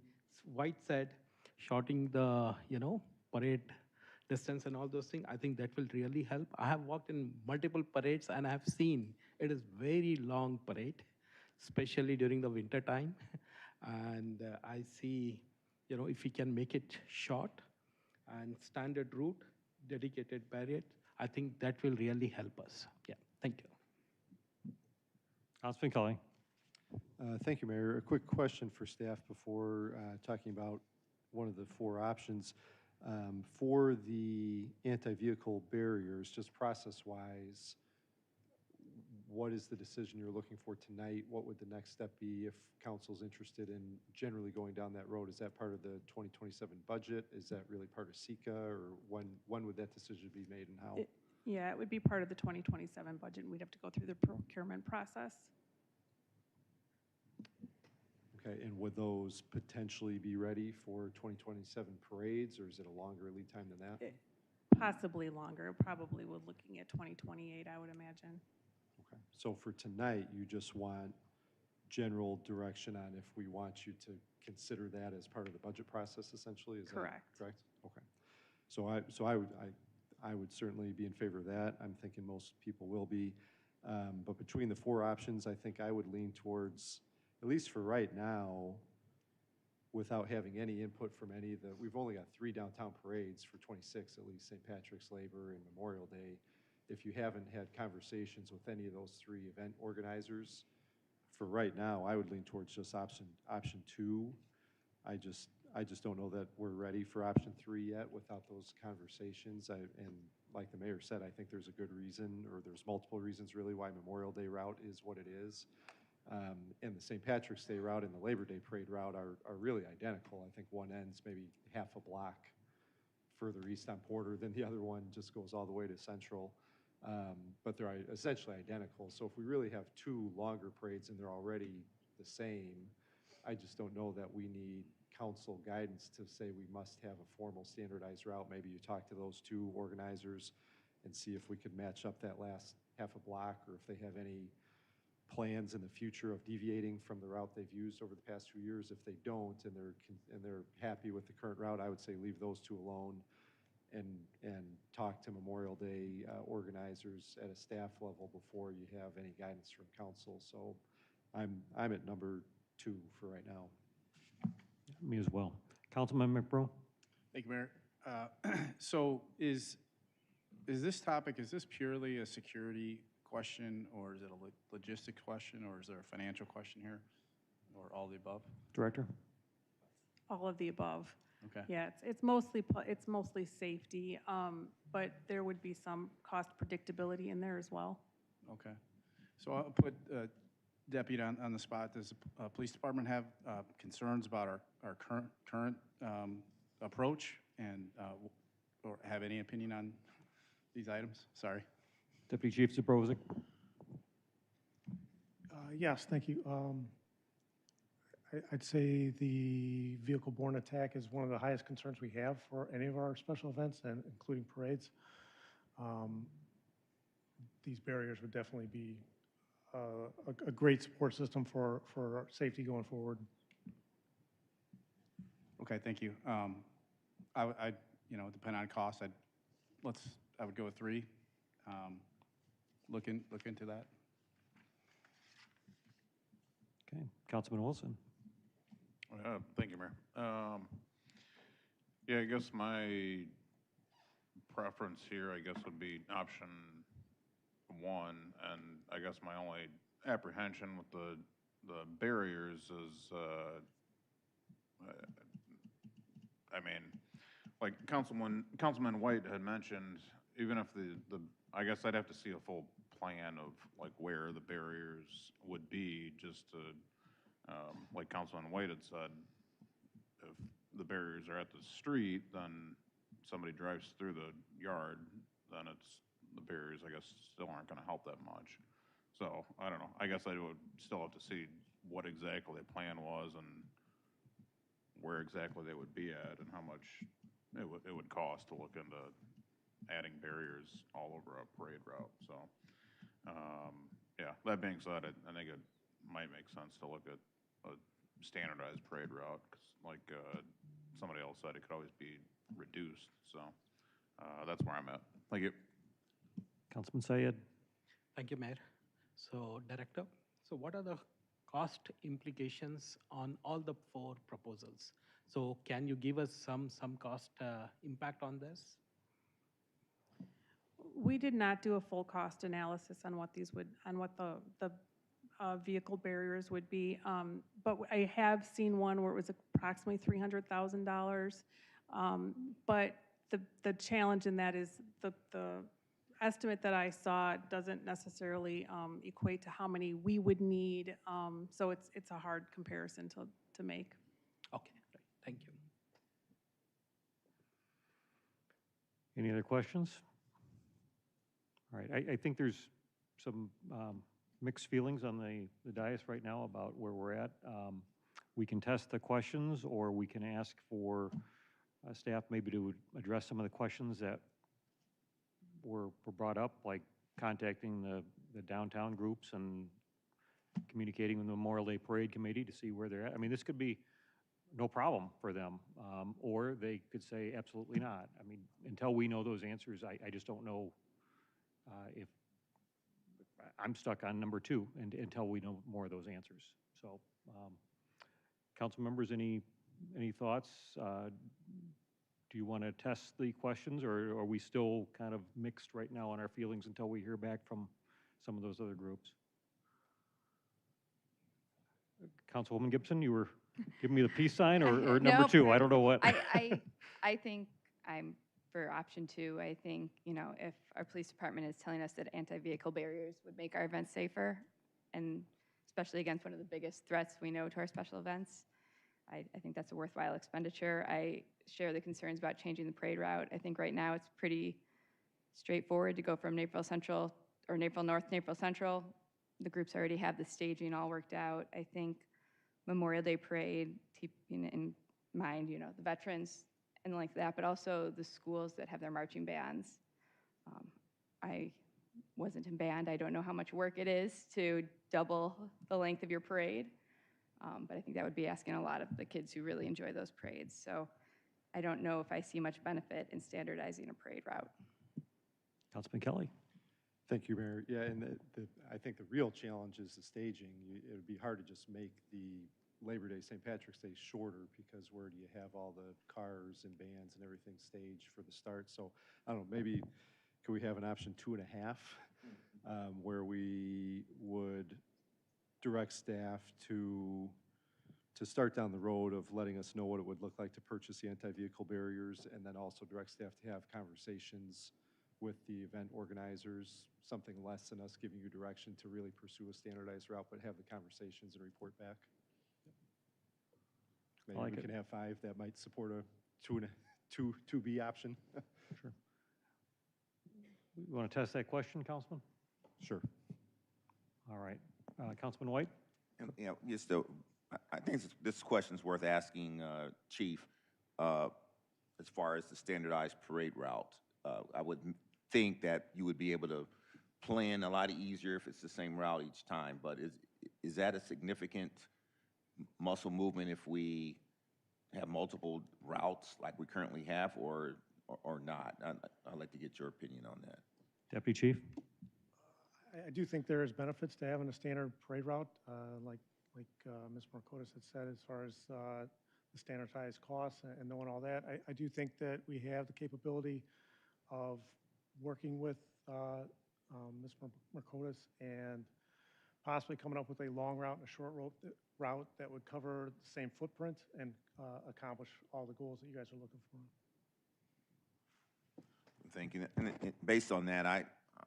White said, shortening the, parade distance and all those things, I think that will really help. I have walked in multiple parades and I have seen it is very long parade, especially during the winter time. And I see, if we can make it short and standard route, dedicated barrier, I think that will really help us. Yeah, thank you. Councilman Kelly? Thank you, Mayor. A quick question for staff before talking about one of the 4 options. For the anti-vehicle barriers, just process-wise, what is the decision you're looking for tonight? What would the next step be if council's interested in generally going down that road? Is that part of the 2027 budget? Is that really part of SECA, or when would that decision be made and how? Yeah, it would be part of the 2027 budget, and we'd have to go through the procurement process. Okay, and would those potentially be ready for 2027 parades, or is it a longer lead time than that? Possibly longer, probably we're looking at 2028, I would imagine. Okay, so for tonight, you just want general direction on if we want you to consider that as part of the budget process, essentially? Is Correct. that correct? Okay. So I would certainly be in favor of that. I'm thinking most people will be. But between the 4 options, I think I would lean towards, at least for right now, without having any input from any of the, we've only got 3 downtown parades for 26, at least, St. Patrick's, Labor, and Memorial Day. If you haven't had conversations with any of those 3 event organizers, for right now, I would lean towards just option 2. I just don't know that we're ready for option 3 yet without those conversations. And like the mayor said, I think there's a good reason, or there's multiple reasons really, why Memorial Day route is what it is. And the St. Patrick's Day route and the Labor Day parade route are really identical. I think one ends maybe half a block further east on Porter than the other one just goes all the way to Central. But they're essentially identical. So if we really have 2 longer parades and they're already the same, I just don't know that we need council guidance to say we must have a formal standardized route. Maybe you talk to those two organizers and see if we could match up that last half a block, or if they have any plans in the future of deviating from the route they've used over the past few years. If they don't, and they're happy with the current route, I would say leave those two alone and talk to Memorial Day organizers at a staff level before you have any guidance from council. So I'm at number 2 for right now. Me as well. Councilman McBroom? Thank you, Mayor. So is this topic, is this purely a security question, or is it a logistics question, or is there a financial question here, or all the above? Director? All of the above. Okay. Yeah, it's mostly safety, but there would be some cost predictability in there as well. Okay. So I'll put Deputy on the spot. Does the police department have concerns about our current approach, and or have any opinion on these items? Sorry. Deputy Chief Zabrozik? Yes, thank you. I'd say the vehicle-borne attack is one of the highest concerns we have for any of our special events, and including parades. These barriers would definitely be a great support system for our safety going forward. Okay, thank you. I depending on cost, I would go with 3. Look into that. Okay. Councilman Wilson? Thank you, Mayor. Yeah, I guess my preference here, would be option 1, and I guess my only apprehension with the barriers is, like Councilman White had mentioned, even if I guess I'd have to see a full plan of like where the barriers would be, just to, like Councilman White had said, if the barriers are at the street, then somebody drives through the yard, then the barriers, I guess, still aren't going to help that much. So, I don't know. I guess I would still have to see what exactly the plan was and where exactly they would be at and how much it would cost to look into adding barriers all over a parade route. So, yeah, that being said, I think it might make sense to look at a standardized parade route, because like somebody else said, it could always be reduced. So that's where I'm at. Thank you. Councilman Syed? Thank you, Mayor. So, Director, so what are the cost implications on all the 4 proposals? So can you give us some cost impact on this? We did not do a full cost analysis on what the vehicle barriers would be, but I have seen one where it was approximately $300,000. But the challenge in that is the estimate that I saw doesn't necessarily equate to how many we would need. So it's a hard comparison to make. Okay, right. Thank you. Any other questions? All right, I think there's some mixed feelings on the dais right now about where we're at. We can test the questions, or we can ask for staff maybe to address some of the questions that were brought up, like contacting the downtown groups and communicating with the Memorial Day Parade Committee to see where they're at. I mean, this could be no problem for them, or they could say absolutely not. I mean, until we know those answers, I just don't know if I'm stuck on number 2 until we know more of those answers. So, council members, any thoughts? Do you want to test the questions, or are we still kind of mixed right now on our feelings until we hear back from some of those other groups? Councilwoman Gibson, you were giving me the peace sign, or number 2? I don't know what. I think I'm for option 2. I think, if our police department is telling us that anti-vehicle barriers would make our events safer, and especially against one of the biggest threats we know to our special events, I think that's a worthwhile expenditure. I share the concerns about changing the parade route. I think right now it's pretty straightforward to go from Naperville Central, or Naperville North, Naperville Central. The groups already have the staging all worked out. I think Memorial Day Parade, and mind, the veterans and like that, but also the schools that have their marching bands. I wasn't in band. I don't know how much work it is to double the length of your parade, but I think that would be asking a lot of the kids who really enjoy those parades. So I don't know if I see much benefit in standardizing a parade route. Councilman Kelly. Thank you, Mayor. Yeah, and I think the real challenge is the staging. It would be hard to just make the Labor Day, St. Patrick's Day shorter, because where do you have all the cars and bands and everything staged for the start? So I don't know, maybe could we have an option 2.5, where we would direct staff to start down the road of letting us know what it would look like to purchase the anti-vehicle barriers, and then also direct staff to have conversations with the event organizers, something less than us giving you direction to really pursue a standardized route, but have the conversations and report back. Maybe like we it. can have 5 that might support a 2B option. Sure. You want to test that question, Councilman? Sure. All right. Councilman White? Just I think this question's worth asking, Chief, as far as the standardized parade route. I would think that you would be able to plan a lot easier if it's the same route each time, but is that a significant muscle movement if we have multiple routes like we currently have, or not? I'd like to get your opinion on that. Deputy Chief? I do think there is benefits to having a standard parade route, like Ms. Marcotis had said, as far as the standardized costs and knowing all that. I do think that we have the capability of working with Ms. Marcotis and possibly coming up with a long route and a short route that would cover the same footprint and accomplish all the goals that you guys are looking for. Thank you. And based on that,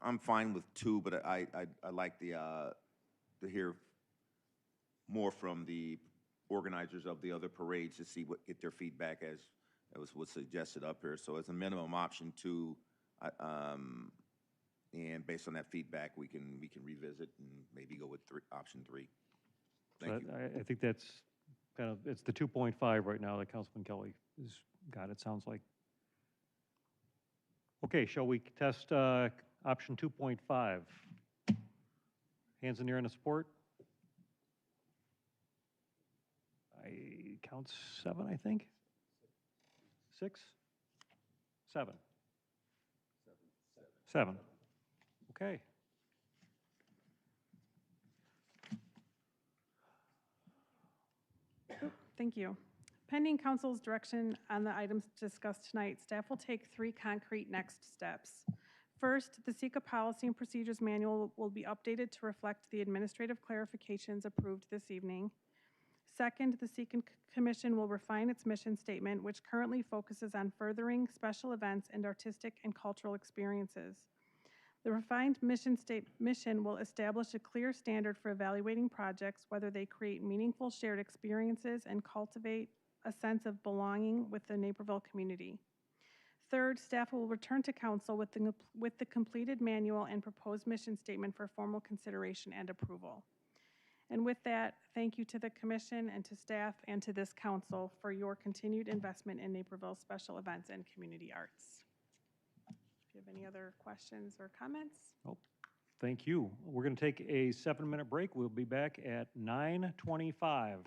I'm fine with 2, but I'd like to hear more from the organizers of the other parades to get their feedback as was suggested up here. So as a minimum option 2, and based on that feedback, we can revisit and maybe go with option 3. Thank you. I think that's it's the 2.5 right now that Councilman Kelly has got, it sounds like. Okay, shall we test option 2.5? Hands in the air in support. I count 7, I think. 6? 7. 7. Okay. Thank you. Pending council's direction on the items discussed tonight, staff will take 3 concrete next steps. First, the SECA Policy and Procedures Manual will be updated to reflect the administrative clarifications approved this evening. Second, the SECA Commission will refine its mission statement, which currently focuses on furthering special events and artistic and cultural experiences. The refined mission will establish a clear standard for evaluating projects, whether they create meaningful shared experiences and cultivate a sense of belonging with the Naperville community. Third, staff will return to council with the completed manual and proposed mission statement for formal consideration and approval. And with that, thank you to the commission and to staff and to this council for your continued investment in Naperville special events and community arts. If you have any other questions or comments? Oh, thank you. We're going to take a 7-minute break. We'll be back at 9:25.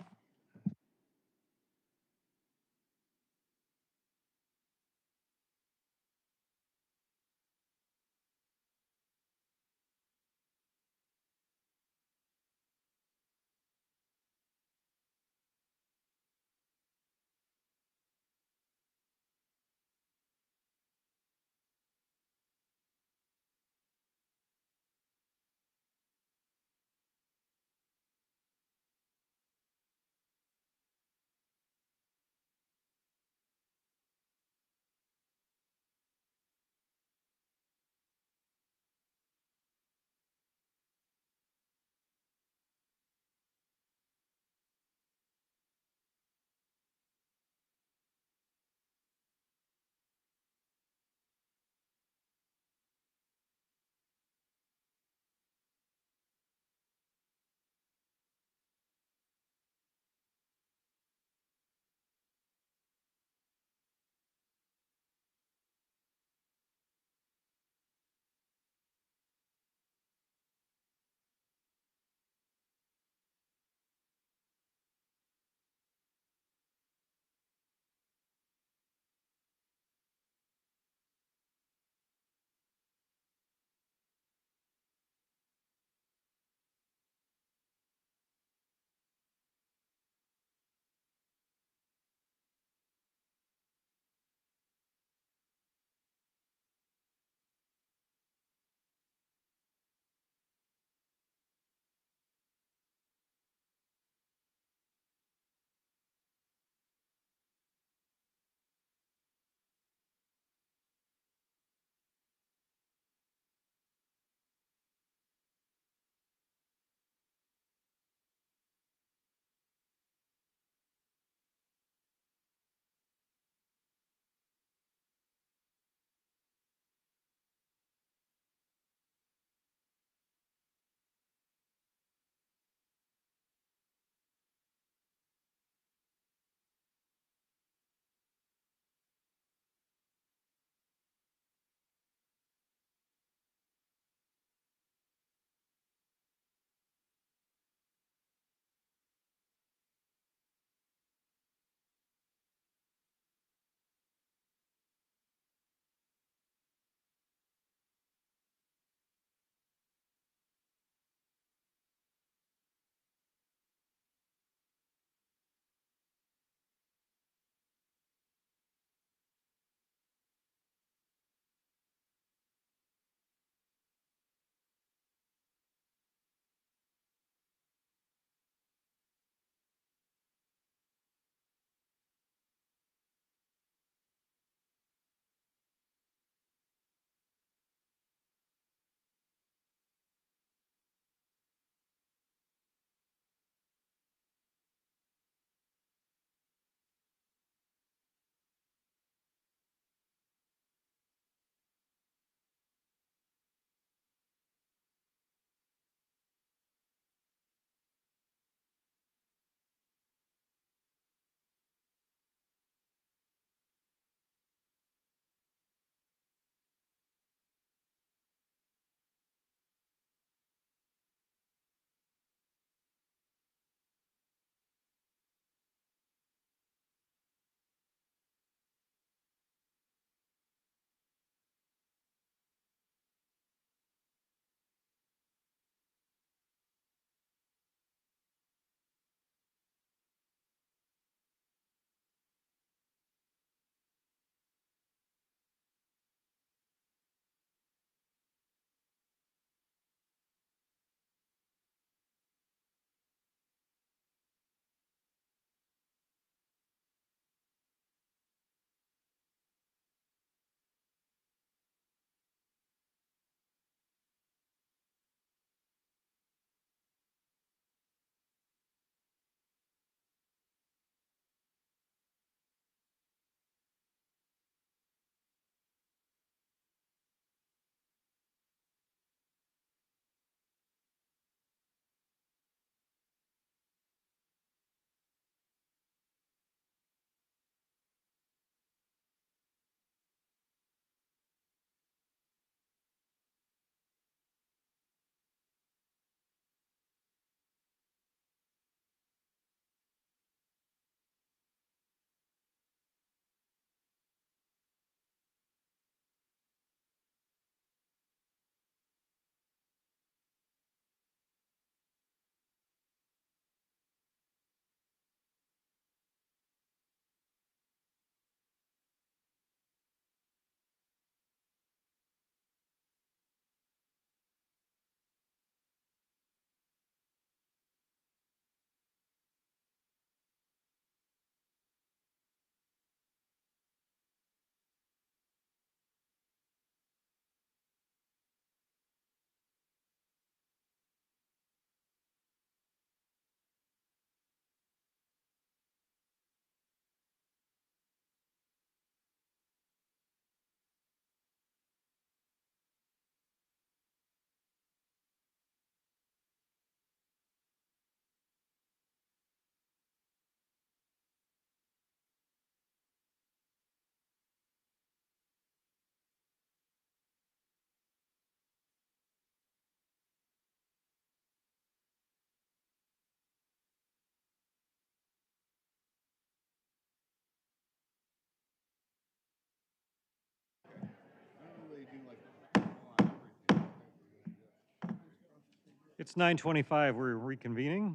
It's 9:25, we're reconvening.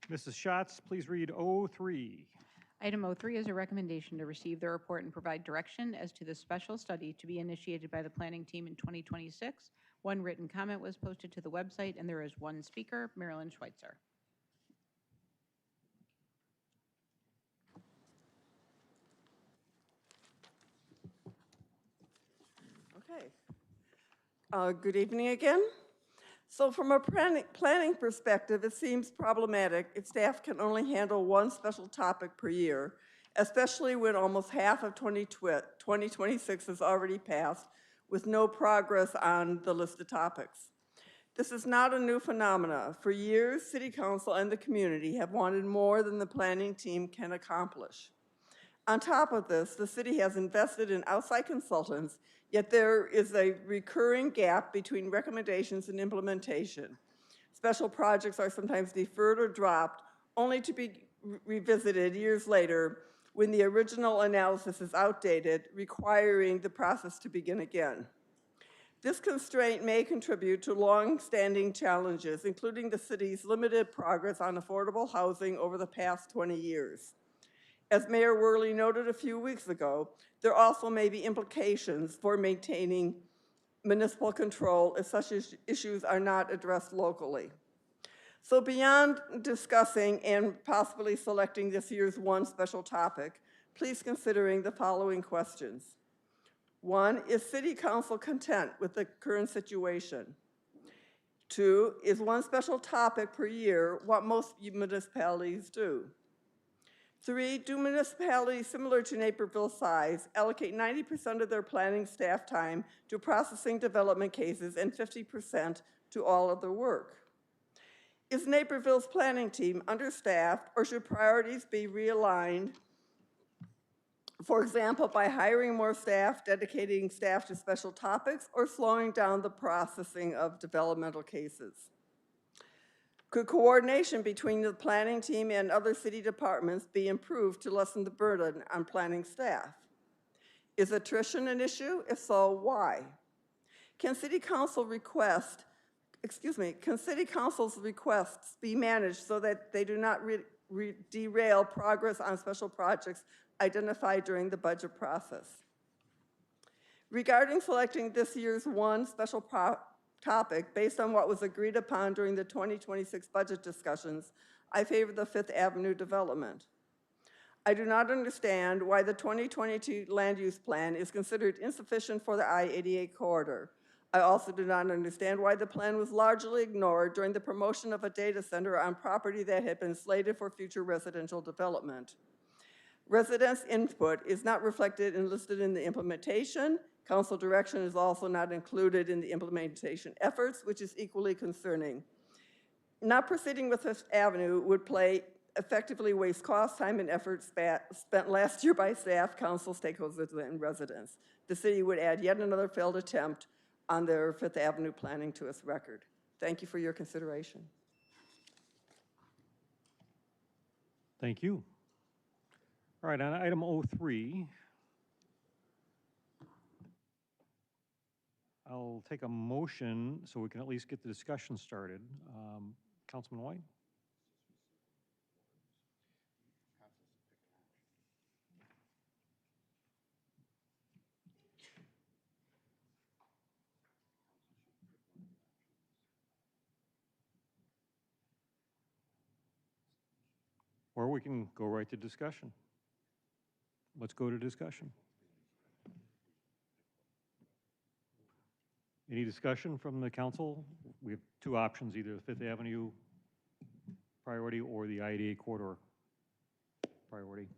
Mrs. Schatz, please read O3. Item O3 is a recommendation to receive the report and provide direction as to the special study to be initiated by the planning team in 2026. One written comment was posted to the website, and there is one speaker, Marilyn Schweitzer. Okay. Good evening again. So from a planning perspective, it seems problematic if staff can only handle one special topic per year, especially when almost half of 2026 has already passed with no progress on the listed topics. This is not a new phenomena. For years, City Council and the community have wanted more than the planning team can accomplish. On top of this, the city has invested in outside consultants, yet there is a recurring gap between recommendations and implementation. Special projects are sometimes deferred or dropped, only to be revisited years later when the original analysis is outdated, requiring the process to begin again. This constraint may contribute to long-standing challenges, including the city's limited progress on affordable housing over the past 20 years. As Mayor Worley noted a few weeks ago, there also may be implications for maintaining municipal control if such issues are not addressed locally. So beyond discussing and possibly selecting this year's one special topic, please considering the following questions. 1, is City Council content with the current situation? 2, is one special topic per year what most municipalities do? 3, do municipalities similar to Naperville size allocate 90% of their planning staff time to processing development cases and 50% to all other work? Is Naperville's planning team understaffed, or should priorities be realigned, for example, by hiring more staff, dedicating staff to special topics, or slowing down the processing of developmental cases? Could coordination between the planning team and other city departments be improved to lessen the burden on planning staff? Is attrition an issue? If so, why? Can City Council's requests be managed so that they do not derail progress on special projects identified during the budget process? Regarding selecting this year's one special topic based on what was agreed upon during the 2026 budget discussions, I favor the Fifth Avenue development. I do not understand why the 2022 land use plan is considered insufficient for the I-88 corridor. I also do not understand why the plan was largely ignored during the promotion of a data center on property that had been slated for future residential development. Residents' input is not reflected and listed in the implementation. Council direction is also not included in the implementation efforts, which is equally concerning. Not proceeding with Fifth Avenue would effectively waste cost, time, and effort spent last year by staff, council, stakeholders, and residents. The city would add yet another failed attempt on their Fifth Avenue planning to its record. Thank you for your consideration. Thank you. All right, on item O3, I'll take a motion so we can at least get the discussion started. Councilman White? Or we can go right to discussion. Let's go to discussion. Any discussion from the council? We have two options, either the Fifth Avenue priority or the I-88 corridor priority.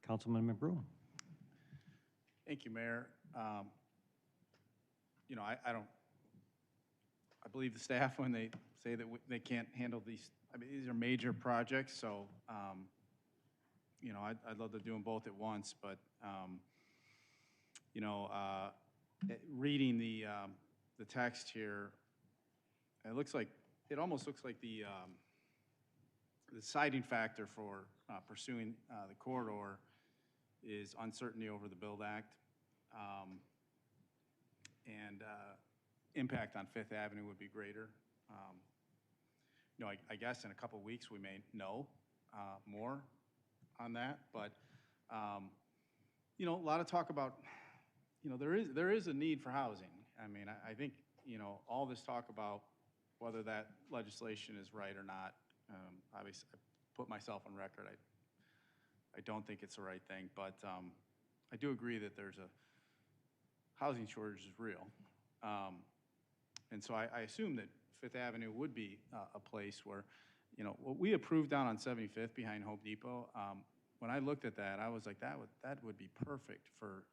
Councilman McBroom. Thank you, Mayor. You know, I believe the staff when they say that they can't handle these. I mean, these are major projects, so you know, I'd love to do them both at once. But you know, reading the text here, it almost looks like the deciding factor for pursuing the corridor is uncertainty over the Build Act. And impact on Fifth Avenue would be greater. You know, I guess in a couple of weeks, we may know more on that, but, you know, a lot of talk about, you know, there is a need for housing. I mean, I think, you know, all this talk about whether that legislation is right or not, obviously, I put myself on record. I don't think it's the right thing, but I do agree that there's a housing shortage is real. And so I assume that Fifth Avenue would be a place where, you know, what we approved down on 75th behind Home Depot, when I looked at that, I was like, that would be perfect for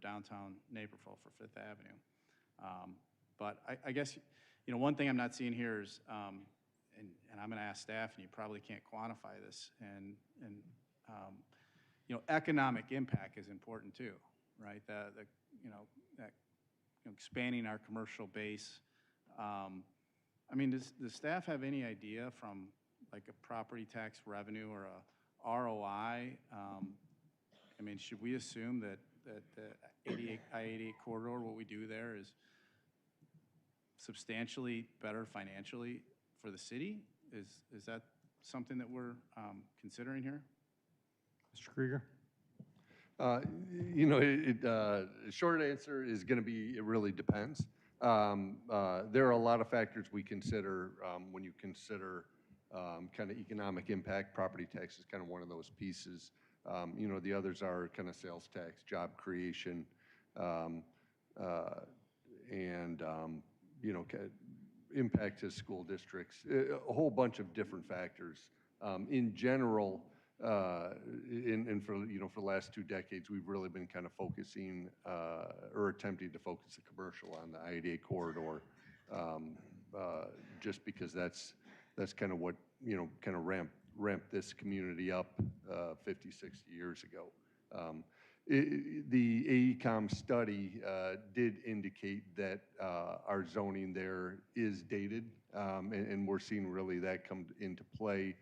downtown Naperville, for Fifth Avenue. But I guess, you know, one thing I'm not seeing here is, and I'm going to ask staff, and you probably can't quantify this, and you know, economic impact is important too, right? You know, that, you know, expanding our commercial base. I mean, does staff have any idea from like a property tax revenue or a ROI? I mean, should we assume that the I-88 corridor, what we do there is substantially better financially for the city? Is that something that we're considering here? Mr. Krieger? You know, the short answer is going to be, it really depends. There are a lot of factors we consider when you consider kind of economic impact. Property tax is kind of one of those pieces. You know, the others are kind of sales tax, job creation, and, you know, impact to school districts, a whole bunch of different factors. In general, and for, you know, for the last 2 decades, we've really been kind of focusing or attempting to focus the commercial on the I-88 corridor, just because that's kind of what, you know, kind of ramped this community up 50, 60 years ago. The AECOM study did indicate that our zoning there is dated, and we're seeing really that come into play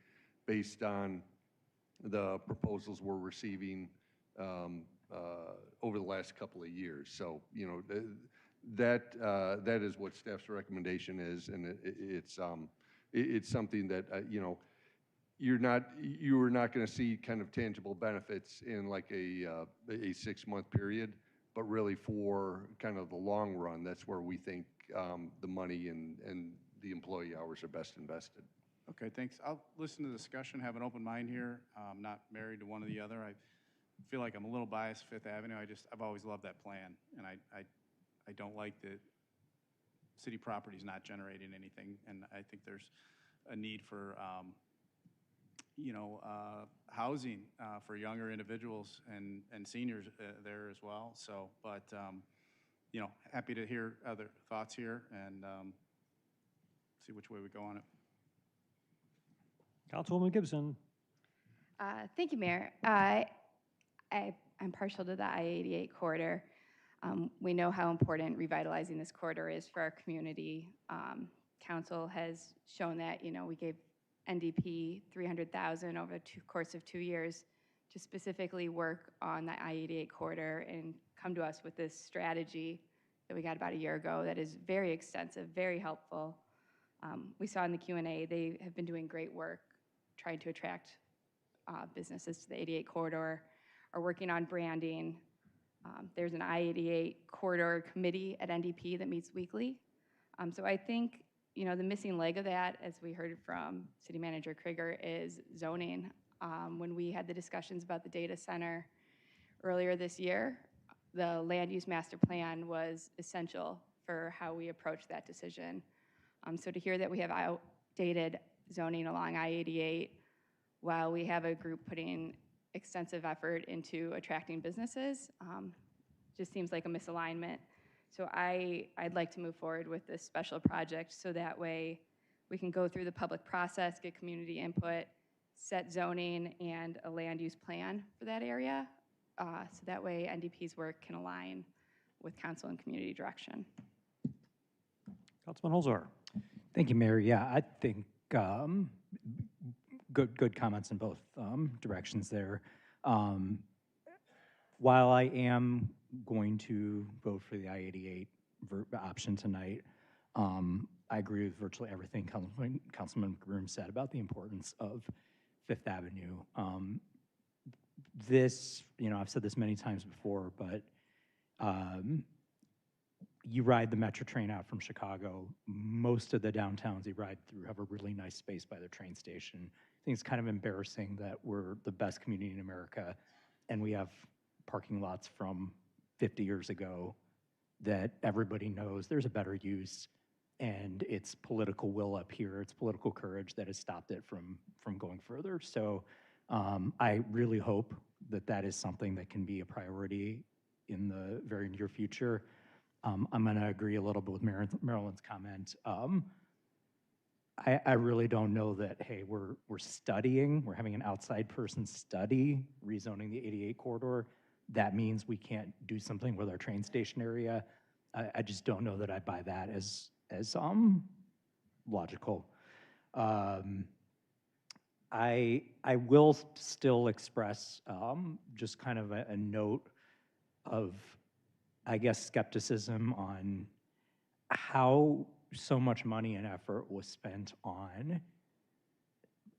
based on the proposals we're receiving over the last couple of years. So, you know, that is what staff's recommendation is, and it's something that, you know, you are not going to see kind of tangible benefits in like a 6-month period, but really for kind of the long run, that's where we think the money and the employee hours are best invested. Okay, thanks. I'll listen to the discussion, have an open mind here. I'm not married to one or the other. I feel like I'm a little biased Fifth Avenue. I've always loved that plan, and I don't like that city property's not generating anything, and I think there's a need for, you know, housing for younger individuals and seniors there as well. So, but, you know, happy to hear other thoughts here and see which way we go on it. Councilwoman Gibson. Thank you, Mayor. I'm partial to the I-88 corridor. We know how important revitalizing this corridor is for our community. Council has shown that, you know, we gave NDP $300,000 over the course of 2 years to specifically work on the I-88 corridor and come to us with this strategy that we got about a year ago that is very extensive, very helpful. We saw in the Q&A they have been doing great work trying to attract businesses to the 88 corridor, are working on branding. There's an I-88 corridor committee at NDP that meets weekly. So I think, you know, the missing leg of that, as we heard from City Manager Krieger, is zoning. When we had the discussions about the data center earlier this year, the land use master plan was essential for how we approach that decision. So to hear that we have outdated zoning along I-88 while we have a group putting extensive effort into attracting businesses just seems like a misalignment. So I'd like to move forward with this special project so that way we can go through the public process, get community input, set zoning and a land use plan for that area. So that way NDP's work can align with council and community direction. Councilman Holzar. Thank you, Mayor. Yeah, I think good comments in both directions there. While I am going to vote for the I-88 option tonight, I agree with virtually everything Councilman Groom said about the importance of Fifth Avenue. This, I've said this many times before, but you ride the Metro train out from Chicago, most of the downtowns you ride through have a really nice space by their train station. I think it's kind of embarrassing that we're the best community in America and we have parking lots from 50 years ago that everybody knows there's a better use, and it's political will up here, it's political courage that has stopped it from going further. So I really hope that that is something that can be a priority in the very near future. I'm going to agree a little bit with Marilyn's comment. I really don't know that, hey, we're studying, we're having an outside person study rezoning the 88 corridor. That means we can't do something with our train station area. I just don't know that I buy that as logical. I will still express just kind of a note of, I guess, skepticism on how so much money and effort was spent on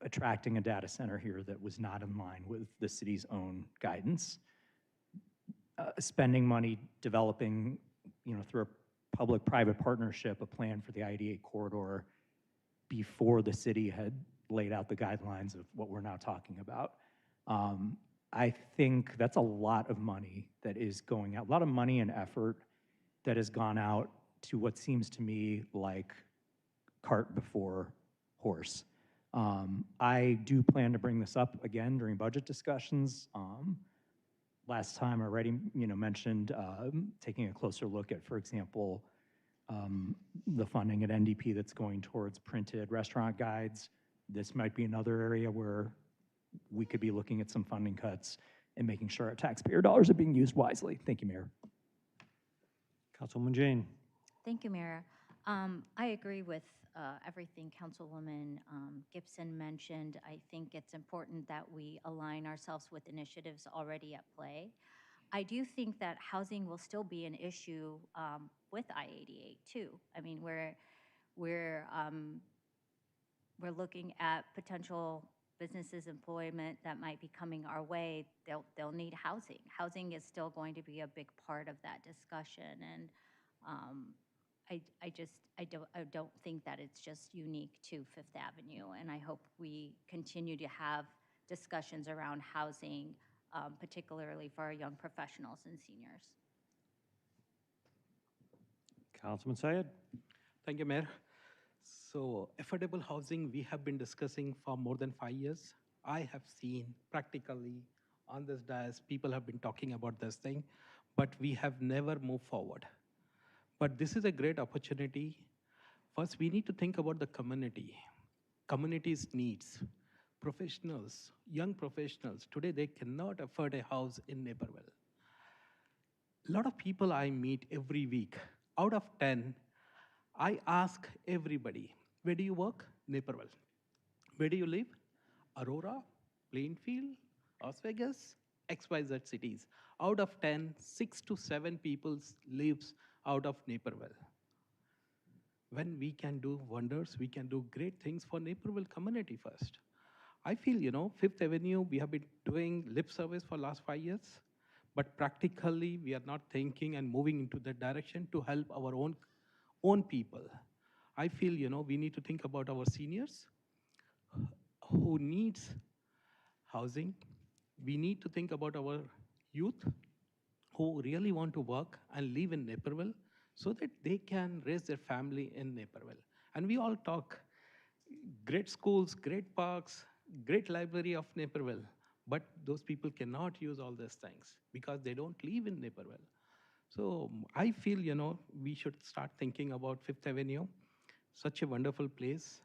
attracting a data center here that was not in line with the city's own guidance. Spending money developing, through a public-private partnership, a plan for the I-88 corridor before the city had laid out the guidelines of what we're now talking about. I think that's a lot of money that is going out, a lot of money and effort that has gone out to what seems to me like cart before horse. I do plan to bring this up again during budget discussions. Last time I already mentioned taking a closer look at, for example, the funding at NDP that's going towards printed restaurant guides. This might be another area where we could be looking at some funding cuts and making sure our taxpayer dollars are being used wisely. Thank you, Mayor. Councilwoman Jane. Thank you, Mayor. I agree with everything Councilwoman Gibson mentioned. I think it's important that we align ourselves with initiatives already at play. I do think that housing will still be an issue with I-88 too. I mean, we're looking at potential businesses, employment that might be coming our way. They'll need housing. Housing is still going to be a big part of that discussion, and I don't think that it's just unique to Fifth Avenue, and I hope we continue to have discussions around housing, particularly for our young professionals and seniors. Councilman Syed. Thank you, Mayor. So affordable housing, we have been discussing for more than 5 years. I have seen practically on this dais, people have been talking about this thing, but we have never moved forward. But this is a great opportunity. First, we need to think about the community, community's needs. Professionals, young professionals, today they cannot afford a house in Naperville. A lot of people I meet every week, out of 10, I ask everybody, where do you work? Naperville. Where do you live? Aurora, Plainfield, Las Vegas, XYZ cities. Out of 10, 6 to 7 people lives out of Naperville. When we can do wonders, we can do great things for Naperville community first. I feel, Fifth Avenue, we have been doing lip service for last 5 years, but practically we are not thinking and moving into that direction to help our own people. I feel, we need to think about our seniors who needs housing. We need to think about our youth who really want to work and live in Naperville so that they can raise their family in Naperville. And we all talk great schools, great parks, great library of Naperville, but those people cannot use all these things because they don't live in Naperville. So I feel, we should start thinking about Fifth Avenue, such a wonderful place,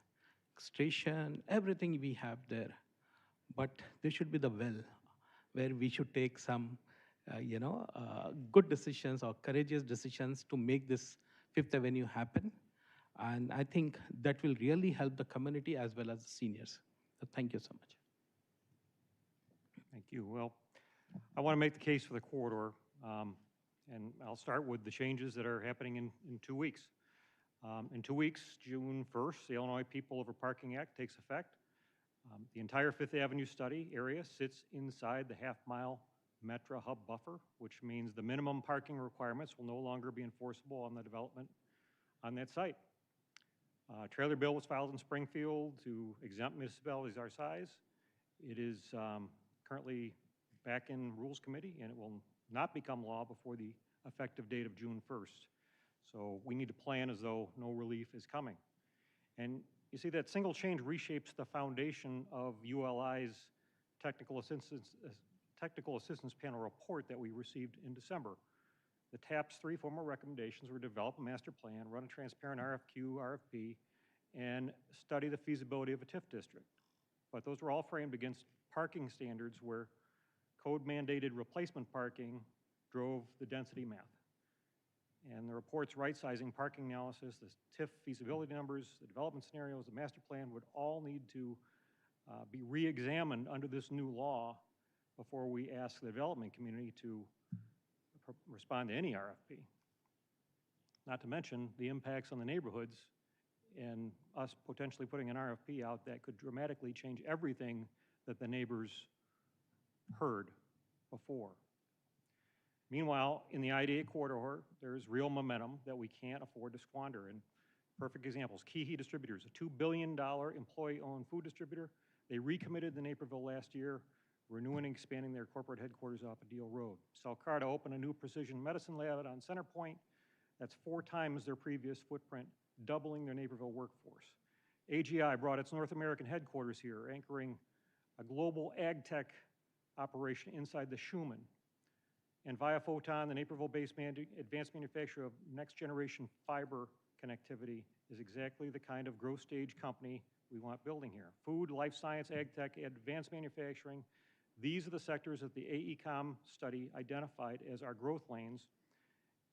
station, everything we have there. But there should be the well where we should take some, good decisions or courageous decisions to make this Fifth Avenue happen. And I think that will really help the community as well as the seniors. So thank you so much. Thank you. Well, I want to make the case for the corridor, and I'll start with the changes that are happening in 2 weeks. In 2 weeks, June 1st, the Illinois People Over Parking Act takes effect. The entire Fifth Avenue study area sits inside the half-mile Metra hub buffer, which means the minimum parking requirements will no longer be enforceable on the development on that site. Trailer bill was filed in Springfield to exempt municipalities our size. It is currently back in Rules Committee, and it will not become law before the effective date of June 1st. So we need to plan as though no relief is coming. And you see that single change reshapes the foundation of ULI's technical assistance panel report that we received in December. The TAP's 3 formal recommendations were develop a master plan, run a transparent RFQ, RFP, and study the feasibility of a TIF district. But those were all framed against parking standards where code-mandated replacement parking drove the density math. And the report's right-sizing parking analysis, the TIF feasibility numbers, the development scenarios, the master plan would all need to be re-examined under this new law before we ask the development community to respond to any RFP. Not to mention the impacts on the neighborhoods and us potentially putting an RFP out that could dramatically change everything that the neighbors heard before. Meanwhile, in the I-88 corridor, there's real momentum that we can't afford to squander. And perfect examples, Key Distributors, a $2 billion employee-owned food distributor. They recommitted to Naperville last year, renewing and expanding their corporate headquarters off of Deal Road. Celcarta opened a new precision medicine lab on Center Point. That's 4 times their previous footprint, doubling their Naperville workforce. AGI brought its North American headquarters here, anchoring a global ag tech operation inside the Schumann. And Via Photon, the Naperville-based advanced manufacturer of next-generation fiber connectivity, is exactly the kind of growth stage company we want building here. Food, life science, ag tech, advanced manufacturing, these are the sectors that the AECOM study identified as our growth lanes,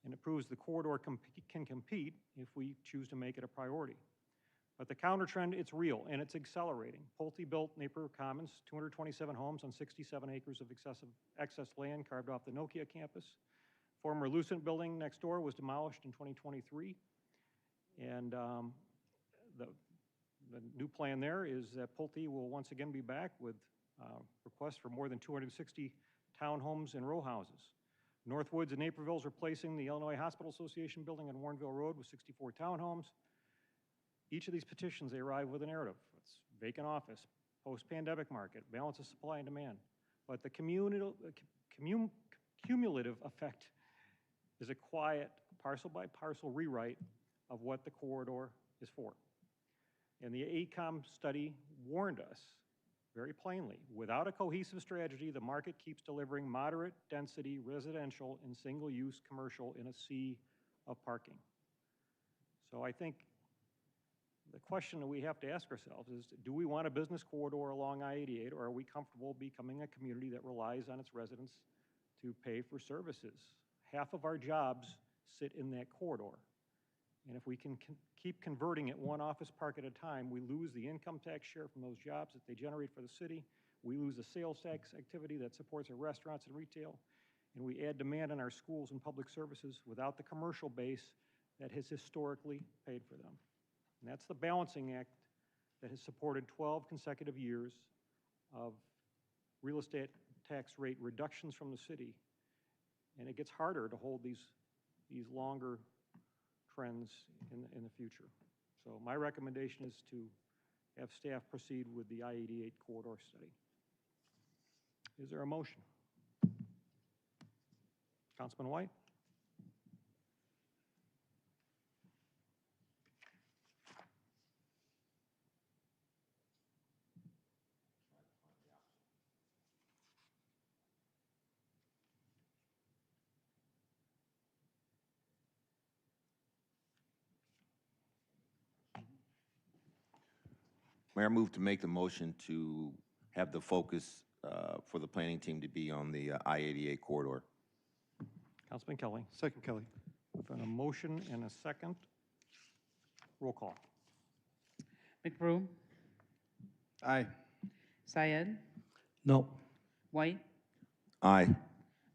and it proves the corridor can compete if we choose to make it a priority. But the counter trend, it's real, and it's accelerating. Pulte built Napier Commons, 227 homes on 67 acres of excess land carved off the Nokia campus. Former Lucent building next door was demolished in 2023. And the new plan there is that Pulte will once again be back with requests for more than 260 townhomes and row houses. Northwoods in Naperville is replacing the Illinois Hospital Association building on Warrenville Road with 64 townhomes. Each of these petitions, they arrive with a narrative. It's vacant office, post-pandemic market, balance of supply and demand. But the cumulative effect is a quiet, parcel-by-parcel rewrite of what the corridor is for. And the AECOM study warned us very plainly, without a cohesive strategy, the market keeps delivering moderate density residential and single-use commercial in a sea of parking. So I think the question that we have to ask ourselves is, do we want a business corridor along I-88, or are we comfortable becoming a community that relies on its residents to pay for services? Half of our jobs sit in that corridor. And if we can keep converting at one office park at a time, we lose the income tax share from those jobs that they generate for the city. We lose the sales tax activity that supports our restaurants and retail. And we add demand on our schools and public services without the commercial base that has historically paid for them. And that's the balancing act that has supported 12 consecutive years of real estate tax rate reductions from the city. And it gets harder to hold these longer trends in the future. So my recommendation is to have staff proceed with the I-88 corridor study. Is there a motion? Councilman White? Mayor, move to make the motion to have the focus for the planning team to be on the I-88 corridor. Councilman Kelly. Second, Kelly. With a motion and a second, roll call. McBroom, Aye. Syed, No. White, Aye.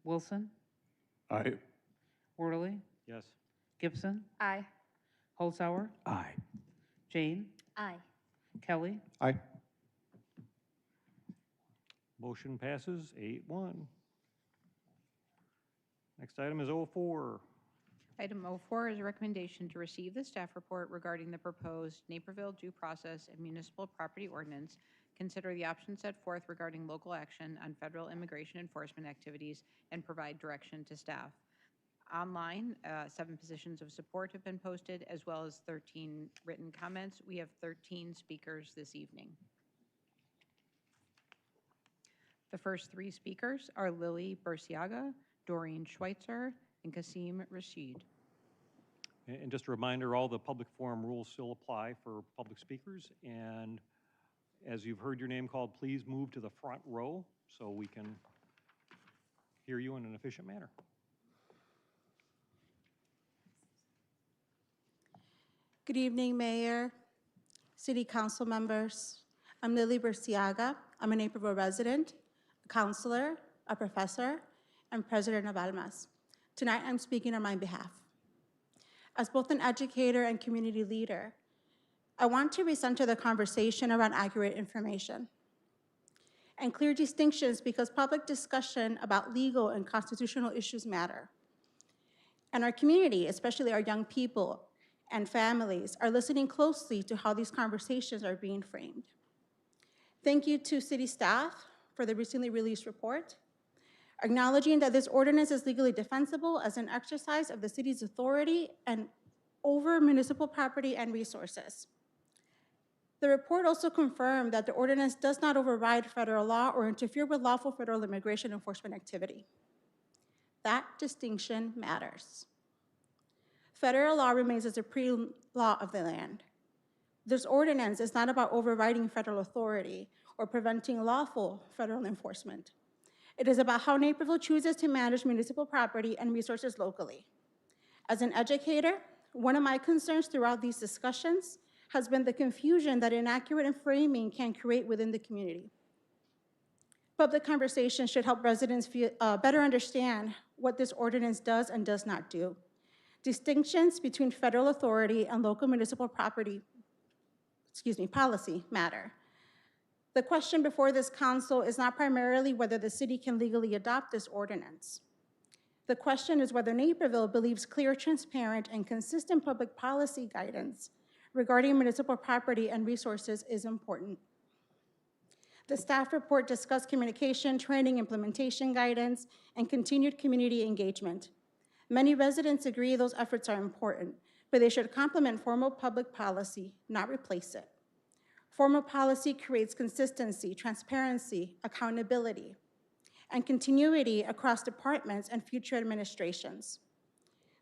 Wilson, Aye. Worley, Yes. Gibson, Aye. Holzhauer, Aye. Jane, Aye. Kelly, Aye. Motion passes 8-1. Next item is 04. Item 04 is a recommendation to receive the staff report regarding the proposed Naperville Due Process and Municipal Property Ordinance, consider the options set forth regarding local action on federal immigration enforcement activities, and provide direction to staff. Online, 7 positions of support have been posted, as well as 13 written comments. We have 13 speakers this evening. The first 3 speakers are Lily Burciaga, Doreen Schweitzer, and Kasim Rashid. And just a reminder, all the public forum rules still apply for public speakers. And as you've heard your name called, please move to the front row so we can hear you in an efficient manner. Good evening, Mayor, City Council members. I'm Lily Burciaga. I'm a Naperville resident, a counselor, a professor, and president of Almas. Tonight, I'm speaking on my behalf. As both an educator and community leader, I want to recenter the conversation around accurate information and clear distinctions, because public discussion about legal and constitutional issues matter. And our community, especially our young people and families, are listening closely to how these conversations are being framed. Thank you to city staff for the recently released report, acknowledging that this ordinance is legally defensible as an exercise of the city's authority and over municipal property and resources. The report also confirmed that the ordinance does not override federal law or interfere with lawful federal immigration enforcement activity. That distinction matters. Federal law remains the supreme law of the land. This ordinance is not about overriding federal authority or preventing lawful federal enforcement. It is about how Naperville chooses to manage municipal property and resources locally. As an educator, one of my concerns throughout these discussions has been the confusion that inaccurate framing can create within the community. Public conversation should help residents better understand what this ordinance does and does not do. Distinctions between federal authority and local municipal policy matter. The question before this council is not primarily whether the city can legally adopt this ordinance. The question is whether Naperville believes clear, transparent, and consistent public policy guidance regarding municipal property and resources is important. The staff report discussed communication, training, implementation guidance, and continued community engagement. Many residents agree those efforts are important, but they should complement formal public policy, not replace it. Formal policy creates consistency, transparency, accountability, and continuity across departments and future administrations.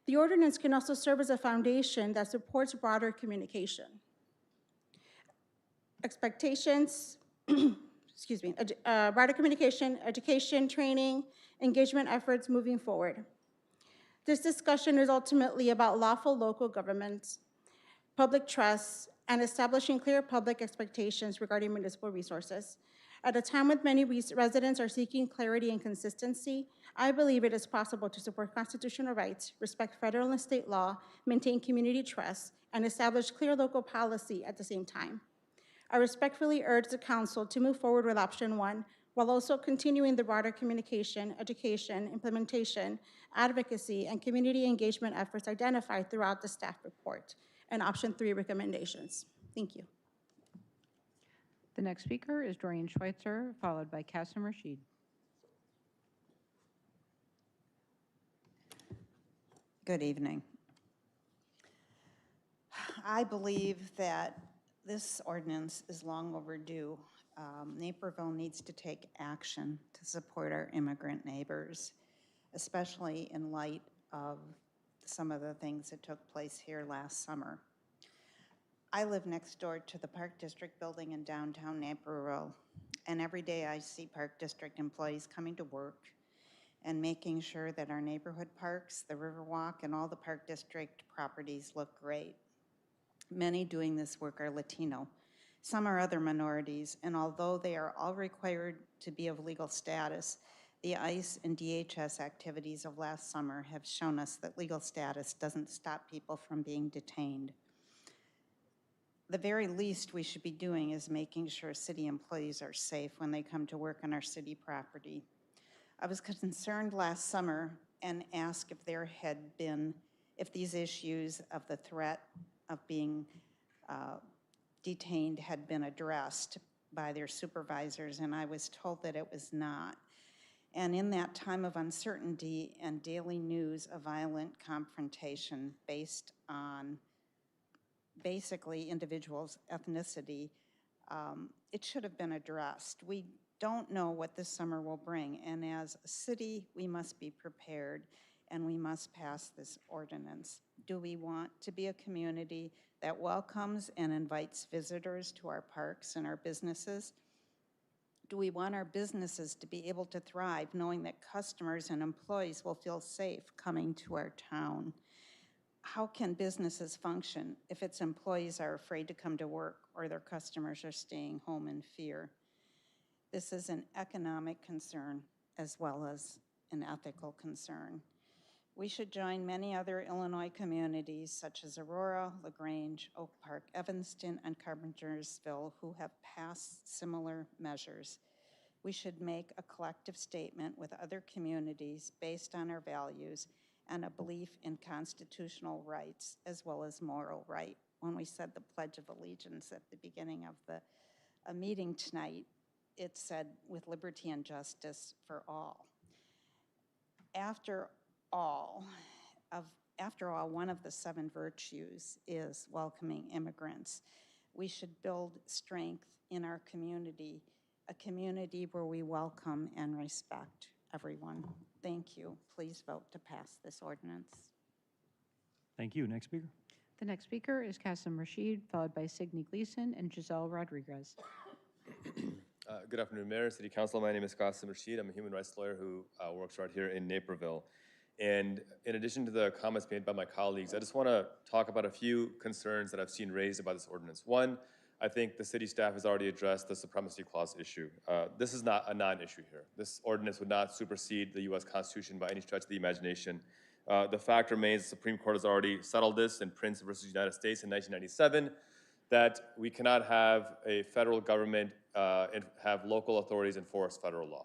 The ordinance can also serve as a foundation that supports broader communication. Expectations, broader communication, education, training, engagement efforts moving forward. This discussion is ultimately about lawful local governments, public trust, and establishing clear public expectations regarding municipal resources. At a time when many residents are seeking clarity and consistency, I believe it is possible to support constitutional rights, respect federal and state law, maintain community trust, and establish clear local policy at the same time. I respectfully urge the council to move forward with option 1, while also continuing the broader communication, education, implementation, advocacy, and community engagement efforts identified throughout the staff report and option 3 recommendations. Thank you. The next speaker is Doreen Schweitzer, followed by Kasim Rashid. Good evening. I believe that this ordinance is long overdue. Naperville needs to take action to support our immigrant neighbors, especially in light of some of the things that took place here last summer. I live next door to the Park District building in downtown Naperville, and every day I see Park District employees coming to work and making sure that our neighborhood parks, the Riverwalk, and all the Park District properties look great. Many doing this work are Latino. Some are other minorities, and although they are all required to be of legal status, the ICE and DHS activities of last summer have shown us that legal status doesn't stop people from being detained. the very least we should be doing is making sure city employees are safe when they come to work on our city property. I was concerned last summer and asked if these issues of the threat of being detained had been addressed by their supervisors, and I was told that it was not. And in that time of uncertainty and daily news of violent confrontation based on basically individuals' ethnicity, it should have been addressed. We don't know what this summer will bring, and as a city, we must be prepared and we must pass this ordinance. Do we want to be a community that welcomes and invites visitors to our parks and our businesses? Do we want our businesses to be able to thrive knowing that customers and employees will feel safe coming to our town? How can businesses function if its employees are afraid to come to work or their customers are staying home in fear? This is an economic concern as well as an ethical concern. We should join many other Illinois communities such as Aurora, LaGrange, Oak Park, Evanston, and Carpentersville who have passed similar measures. We should make a collective statement with other communities based on our values and a belief in constitutional rights as well as moral right. When we said the Pledge of Allegiance at the beginning of the meeting tonight, it said with liberty and justice for all. After all, one of the 7 virtues is welcoming immigrants. We should build strength in our community, a community where we welcome and respect everyone. Thank you. Please vote to pass this ordinance. Thank you. Next speaker. The next speaker is Kasim Rashid, followed by Signe Gleason and Giselle Rodriguez. Good afternoon, Mayor, City Council. My name is Kasim Rashid. I'm a human rights lawyer who works right here in Naperville. And in addition to the comments made by my colleagues, I just want to talk about a few concerns that I've seen raised about this ordinance. One, I think the city staff has already addressed the supremacy clause issue. This is not a non-issue here. This ordinance would not supersede the U.S. Constitution by any stretch of the imagination. The fact remains the Supreme Court has already settled this in Prince versus United States in 1997, that we cannot have a federal government and have local authorities enforce federal law.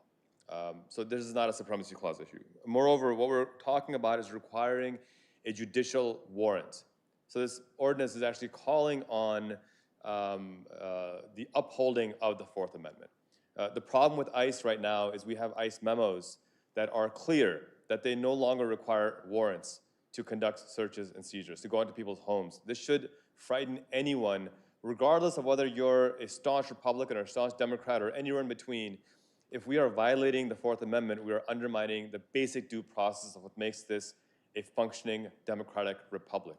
So this is not a supremacy clause issue. Moreover, what we're talking about is requiring a judicial warrant. So this ordinance is actually calling on the upholding of the Fourth Amendment. The problem with ICE right now is we have ICE memos that are clear that they no longer require warrants to conduct searches and seizures, to go into people's homes. This should frighten anyone, regardless of whether you're a staunch Republican or a staunch Democrat or anywhere in between. If we are violating the Fourth Amendment, we are undermining the basic due process of what makes this a functioning democratic republic.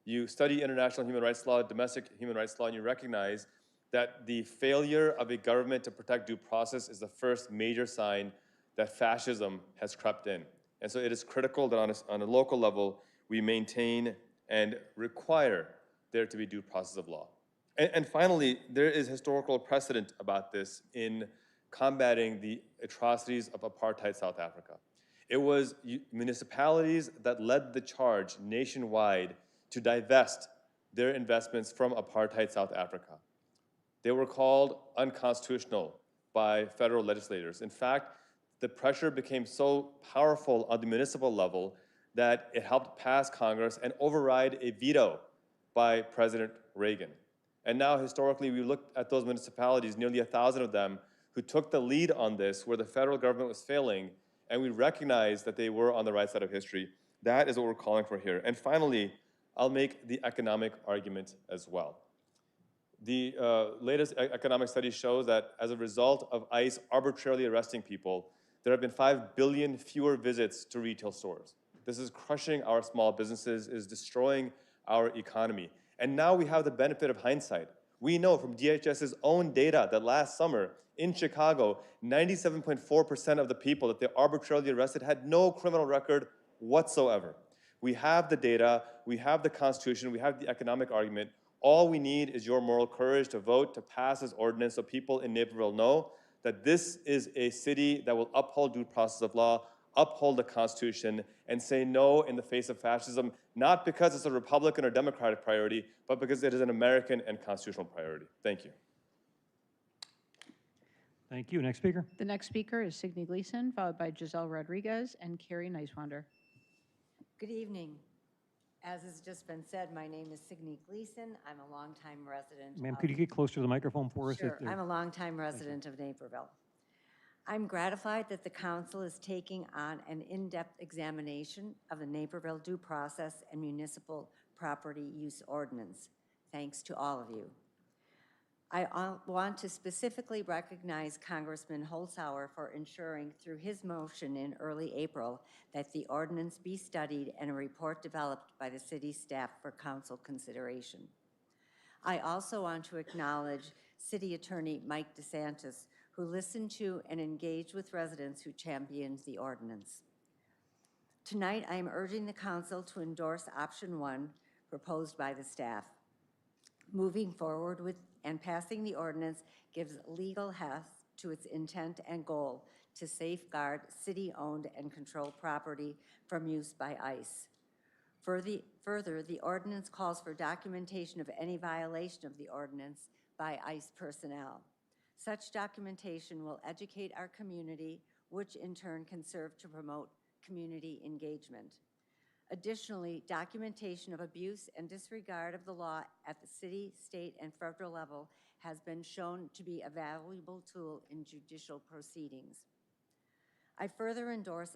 You study international human rights law, domestic human rights law, and you recognize that the failure of a government to protect due process is the first major sign that fascism has crept in. And so it is critical that on a local level, we maintain and require there to be due process of law. And finally, there is historical precedent about this in combating the atrocities of apartheid South Africa. It was municipalities that led the charge nationwide to divest their investments from apartheid South Africa. They were called unconstitutional by federal legislators. In fact, the pressure became so powerful on the municipal level that it helped pass Congress and override a veto by President Reagan. And now, historically, we looked at those municipalities, nearly 1,000 of them, who took the lead on this, where the federal government was failing, and we recognized that they were on the right side of history. That is what we're calling for here. And finally, I'll make the economic argument as well. The latest economic study shows that as a result of ICE arbitrarily arresting people, there have been 5 billion fewer visits to retail stores. This is crushing our small businesses, is destroying our economy. And now we have the benefit of hindsight. We know from DHS's own data that last summer in Chicago, 97.4% of the people that they arbitrarily arrested had no criminal record whatsoever. We have the data, we have the Constitution, we have the economic argument. All we need is your moral courage to vote to pass this ordinance so people in Naperville know that this is a city that will uphold due process of law. uphold the Constitution, and say no in the face of fascism, not because it's a Republican or Democratic priority, but because it is an American and constitutional priority. Thank you. Thank you. Next speaker. The next speaker is Signe Gleason, followed by Giselle Rodriguez and Carrie Neiswander. Good evening. As has just been said, my name is Signe Gleason. I'm a longtime resident. Ma'am, could you get closer to the microphone for us? Sure. I'm a longtime resident of Naperville. I'm gratified that the council is taking on an in-depth examination of the Naperville Due Process and Municipal Property Use Ordinance. Thanks to all of you. I want to specifically recognize Congressman Holzhauer for ensuring through his motion in early April that the ordinance be studied and a report developed by the city staff for council consideration. I also want to acknowledge City Attorney Mike DeSantis, who listened to and engaged with residents who championed the ordinance. Tonight, I am urging the council to endorse option 1 proposed by the staff. Moving forward with and passing the ordinance gives legal heft to its intent and goal to safeguard city-owned and controlled property from use by ICE. Further, the ordinance calls for documentation of any violation of the ordinance by ICE personnel. Such documentation will educate our community, which in turn can serve to promote community engagement. Additionally, documentation of abuse and disregard of the law at the city, state, and federal level has been shown to be a valuable tool in judicial proceedings. I further endorse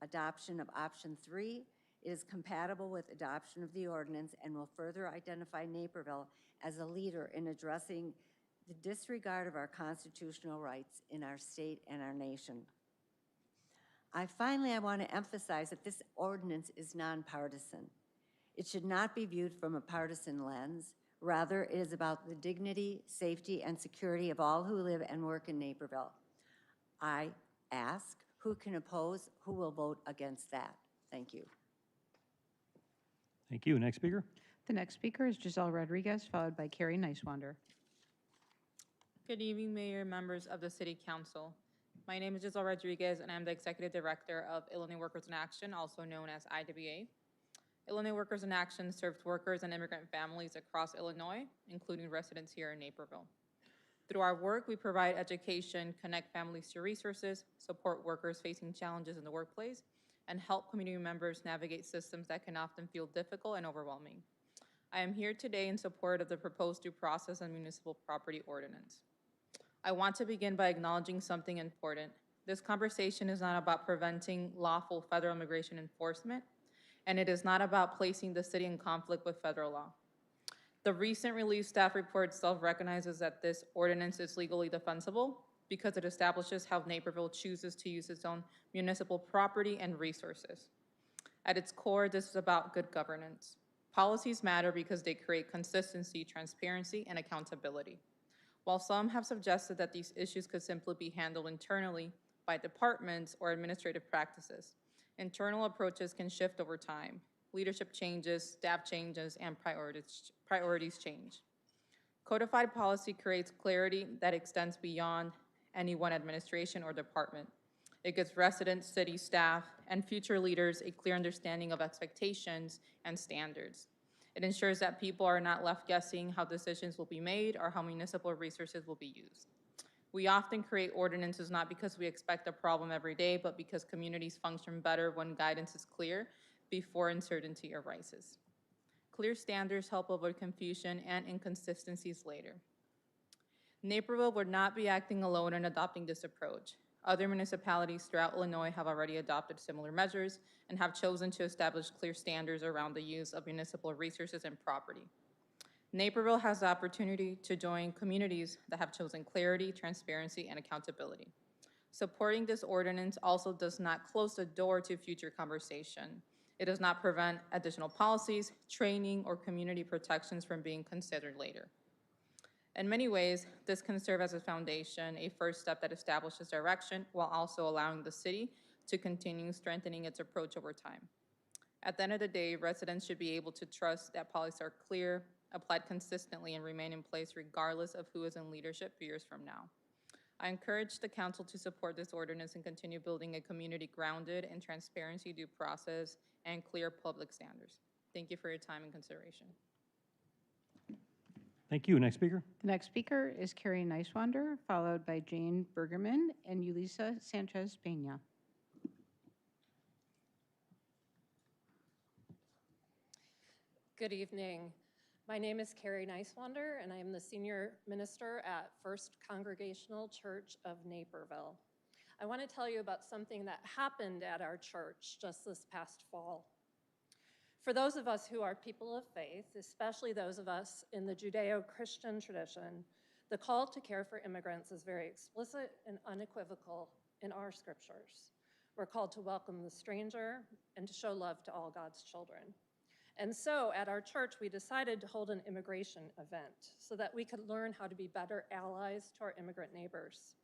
adoption of option 3. It is compatible with adoption of the ordinance and will further identify Naperville as a leader in addressing the disregard of our constitutional rights in our state and our nation. I want to emphasize that this ordinance is nonpartisan. It should not be viewed from a partisan lens. Rather, it is about the dignity, safety, and security of all who live and work in Naperville. I ask, who can oppose, who will vote against that? Thank you. Thank you. Next speaker. The next speaker is Giselle Rodriguez, followed by Carrie Neiswander. Good evening, Mayor, members of the City Council. My name is Giselle Rodriguez, and I'm the Executive Director of Illinois Workers in Action, also known as IWA. Illinois Workers in Action serves workers and immigrant families across Illinois, including residents here in Naperville. Through our work, we provide education, connect families to resources, support workers facing challenges in the workplace, and help community members navigate systems that can often feel difficult and overwhelming. I am here today in support of the proposed due process and municipal property ordinance. I want to begin by acknowledging something important. This conversation is not about preventing lawful federal immigration enforcement, and it is not about placing the city in conflict with federal law. The recent released staff report self-recognizes that this ordinance is legally defensible because it establishes how Naperville chooses to use its own municipal property and resources. At its core, this is about good governance. Policies matter because they create consistency, transparency, and accountability. While some have suggested that these issues could simply be handled internally by departments or administrative practices, internal approaches can shift over time. Leadership changes, staff changes, and priorities change. Codified policy creates clarity that extends beyond any one administration or department. It gives residents, city staff, and future leaders a clear understanding of expectations and standards. It ensures that people are not left guessing how decisions will be made or how municipal resources will be used. We often create ordinances not because we expect a problem every day, but because communities function better when guidance is clear before uncertainty arises. Clear standards help avoid confusion and inconsistencies later. Naperville would not be acting alone in adopting this approach. Other municipalities throughout Illinois have already adopted similar measures and have chosen to establish clear standards around the use of municipal resources and property. Naperville has the opportunity to join communities that have chosen clarity, transparency, and accountability. Supporting this ordinance also does not close the door to future conversation. It does not prevent additional policies, training, or community protections from being considered later. In many ways, this can serve as a foundation, a first step that establishes direction while also allowing the city to continue strengthening its approach over time. At the end of the day, residents should be able to trust that policies are clear, applied consistently, and remain in place regardless of who is in leadership years from now. I encourage the council to support this ordinance and continue building a community grounded in transparency, due process, and clear public standards. Thank you for your time and consideration. Thank you. Next speaker. The next speaker is Carrie Neiswander, followed by Jane Bergerman and Yulisa Sanchez Peña. Good evening. My name is Carrie Neiswander, and I am the Senior Minister at First Congregational Church of Naperville. I want to tell you about something that happened at our church just this past fall. For those of us who are people of faith, especially those of us in the Judeo-Christian tradition, the call to care for immigrants is very explicit and unequivocal in our scriptures. We're called to welcome the stranger and to show love to all God's children. And so at our church, we decided to hold an immigration event so that we could learn how to be better allies to our immigrant neighbors.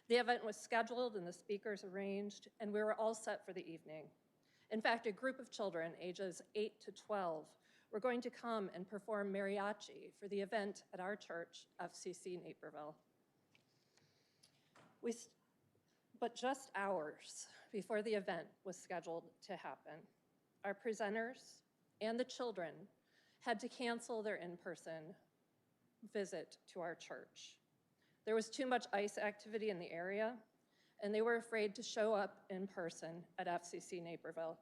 The event was scheduled and the speakers arranged, and we were all set for the evening. In fact, a group of children ages 8 to 12 were going to come and perform mariachi for the event at our church, FCC Naperville. But just hours before the event was scheduled to happen, our presenters and the children had to cancel their in-person visit to our church. There was too much ICE activity in the area, and they were afraid to show up in person at FCC Naperville.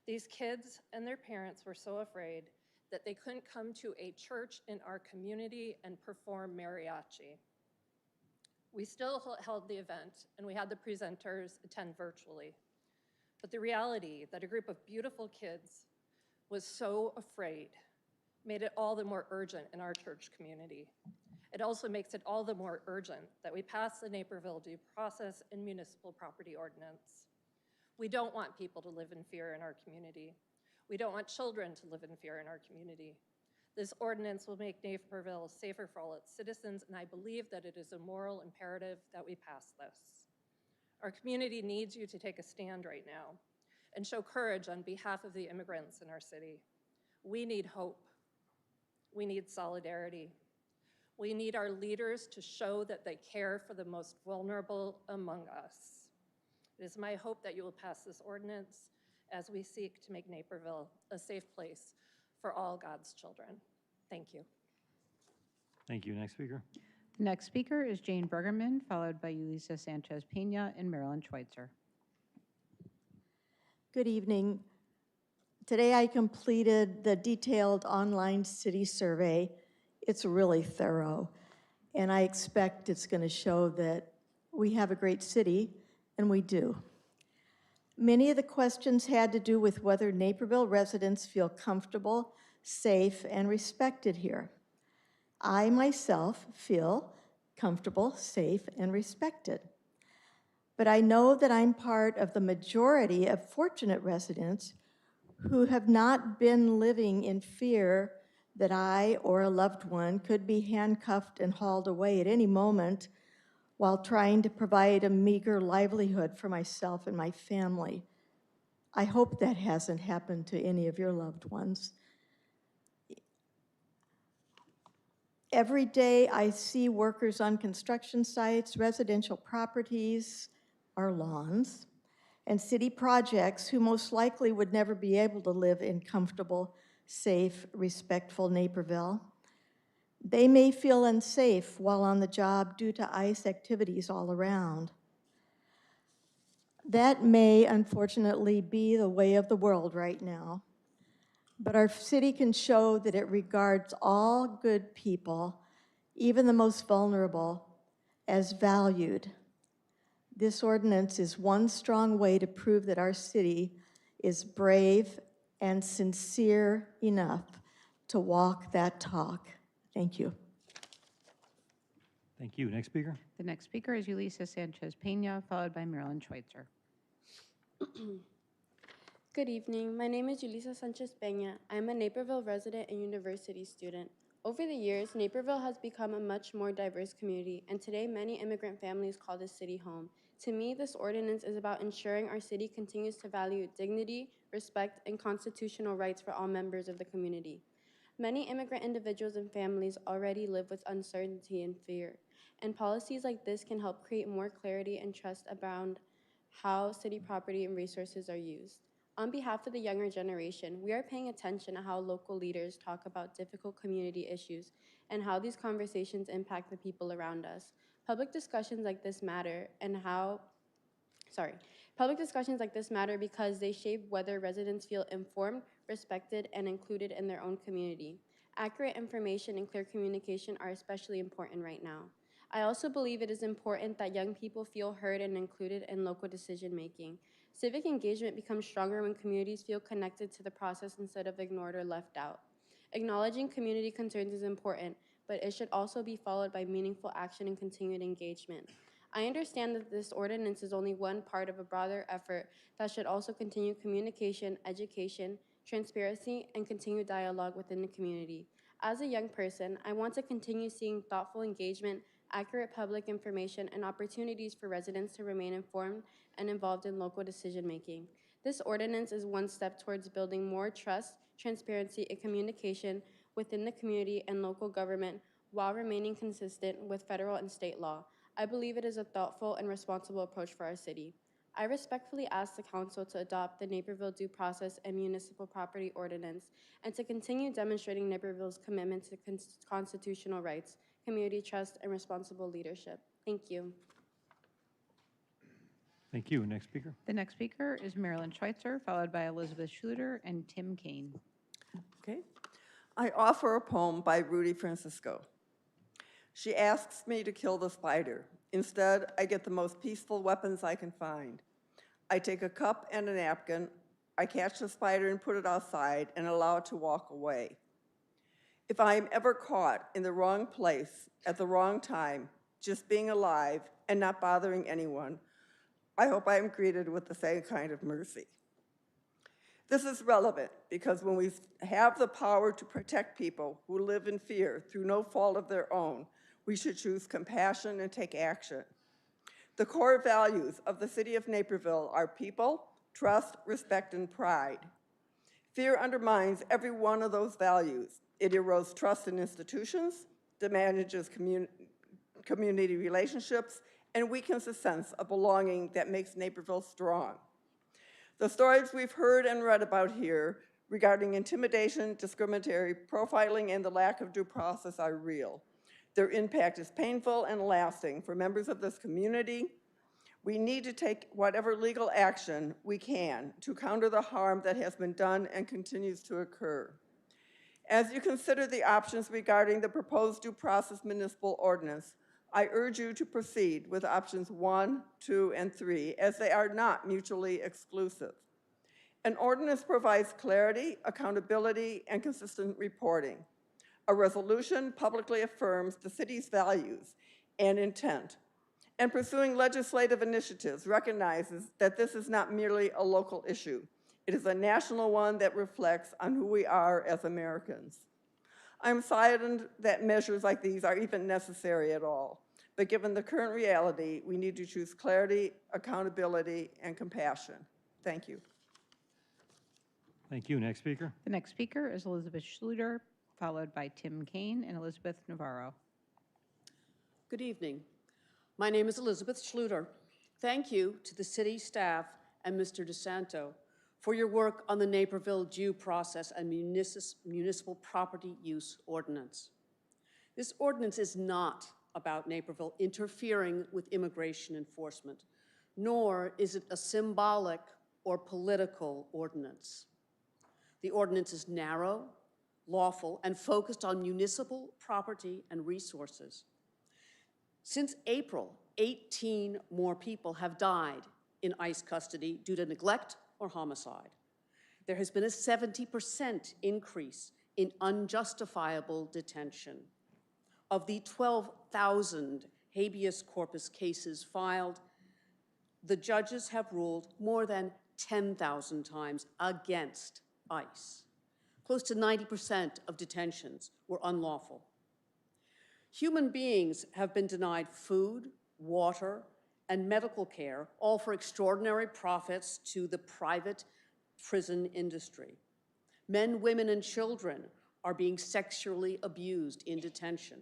These kids and their parents were so afraid that they couldn't come to a church in our community and perform mariachi. We still held the event, and we had the presenters attend virtually. But the reality that a group of beautiful kids was so afraid made it all the more urgent in our church community. It also makes it all the more urgent that we pass the Naperville Due Process and Municipal Property Ordinance. We don't want people to live in fear in our community. We don't want children to live in fear in our community. This ordinance will make Naperville safer for all its citizens, and I believe that it is a moral imperative that we pass this. Our community needs you to take a stand right now and show courage on behalf of the immigrants in our city. We need hope. We need solidarity. We need our leaders to show that they care for the most vulnerable among us. It is my hope that you will pass this ordinance as we seek to make Naperville a safe place for all God's children. Thank you. Thank you. Next speaker. The next speaker is Jane Bergerman, followed by Yulisa Sanchez Peña and Marilyn Schweitzer. Good evening. Today I completed the detailed online city survey. It's really thorough, and I expect it's going to show that we have a great city, and we do. Many of the questions had to do with whether Naperville residents feel comfortable, safe, and respected here. I myself feel comfortable, safe, and respected. But I know that I'm part of the majority of fortunate residents who have not been living in fear that I or a loved one could be handcuffed and hauled away at any moment while trying to provide a meager livelihood for myself and my family. I hope that hasn't happened to any of your loved ones. Every day I see workers on construction sites, residential properties, our lawns, and city projects who most likely would never be able to live in comfortable, safe, respectful Naperville. They may feel unsafe while on the job due to ICE activities all around. That may, unfortunately, be the way of the world right now. But our city can show that it regards all good people, even the most vulnerable, as valued. This ordinance is one strong way to prove that our city is brave and sincere enough to walk that talk. Thank you. Thank you. Next speaker. The next speaker is Yulisa Sanchez Peña, followed by Marilyn Schweitzer. Good evening. My name is Yulisa Sanchez Peña. I am a Naperville resident and university student. Over the years, Naperville has become a much more diverse community, and today many immigrant families call this city home. To me, this ordinance is about ensuring our city continues to value dignity, respect, and constitutional rights for all members of the community. Many immigrant individuals and families already live with uncertainty and fear, and policies like this can help create more clarity and trust around how city property and resources are used. On behalf of the younger generation, we are paying attention to how local leaders talk about difficult community issues and how these conversations impact the people around us. Public discussions like this matter because they shape whether residents feel informed, respected, and included in their own community. Accurate information and clear communication are especially important right now. I also believe it is important that young people feel heard and included in local decision-making. Civic engagement becomes stronger when communities feel connected to the process instead of ignored or left out. Acknowledging community concerns is important, but it should also be followed by meaningful action and continued engagement. I understand that this ordinance is only one part of a broader effort that should also continue communication, education, transparency, and continued dialogue within the community. As a young person, I want to continue seeing thoughtful engagement, accurate public information, and opportunities for residents to remain informed and involved in local decision-making. This ordinance is one step towards building more trust, transparency, and communication within the community and local government while remaining consistent with federal and state law. I believe it is a thoughtful and responsible approach for our city. I respectfully ask the Council to adopt the Naperville Due Process and Municipal Property Ordinance and to continue demonstrating Naperville's commitment to constitutional rights, community trust, and responsible leadership. Thank you. Thank you. Next speaker. The next speaker is Marilyn Schweitzer, followed by Elizabeth Schluter and Tim Kaine. Okay. I offer a poem by Rudy Francisco. She asks me to kill the spider. Instead, I get the most peaceful weapons I can find. I take a cup and a napkin. I catch the spider and put it outside and allow it to walk away. If I am ever caught in the wrong place at the wrong time, just being alive and not bothering anyone, I hope I am greeted with the same kind of mercy. This is relevant because when we have the power to protect people who live in fear through no fault of their own, we should choose compassion and take action. The core values of the City of Naperville are people, trust, respect, and pride. Fear undermines every one of those values. It erodes trust in institutions, damages community relationships, and weakens the sense of belonging that makes Naperville strong. The stories we've heard and read about here regarding intimidation, discriminatory profiling, and the lack of due process are real. Their impact is painful and lasting for members of this community. We need to take whatever legal action we can to counter the harm that has been done and continues to occur. As you consider the options regarding the proposed due process municipal ordinance, I urge you to proceed with options 1, 2, and 3, as they are not mutually exclusive. An ordinance provides clarity, accountability, and consistent reporting. A resolution publicly affirms the city's values and intent, and pursuing legislative initiatives recognizes that this is not merely a local issue. It is a national one that reflects on who we are as Americans. I'm saddened that measures like these are even necessary at all, but given the current reality, we need to choose clarity, accountability, and compassion. Thank you. Thank you. Next speaker. The next speaker is Elizabeth Schluter, followed by Tim Kaine and Elizabeth Navarro. Good evening. My name is Elizabeth Schluter. Thank you to the city staff and Mr. DeSanto for your work on the Naperville Due Process and Municipal Property Use Ordinance. This ordinance is not about Naperville interfering with immigration enforcement, nor is it a symbolic or political ordinance. The ordinance is narrow, lawful, and focused on municipal property and resources. Since April, 18 more people have died in ICE custody due to neglect or homicide. There has been a 70% increase in unjustifiable detention. Of the 12,000 habeas corpus cases filed, the judges have ruled more than 10,000 times against ICE. Close to 90% of detentions were unlawful. Human beings have been denied food, water, and medical care, all for extraordinary profits to the private prison industry. Men, women, and children are being sexually abused in detention.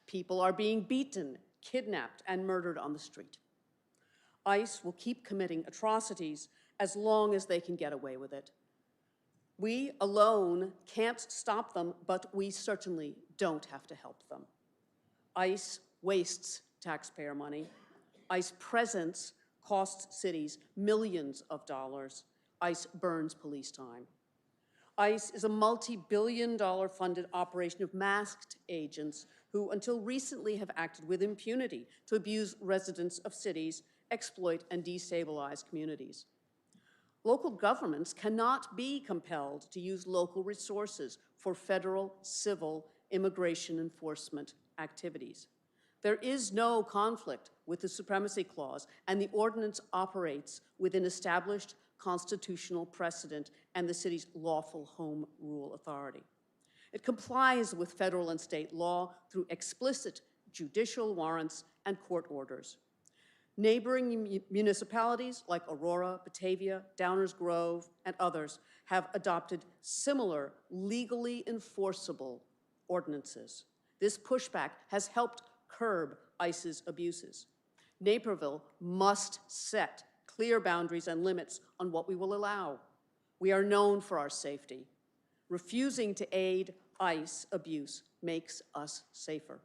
People are being beaten, kidnapped, and murdered on the street. ICE will keep committing atrocities as long as they can get away with it. We alone can't stop them, but we certainly don't have to help them. ICE wastes taxpayer money. ICE presence costs cities millions of dollars. ICE burns police time. ICE is a multi-billion-dollar funded operation of masked agents who, until recently, have acted with impunity to abuse residents of cities, exploit and destabilize communities. Local governments cannot be compelled to use local resources for federal, civil, immigration enforcement activities. There is no conflict with the Supremacy Clause, and the ordinance operates within established constitutional precedent and the city's lawful home rule authority. It complies with federal and state law through explicit judicial warrants and court orders. Neighboring municipalities like Aurora, Batavia, Downers Grove, and others have adopted similar legally enforceable ordinances. This pushback has helped curb ICE's abuses. Naperville must set clear boundaries and limits on what we will allow. We are known for our safety. Refusing to aid ICE abuse makes us safer.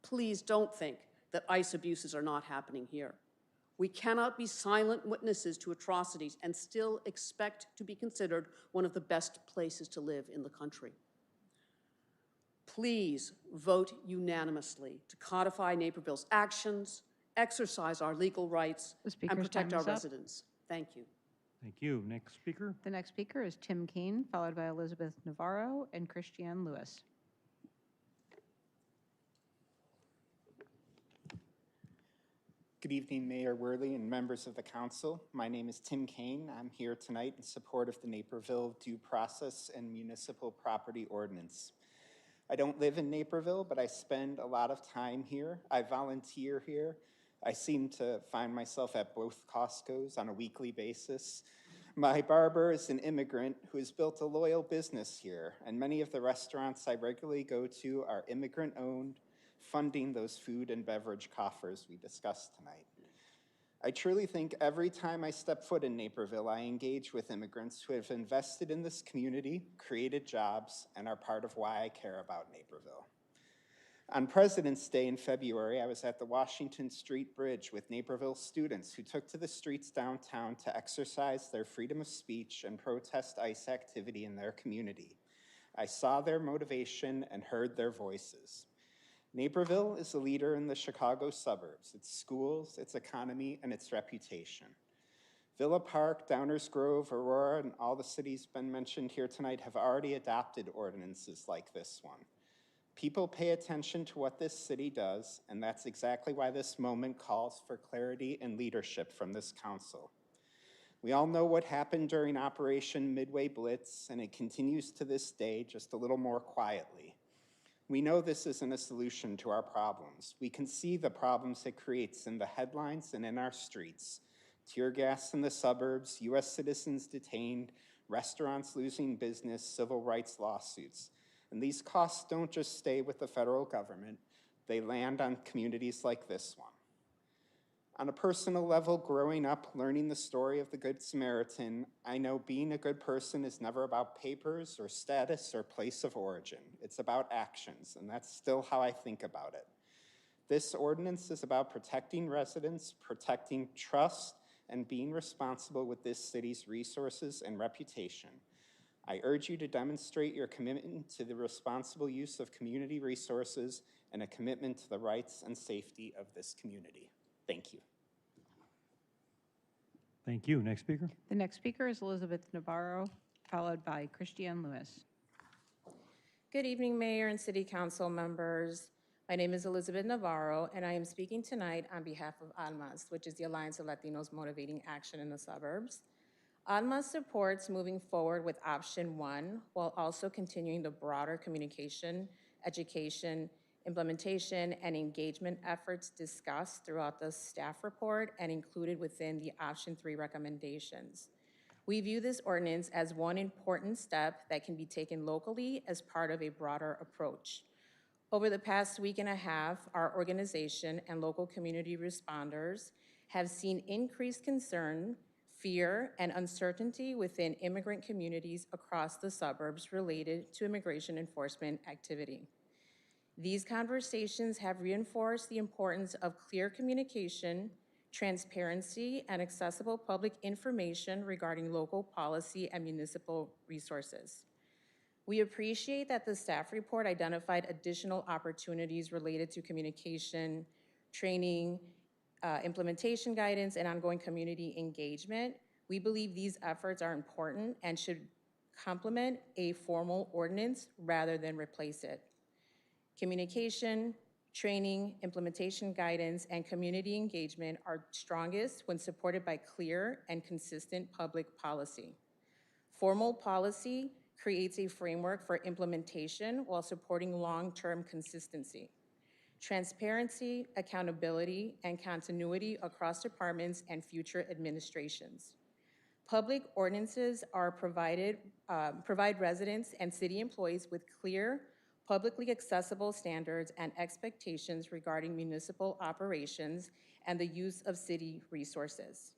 Please don't think that ICE abuses are not happening here. We cannot be silent witnesses to atrocities and still expect to be considered one of the best places to live in the country. Please vote unanimously to codify Naperville's actions, exercise our legal rights, and protect our residents. Thank you. Thank you. Next speaker. The next speaker is Tim Kaine, followed by Elizabeth Navarro and Christiane Lewis. Good evening, Mayor Worley and members of the council. My name is Tim Kaine. I'm here tonight in support of the Naperville Due Process and Municipal Property Ordinance. I don't live in Naperville, but I spend a lot of time here. I volunteer here. I seem to find myself at both Costco's on a weekly basis. My barber is an immigrant who has built a loyal business here, and many of the restaurants I regularly go to are immigrant-owned, funding those food and beverage coffers we discussed tonight. I truly think every time I step foot in Naperville, I engage with immigrants who have invested in this community, created jobs, and are part of why I care about Naperville. On President's Day in February, I was at the Washington Street Bridge with Naperville students who took to the streets downtown to exercise their freedom of speech and protest ICE activity in their community. I saw their motivation and heard their voices. Naperville is a leader in the Chicago suburbs, its schools, its economy, and its reputation. Villa Park, Downers Grove, Aurora, and all the cities been mentioned here tonight have already adopted ordinances like this one. People pay attention to what this city does, and that's exactly why this moment calls for clarity and leadership from this council. We all know what happened during Operation Midway Blitz, and it continues to this day, just a little more quietly. We know this isn't a solution to our problems. We can see the problems it creates in the headlines and in our streets. Tear gas in the suburbs, US citizens detained, restaurants losing business, civil rights lawsuits. And these costs don't just stay with the federal government, they land on communities like this one. On a personal level, growing up, learning the story of the Good Samaritan, I know being a good person is never about papers or status or place of origin. It's about actions, and that's still how I think about it. This ordinance is about protecting residents, protecting trust, and being responsible with this city's resources and reputation. I urge you to demonstrate your commitment to the responsible use of community resources and a commitment to the rights and safety of this community. Thank you. Thank you. Next speaker. The next speaker is Elizabeth Navarro, followed by Christiane Lewis. Good evening, Mayor and City Council members. My name is Elizabeth Navarro, and I am speaking tonight on behalf of ALMAS, which is the Alliance of Latinos Motivating Action in the Suburbs. ALMAS supports moving forward with option 1 while also continuing the broader communication, education, implementation, and engagement efforts discussed throughout the staff report and included within the option 3 recommendations. We view this ordinance as one important step that can be taken locally as part of a broader approach. Over the past week and a half, our organization and local community responders have seen increased concern, fear, and uncertainty within immigrant communities across the suburbs related to immigration enforcement activity. These conversations have reinforced the importance of clear communication, transparency, and accessible public information regarding local policy and municipal resources. We appreciate that the staff report identified additional opportunities related to communication, training, implementation guidance, and ongoing community engagement. We believe these efforts are important and should complement a formal ordinance rather than replace it. Communication, training, implementation guidance, and community engagement are strongest when supported by clear and consistent public policy. Formal policy creates a framework for implementation while supporting long-term consistency. Transparency, accountability, and continuity across departments and future administrations. Public ordinances are provide residents and city employees with clear, publicly accessible standards and expectations regarding municipal operations and the use of city resources.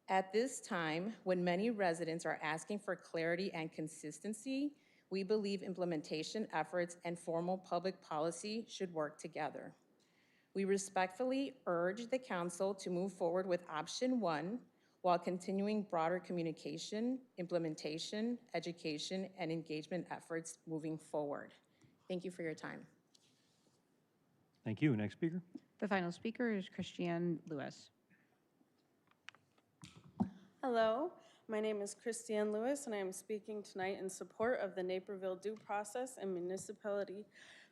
At this time, when many residents are asking for clarity and consistency, we believe implementation efforts and formal public policy should work together. We respectfully urge the council to move forward with option 1 while continuing broader communication, implementation, education, and engagement efforts moving forward. Thank you for your time. Thank you. Next speaker. The final speaker is Christiane Lewis. Hello, my name is Christiane Lewis, and I am speaking tonight in support of the Naperville Due Process and Municipality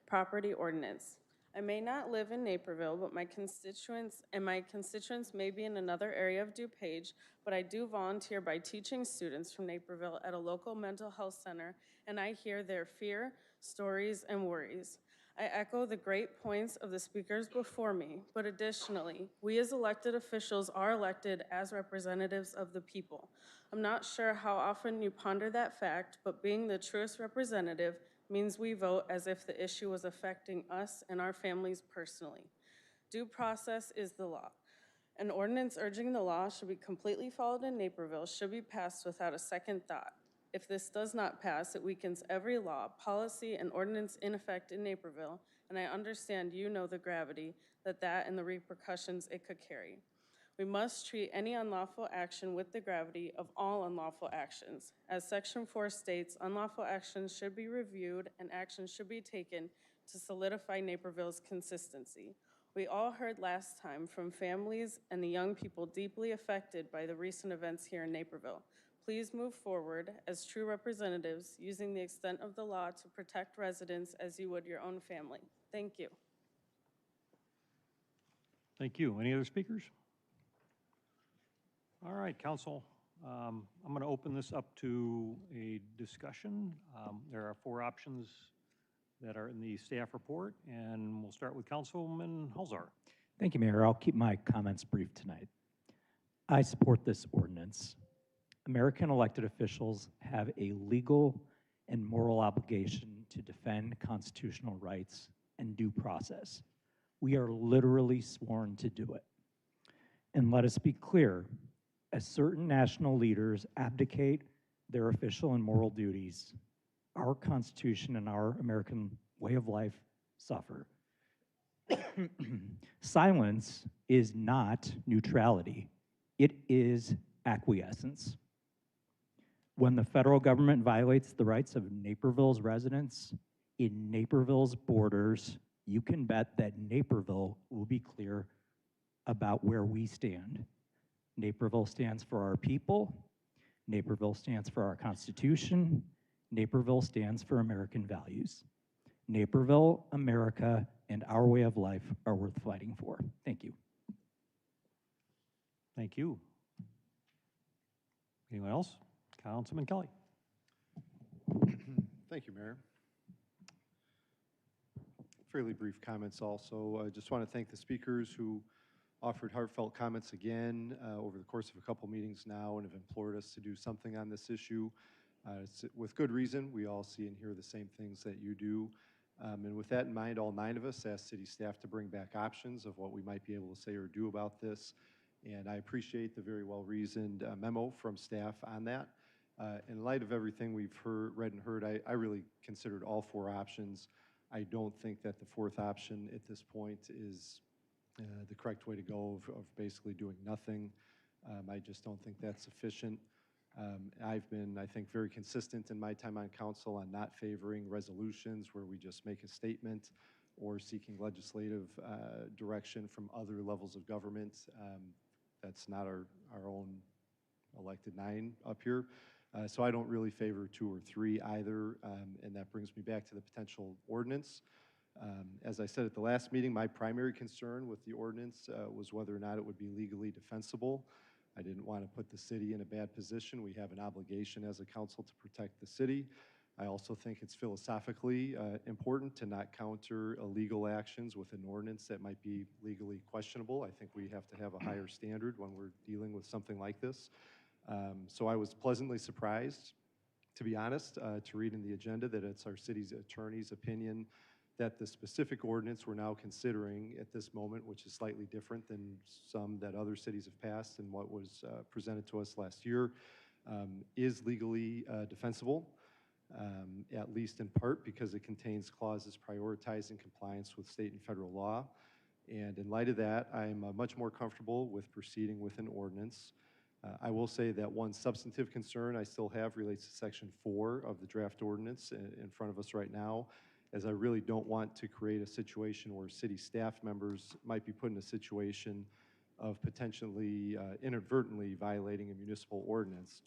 Property Ordinance. I may not live in Naperville, but my constituents may be in another area of DuPage, but I do volunteer by teaching students from Naperville at a local mental health center, and I hear their fear, stories, and worries. I echo the great points of the speakers before me, but additionally, we as elected officials are elected as representatives of the people. I'm not sure how often you ponder that fact, but being the truest representative means we vote as if the issue was affecting us and our families personally. Due process is the law. An ordinance urging the law should be completely followed in Naperville should be passed without a second thought. If this does not pass, it weakens every law, policy, and ordinance in effect in Naperville, and I understand you know the gravity that and the repercussions it could carry. We must treat any unlawful action with the gravity of all unlawful actions. As Section 4 states, unlawful actions should be reviewed and action should be taken to solidify Naperville's consistency. We all heard last time from families and the young people deeply affected by the recent events here in Naperville. Please move forward as true representatives, using the extent of the law to protect residents as you would your own family. Thank you. Thank you. Any other speakers? All right, council. I'm going to open this up to a discussion. There are 4 options that are in the staff report, and we'll start with Councilman Halzar. Thank you, Mayor. I'll keep my comments brief tonight. I support this ordinance. American elected officials have a legal and moral obligation to defend constitutional rights and due process. We are literally sworn to do it. And let us be clear, as certain national leaders abdicate their official and moral duties, our Constitution and our American way of life suffer. Silence is not neutrality. It is acquiescence. When the federal government violates the rights of Naperville's residents in Naperville's borders, you can bet that Naperville will be clear about where we stand. Naperville stands for our people. Naperville stands for our Constitution. Naperville stands for American values. Naperville, America, and our way of life are worth fighting for. Thank you. Thank you. Anyone else? Councilman Kelly. Thank you, Mayor. Fairly brief comments also. I just want to thank the speakers who offered heartfelt comments again over the course of a couple meetings now and have implored us to do something on this issue. It's with good reason. We all see and hear the same things that you do. And with that in mind, all 9 of us asked city staff to bring back options of what we might be able to say or do about this. And I appreciate the very well-reasoned memo from staff on that. In light of everything we've read and heard, I really considered all 4 options. I don't think that the 4th option at this point is the correct way to go of basically doing nothing. I just don't think that's sufficient. I've been, I think, very consistent in my time on council on not favoring resolutions where we just make a statement or seeking legislative direction from other levels of government. That's not our own elected 9 up here. So I don't really favor 2 or 3 either, and that brings me back to the potential ordinance. As I said at the last meeting, my primary concern with the ordinance was whether or not it would be legally defensible. I didn't want to put the city in a bad position. We have an obligation as a council to protect the city. I also think it's philosophically important to not counter illegal actions with an ordinance that might be legally questionable. I think we have to have a higher standard when we're dealing with something like this. So I was pleasantly surprised, to be honest, to read in the agenda that it's our city's attorney's opinion that the specific ordinance we're now considering at this moment, which is slightly different than some that other cities have passed and what was presented to us last year, is legally defensible, at least in part because it contains clauses prioritizing compliance with state and federal law. And in light of that, I'm much more comfortable with proceeding with an ordinance. I will say that one substantive concern I still have relates to Section 4 of the draft ordinance in front of us right now, as I really don't want to create a situation where city staff members might be put in a situation of potentially inadvertently violating a municipal ordinance.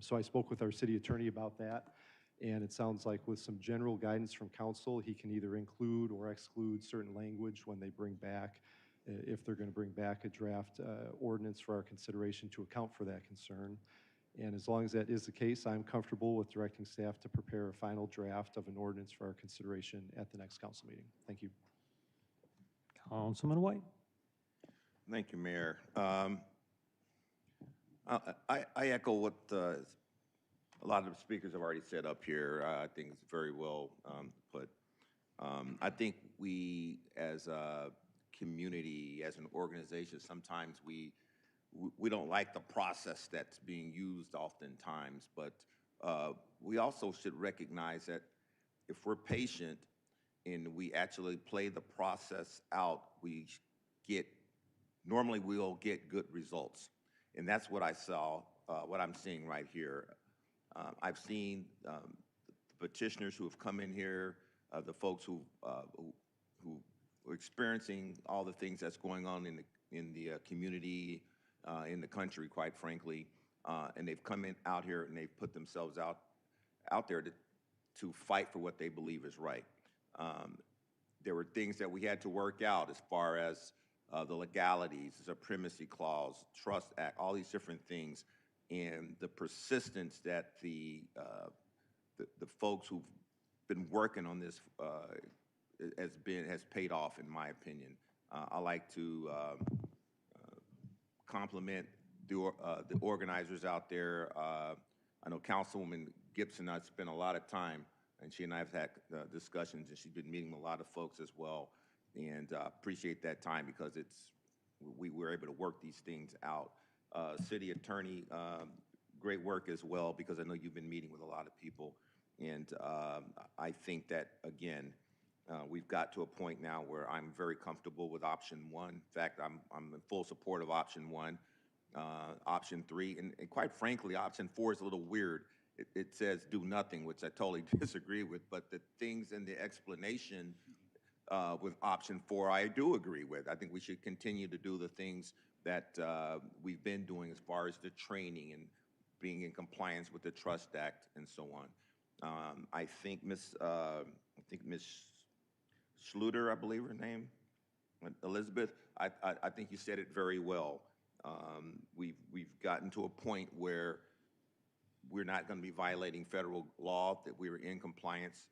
So I spoke with our city attorney about that, and it sounds like with some general guidance from council, he can either include or exclude certain language when they bring back, if they're going to bring back a draft ordinance for our consideration to account for that concern. And as long as that is the case, I'm comfortable with directing staff to prepare a final draft of an ordinance for our consideration at the next council meeting. Thank you. Councilman White. Thank you, Mayor. I echo what a lot of the speakers have already said up here. I think it's very well put. I think we, as a community, as an organization, sometimes we don't like the process that's being used oftentimes, but we also should recognize that if we're patient and we actually play the process out, normally we'll get good results. And that's what I saw, what I'm seeing right here. I've seen the petitioners who have come in here, the folks who are experiencing all the things that's going on in the community, in the country, quite frankly, and they've come out here and they've put themselves out there to fight for what they believe is right. There were things that we had to work out as far as the legalities, the supremacy clause, trust act, all these different things, and the persistence that the folks who've been working on this has paid off, in my opinion. I like to compliment the organizers out there. I know Councilwoman Gibson, I've spent a lot of time, and she and I have had discussions, and she's been meeting with a lot of folks as well, and appreciate that time because we were able to work these things out. City Attorney, great work as well, because I know you've been meeting with a lot of people, and I think that, again, we've got to a point now where I'm very comfortable with option 1. In fact, I'm in full support of option 1. Option 3, and quite frankly, option 4 is a little weird. It says do nothing, which I totally disagree with, but the things in the explanation with option 4, I do agree with. I think we should continue to do the things that we've been doing as far as the training and being in compliance with the Trust Act and so on. I think Ms. Schluter, I believe her name, Elizabeth, I think you said it very well. We've gotten to a point where we're not going to be violating federal law, that we were in compliance,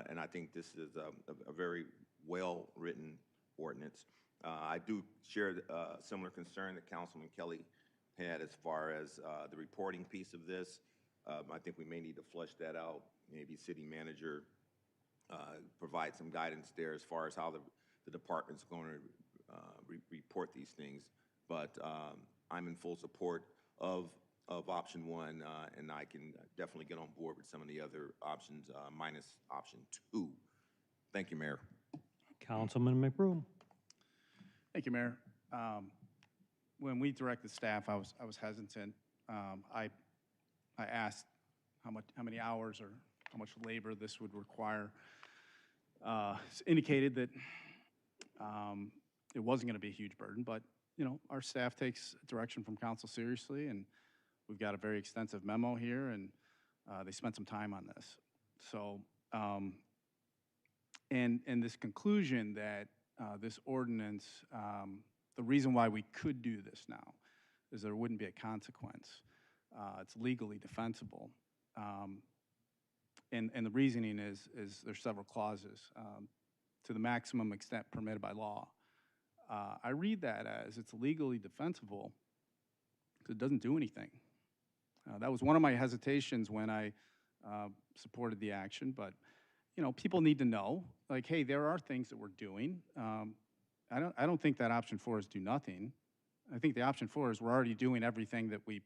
and I think this is a very well-written ordinance. I do share a similar concern that Councilman Kelly had as far as the reporting piece of this. I think we may need to flesh that out. Maybe city manager provide some guidance there as far as how the department's going to report these things. But I'm in full support of option one, and I can definitely get on board with some of the other options, minus option two. Thank you, Mayor. Councilman McBroom. Thank you, Mayor. When we directed staff, I was hesitant. I asked how many hours or how much labor this would require. It's indicated that it wasn't going to be a huge burden, but our staff takes direction from council seriously, and we've got a very extensive memo here, and they spent some time on this. So, and this conclusion that this ordinance, the reason why we could do this now is there wouldn't be a consequence. It's legally defensible. And the reasoning is there's several clauses to the maximum extent permitted by law. I read that as it's legally defensible because it doesn't do anything. That was one of my hesitations when I supported the action, but people need to know, like, hey, there are things that we're doing. I don't think that option 4 is do nothing. I think the option 4 is we're already doing everything that we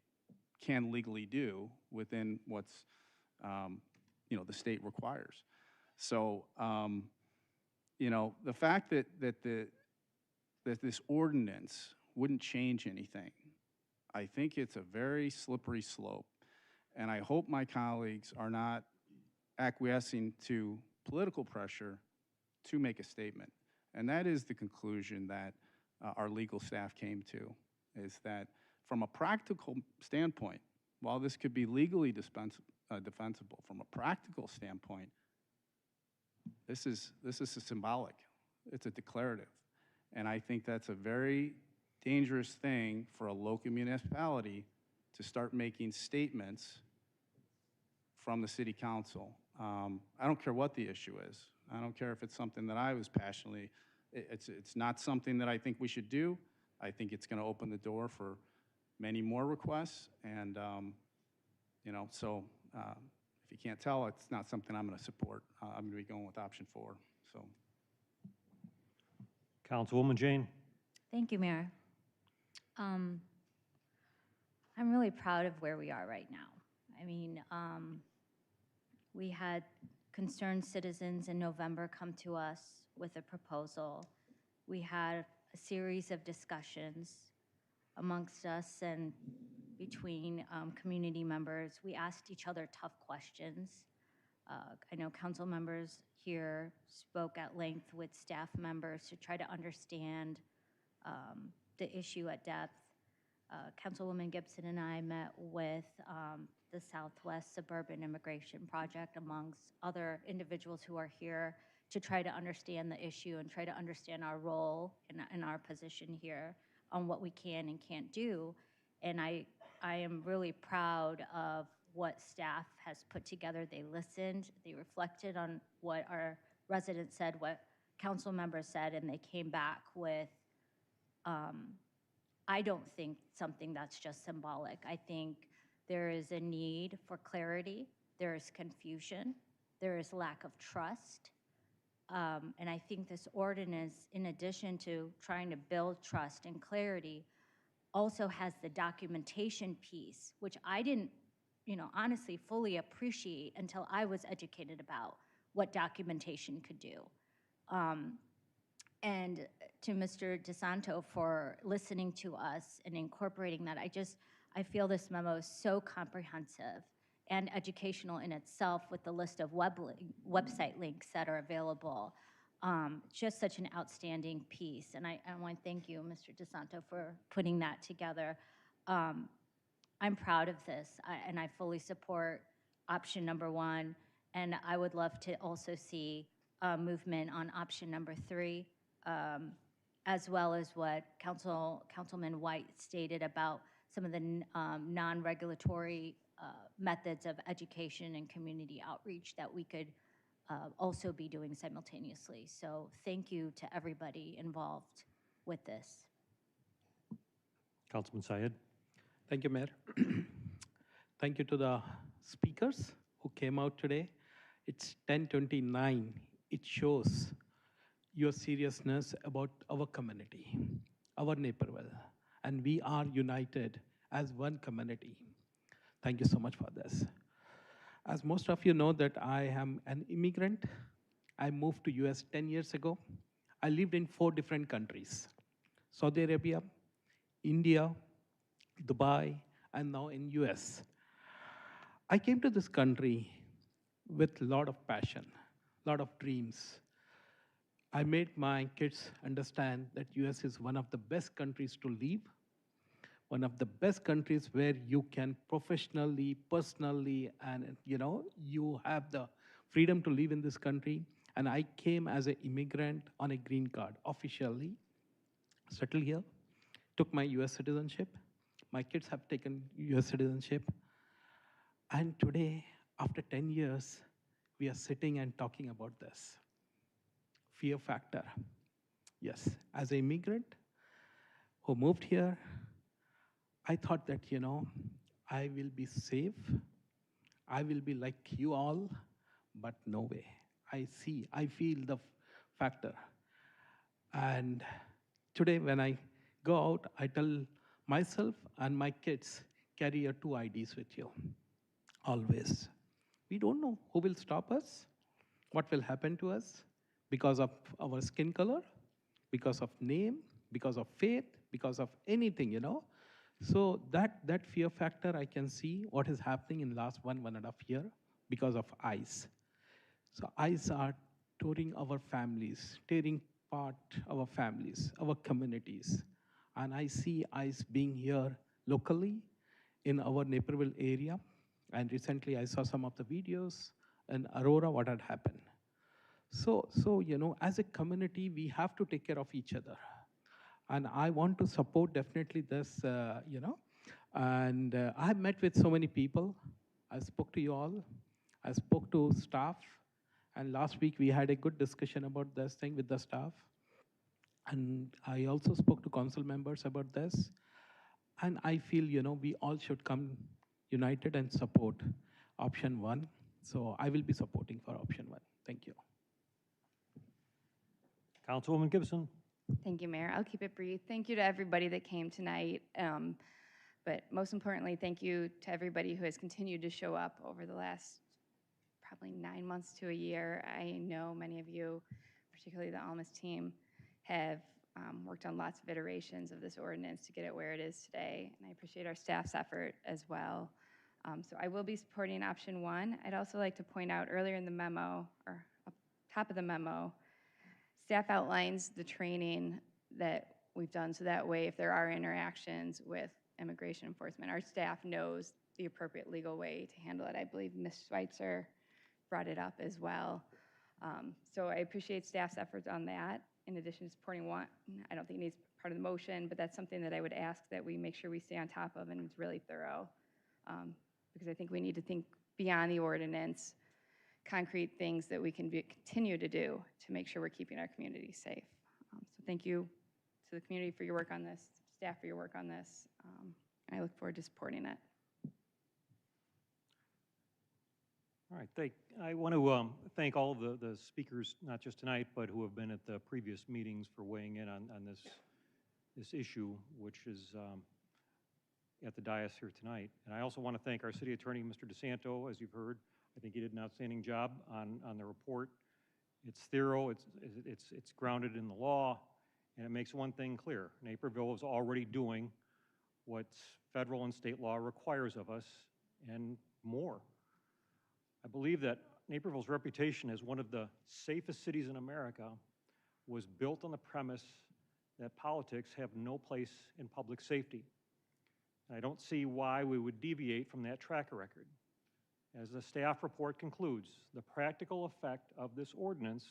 can legally do within what's the state requires. So the fact that this ordinance wouldn't change anything, I think it's a very slippery slope, and I hope my colleagues are not acquiescing to political pressure to make a statement. And that is the conclusion that our legal staff came to, is that from a practical standpoint, while this could be legally defensible, from a practical standpoint, this is symbolic. It's a declarative. And I think that's a very dangerous thing for a local municipality to start making statements from the city council. I don't care what the issue is. I don't care if it's something that I was passionately, it's not something that I think we should do. I think it's going to open the door for many more requests. And, so if you can't tell, it's not something I'm going to support. I'm going to be going with option 4. So. Councilwoman Jane. Thank you, Mayor. I'm really proud of where we are right now. I mean, we had concerned citizens in November come to us with a proposal. We had a series of discussions amongst us and between community members. We asked each other tough questions. I know council members here spoke at length with staff members to try to understand the issue at depth. Councilwoman Gibson and I met with the Southwest Suburban Immigration Project, amongst other individuals who are here, to try to understand the issue and try to understand our role and our position here on what we can and can't do. And I am really proud of what staff has put together. They listened, they reflected on what our residents said, what council members said, and they came back with, I don't think something that's just symbolic. I think there is a need for clarity, there is confusion, there is lack of trust. And I think this ordinance, in addition to trying to build trust and clarity, also has the documentation piece, which I didn't, honestly fully appreciate until I was educated about what documentation could do. And to Mr. DeSanto for listening to us and incorporating that. I feel this memo is so comprehensive and educational in itself, with the list of website links that are available. Just such an outstanding piece. And I want to thank you, Mr. DeSanto, for putting that together. I'm proud of this, and I fully support option number 1. And I would love to also see movement on option number 3, as well as what Councilman White stated about some of the non-regulatory methods of education and community outreach that we could also be doing simultaneously. So thank you to everybody involved with this. Councilman Syed. Thank you, Mayor. Thank you to the speakers who came out today. It's 10:29. It shows your seriousness about our community, our Naperville, and we are united as one community. Thank you so much for this. As most of you know that I am an immigrant. I moved to US 10 years ago. I lived in 4 different countries: Saudi Arabia, India, Dubai, and now in US. I came to this country with a lot of passion, a lot of dreams. I made my kids understand that US is one of the best countries to live, one of the best countries where you can professionally, personally, and you have the freedom to live in this country. And I came as an immigrant on a green card, officially, settled here, took my US citizenship. My kids have taken US citizenship. And today, after 10 years, we are sitting and talking about this. Fear factor. Yes, as an immigrant who moved here, I thought that, I will be safe. I will be like you all, but no way. I feel the factor. And today when I go out, I tell myself and my kids, carry your 2 IDs with you, always. We don't know who will stop us, what will happen to us because of our skin color, because of name, because of faith, because of anything, So that fear factor, I can see what is happening in last 1.5 year because of ICE. So ICE are tearing our families, tearing apart our families, our communities. And I see ICE being here locally in our Naperville area. And recently I saw some of the videos in Aurora, what had happened. So as a community, we have to take care of each other. And I want to support definitely this, And I met with so many people. I spoke to you all. I spoke to staff. And last week we had a good discussion about this thing with the staff. And I also spoke to council members about this. And I feel, we all should come united and support option 1. So I will be supporting for option 1. Thank you. Councilwoman Gibson. Thank you, Mayor. I'll keep it brief. Thank you to everybody that came tonight. But most importantly, thank you to everybody who has continued to show up over the last probably 9 months to a year. I know many of you, particularly the Almas team, have worked on lots of iterations of this ordinance to get it where it is today. And I appreciate our staff's effort as well. So I will be supporting option 1. I'd also like to point out earlier in the memo, or up top of the memo, staff outlines the training that we've done, so that way if there are interactions with immigration enforcement, our staff knows the appropriate legal way to handle it. I believe Ms. Schweitzer brought it up as well. So I appreciate staff's efforts on that. In addition to supporting 1, I don't think it needs part of the motion, but that's something that I would ask that we make sure we stay on top of and it's really thorough. Because I think we need to think beyond the ordinance, concrete things that we can continue to do to make sure we're keeping our community safe. So thank you to the community for your work on this, staff for your work on this. I look forward to supporting it. All right, I want to thank all of the speakers, not just tonight, but who have been at the previous meetings for weighing in on this issue, which is at the dais here tonight. And I also want to thank our city attorney, Mr. DeSanto, as you've heard. I think he did an outstanding job on the report. It's thorough, it's grounded in the law, and it makes one thing clear. Naperville is already doing what federal and state law requires of us and more. I believe that Naperville's reputation as one of the safest cities in America was built on the premise that politics have no place in public safety. And I don't see why we would deviate from that track record. As the staff report concludes, the practical effect of this ordinance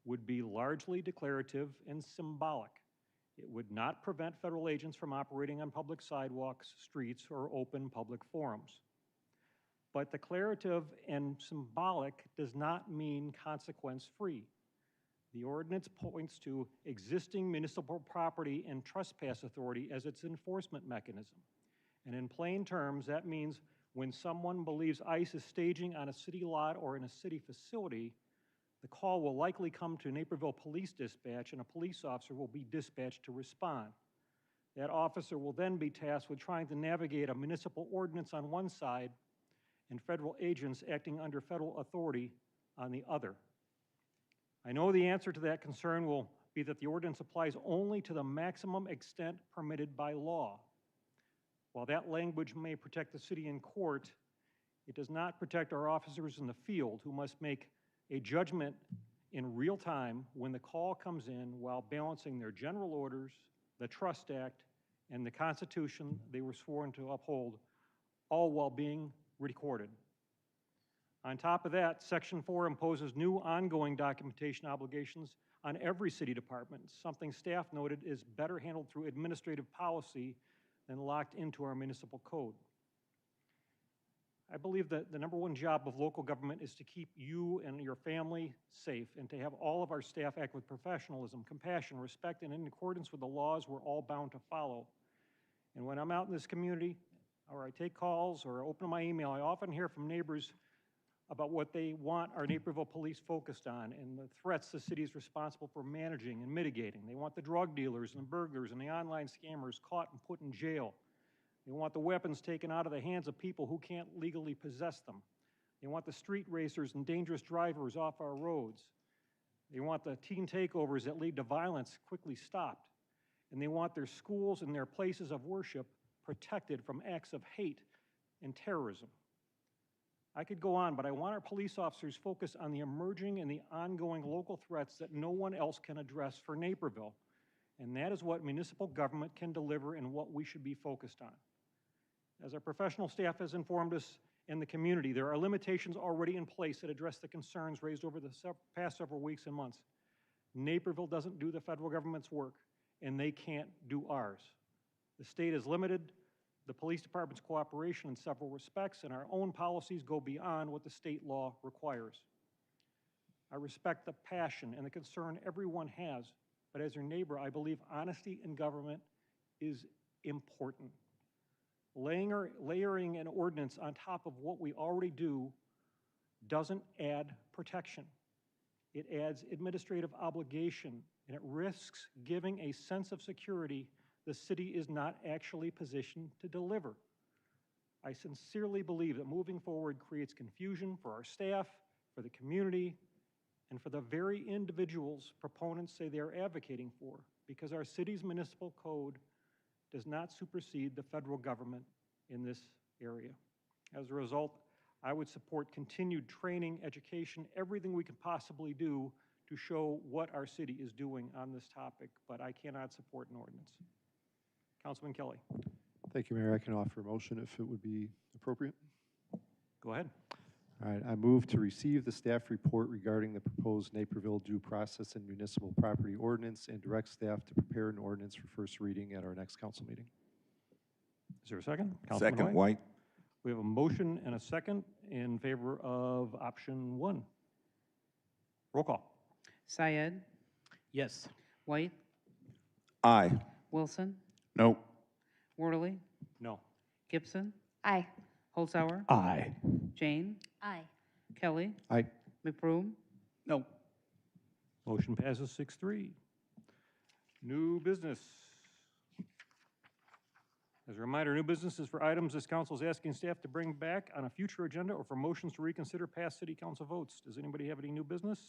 would be largely declarative and symbolic. It would not prevent federal agents from operating on public sidewalks, streets, or open public forums. But declarative and symbolic does not mean consequence-free. The ordinance points to existing municipal property and trespass authority as its enforcement mechanism. And in plain terms, that means when someone believes ICE is staging on a city lot or in a city facility, the call will likely come to Naperville Police Dispatch, and a police officer will be dispatched to respond. That officer will then be tasked with trying to navigate a municipal ordinance on one side and federal agents acting under federal authority on the other. I know the answer to that concern will be that the ordinance applies only to the maximum extent permitted by law. While that language may protect the city in court, it does not protect our officers in the field who must make a judgment in real time when the call comes in while balancing their general orders, the Trust Act, and the Constitution they were sworn to uphold, all while being recorded. On top of that, Section 4 imposes new ongoing documentation obligations on every city department, something staff noted is better handled through administrative policy than locked into our municipal code. I believe that the #1 job of local government is to keep you and your family safe and to have all of our staff act with professionalism, compassion, respect, and in accordance with the laws we're all bound to follow. And when I'm out in this community, or I take calls or open my email, I often hear from neighbors about what they want our Naperville police focused on and the threats the city is responsible for managing and mitigating. They want the drug dealers and the burglars and the online scammers caught and put in jail. They want the weapons taken out of the hands of people who can't legally possess them. They want the street racers and dangerous drivers off our roads. They want the teen takeovers that lead to violence quickly stopped. And they want their schools and their places of worship protected from acts of hate and terrorism. I could go on, but I want our police officers focused on the emerging and the ongoing local threats that no one else can address for Naperville. And that is what municipal government can deliver and what we should be focused on. As our professional staff has informed us in the community, there are limitations already in place that address the concerns raised over the past several weeks and months. Naperville doesn't do the federal government's work, and they can't do ours. The state is limited the police department's cooperation in several respects, and our own policies go beyond what the state law requires. I respect the passion and the concern everyone has, but as your neighbor, I believe honesty in government is important. Layering an ordinance on top of what we already do doesn't add protection. It adds administrative obligation, and it risks giving a sense of security the city is not actually positioned to deliver. I sincerely believe that moving forward creates confusion for our staff, for the community, and for the very individuals proponents say they are advocating for, because our city's municipal code does not supersede the federal government in this area. As a result, I would support continued training, education, everything we can possibly do to show what our city is doing on this topic, but I cannot support an ordinance. Councilman Kelly. Thank you, Mayor. I can offer a motion if it would be appropriate. Go ahead. All right, I move to receive the staff report regarding the proposed Naperville due process and municipal property ordinance and direct staff to prepare an ordinance for first reading at our next council meeting. Is there a second? Councilman Second, White. We have a motion and a second in favor of option 1. Roll call. Syed, Yes. White, Aye. Wilson, No. Worley, No. Gibson, Aye. Holzhauer, Aye. Jane, Aye. Kelly, Aye. McBroom, No. Motion passes 6-3. New business. As a reminder, new business is for items this council is asking staff to bring back on a future agenda or for motions to reconsider past city council votes. Does anybody have any new business?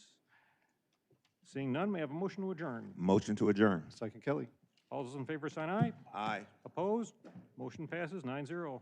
Seeing none, may I have a motion to adjourn? Motion to adjourn. Second, Kelly. All those in favor sign aye. Aye. Opposed? Motion passes 9-0.